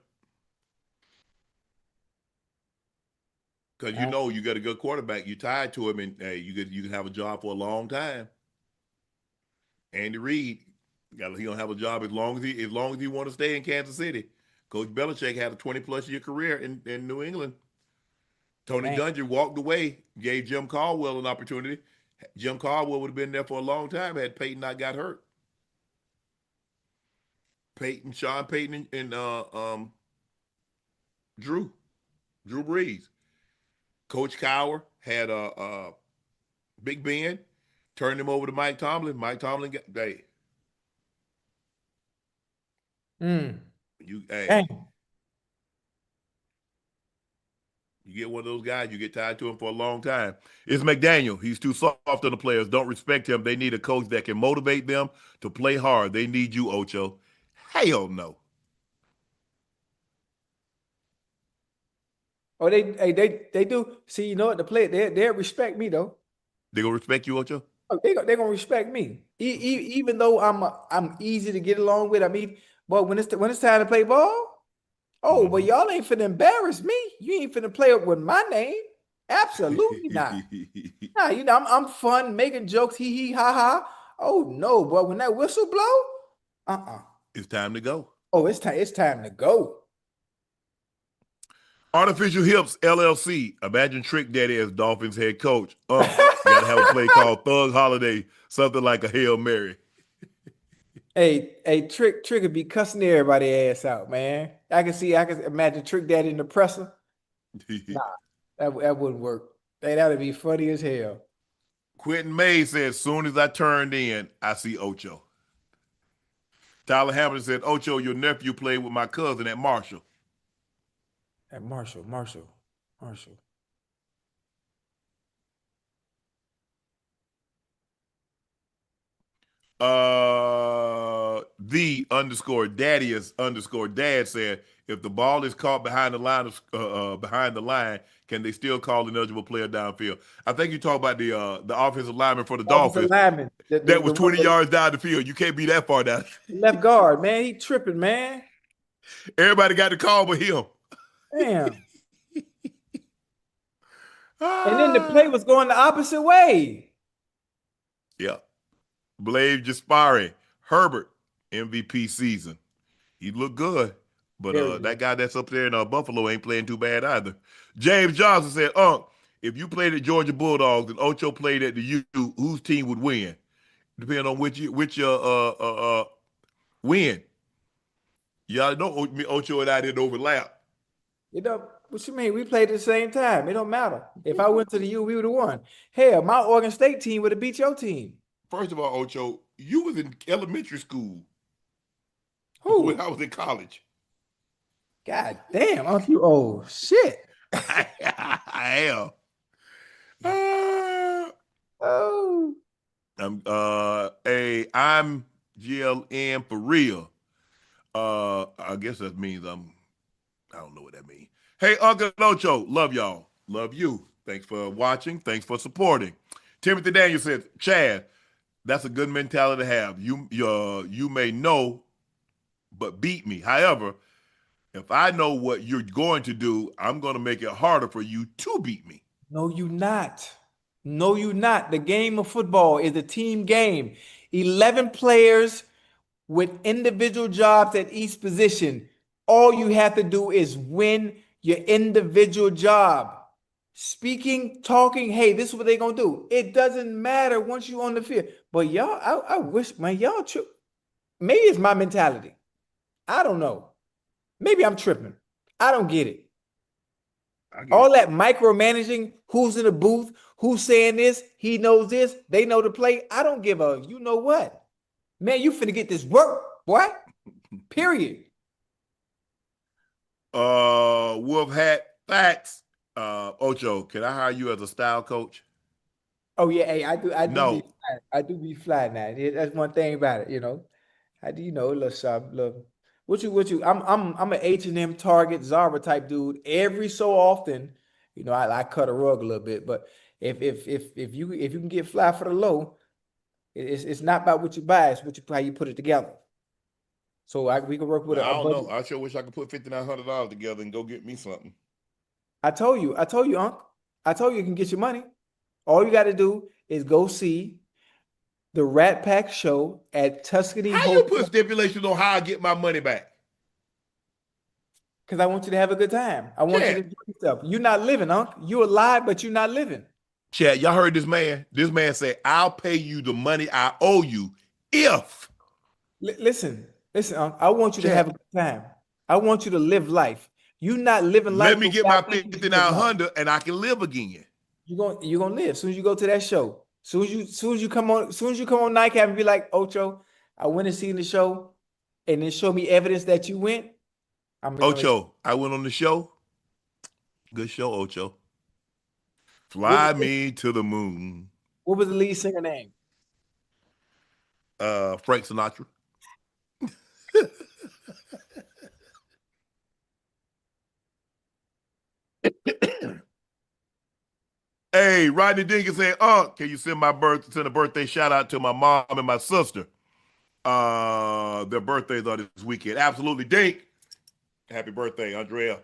Because you got a good quarterback, you tied to him, and hey, you can have a job for a long time. Andy Reid, he gonna have a job as long as he want to stay in Kansas City. Coach Belichick had a 20+ year career in New England. Tony Dungy walked away, gave Jim Caldwell an opportunity. Jim Caldwell would have been there for a long time had Peyton not got hurt. Sean Payton, and Drew Brees. Coach Cowher had Big Ben, turned him over to Mike Tomlin. Mike Tomlin got you get one of those guys, you get tied to him for a long time. It's McDaniel. He's too soft on the players. Don't respect him. They need a coach that can motivate them to play hard. They need you, Ocho. Hell no. Oh, they do. See, you know what? The play they respect me though. They gonna respect you, Ocho? Oh, they gonna respect me. Even though I'm easy to get along with. I mean, but when it's time to play ball, but y'all ain't finna embarrass me. You ain't finna play up with my name. Absolutely not. Nah, I'm fun making jokes, hee ha ha. Oh no, but when that whistle blow, it's time to go. Oh, it's time to go. Artificial Hips LLC. Imagine Trick Daddy as Dolphins head coach. Gotta have a play called Thug Holiday, something like a Hail Mary. Hey, Trick would be cussing everybody ass out, man. I can imagine Trick Daddy in the presser. Nah, that wouldn't work. That would be funny as hell. Quentin May said, as soon as I turned in, I see Ocho. Tyler Hamilton said, Ocho, your nephew played with my cousin at Marshall. At Marshall. _Dad said, if the ball is caught behind the line, can they still call an eligible player downfield? I think you talk about the offensive lineman for the Dolphins. Lineman, that was 20 yards down the field. You can't be that far down. Left guard, man. He tripping, man. Everybody got the call but him. Damn. And then the play was going the opposite way. Yeah. Blade Jaspari, Herbert, MVP season. He looked good. But that guy that's up there in Buffalo ain't playing too bad either. James Johnson said, if you played at Georgia Bulldogs and Ocho played at the U, whose team would win? Depending on which win. Y'all know Ocho and I didn't overlap. You know, what you mean? We played at the same time. It don't matter. If I went to the U, we would have won. Hell, my Oregon State team would have beat your team. First of all, Ocho, you was in elementary school when Who? I was in college. God damn, Unc, you old shit. I am. Uh, Oh, I'm GLN for real. I guess that means I don't know what that means. Hey, Unc and Ocho, love y'all. Love you. Thanks for watching. Thanks for supporting. Timothy Daniel says, Chad, that's a good mentality to have. You may know, but beat me. However, if I know what you're going to do, I'm going to make it harder for you to beat me. no, you not. No, you not. The game of football is a team game. 11 players with individual jobs at each position. All you have to do is win your individual job. Speaking, talking, hey, this is what they're gonna do. It doesn't matter once you're on the field. But y'all, I wish, man, y'all maybe it's my mentality. I don't know. Maybe I'm tripping. I don't get it. All that micromanaging, who's in the booth, who's saying this, he knows this, they know the play. I don't give a, you know what? Man, you finna get this work, boy. Period. Wolf Hat Facts. Ocho, can I hire you as a style coach? Oh yeah, hey, I do No. be fly. I do be fly now. That's one thing about it, you know. I do, you know, a little something, little. What you? I'm an H&M, Target, Zara type dude. Every so often, you know, I cut a rug a little bit, but if you can get fly for the low, it's not about what you buy, it's how you put it together. So we can work with I a don't know. budget. I sure wish I could put $5,900 together and go get me something. I told you, Unc. I told you can get your money. All you got to do is go see the Rat Pack show at Tuscany How you Hotel put stipulations on how I get my money back? because I want you to have a good time. I want you to Chad, enjoy yourself. You're not living, Unc. You're alive, but you're not living. Chad, y'all heard this man? This man said, I'll pay you the money I owe you if. Listen, Unc. I want you to have a Chad, good time. I want you to live life. You're not living let life me the get way I my think you should live life. 5,900 and I can live again. You're gonna live as soon as you go to that show. Soon as you come on Nightcap and be like, Ocho, I went and seen the show, and then show me evidence that you went. I'm gonna. Ocho, I went on the show. Good show, Ocho. What was Fly me to the moon. what was the lead singer name? Frank Sinatra. Hey, Rodney Dinkins said, can you send a birthday shout out to my mom and my sister? Their birthdays are this weekend. Absolutely, Dink. Happy birthday, Andrea.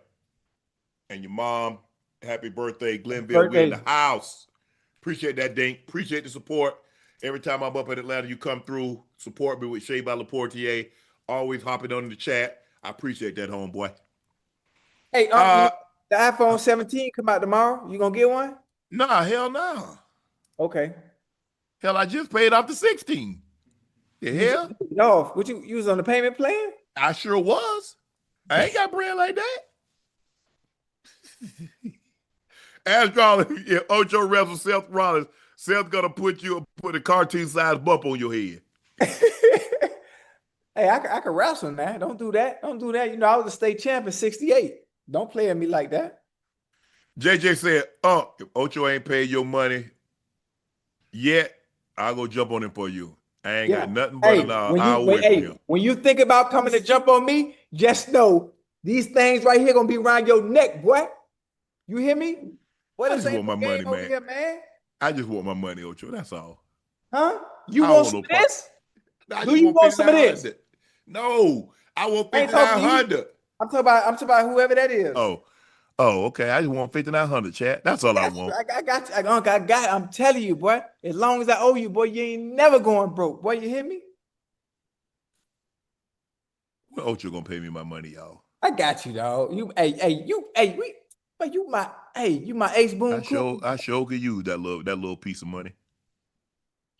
And your mom. Happy birthday, Glenville. We in the Birthday. house. Appreciate that, Dink. Appreciate the support. Every time I'm up in Atlanta, you come through, support me with Shea by Laportier. Always hopping on the chat. I appreciate that, homeboy. Hey, the iPhone 17 come out tomorrow. You gonna get one? Nah, hell no. Okay. Hell, I just paid off the 16. The You just hell? paid it off. What you was on the payment plan? I sure was. I ain't got bread like that. Ask Rollins, if Ocho wrestles Seth Rollins, Seth gonna put a cartoon-sized bump on your head. Hey, I can wrestle, man. Don't do that. Don't do that. You know, I was a state champ in 68. Don't play at me like that. JJ said, if Ocho ain't paid your money yet, I'll go jump on him for you. I ain't got nothing but an hour away from him. When you think about coming to jump on me, just know these things right here gonna be around your neck, boy. You hear me? What I this just ain't want my no game money, over man. here, man? I just want my money, Ocho. That's all. Huh? You I want want some no of part. this? I Do just you want want some of this? 5,900. No, I want I ain't talking to you. 5,900. I'm talking about whoever that is. Oh, okay. I just want 5,900, Chad. That's all I want. I got you. I got. I'm telling you, boy. As long as I owe you, boy, you ain't never going broke. Boy, you hear me? Well, Ocho gonna pay me my money, y'all. I got you, dog. You my ace boon cool. I sure could use that little piece of money.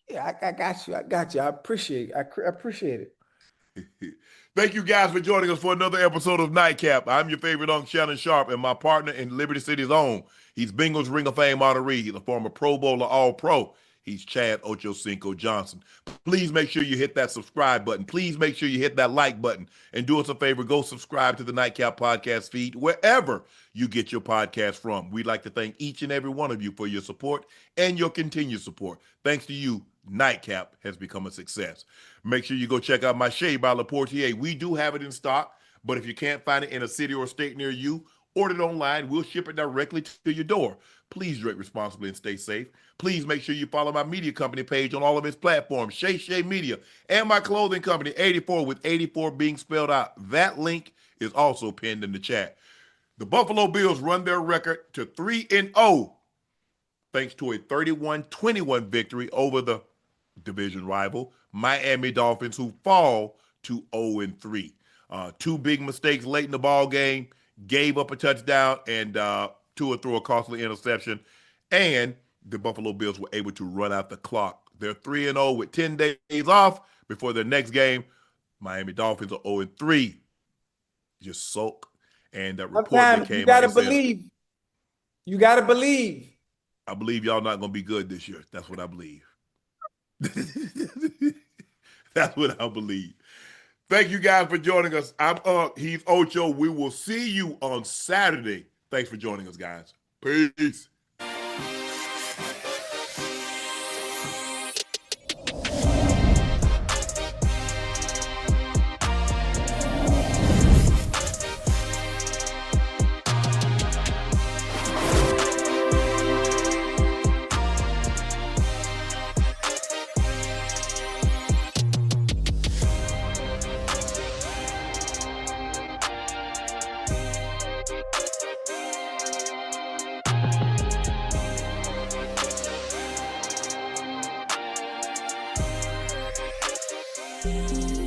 Yeah, I got you. I got you. I appreciate it. I appreciate it. Thank you guys for joining us for another episode of Nightcap. I'm your favorite Unc Shannon Sharpe, and my partner in Liberty City's own. He's Bengals Ring of Fame honoree. He's a former Pro Bowler, All-Pro. He's Chad Ochocinco Johnson. Please make sure you hit that subscribe button. Please make sure you hit that like button. And do us a favor, go subscribe to the Nightcap podcast feed wherever you get your podcast from. We'd like to thank each and every one of you for your support and your continued support. Thanks to you, Nightcap has become a success. Make sure you go check out my shade by Le Portier. We do have it in stock, but if you can't find it in a city or state near you, order it online. We'll ship it directly to your door. Please drink responsibly and stay safe. Please make sure you follow my media company page on all of its platforms, Shay Media, and my clothing company, 84, with 84 being spelled out. That link is also pinned in the chat. The Buffalo Bills run their record to 3-0, thanks to a 31-21 victory over the division rival, Miami Dolphins, who fall to 0-3. Two big mistakes late in the ball game, gave up a touchdown, and Tua threw a costly interception, and the Buffalo Bills were able to run out the clock. They're 3-0 with 10 days off before their next game. Miami Dolphins are 0-3. Just sulk. And that report that came you gotta out said, believe. You gotta believe. I believe y'all not gonna be good this year. That's what I believe. That's what I believe. Thank you guys for joining us. I'm Unc. He's Ocho. We will see you on Saturday. Thanks for joining us, guys. Peace. Thank you.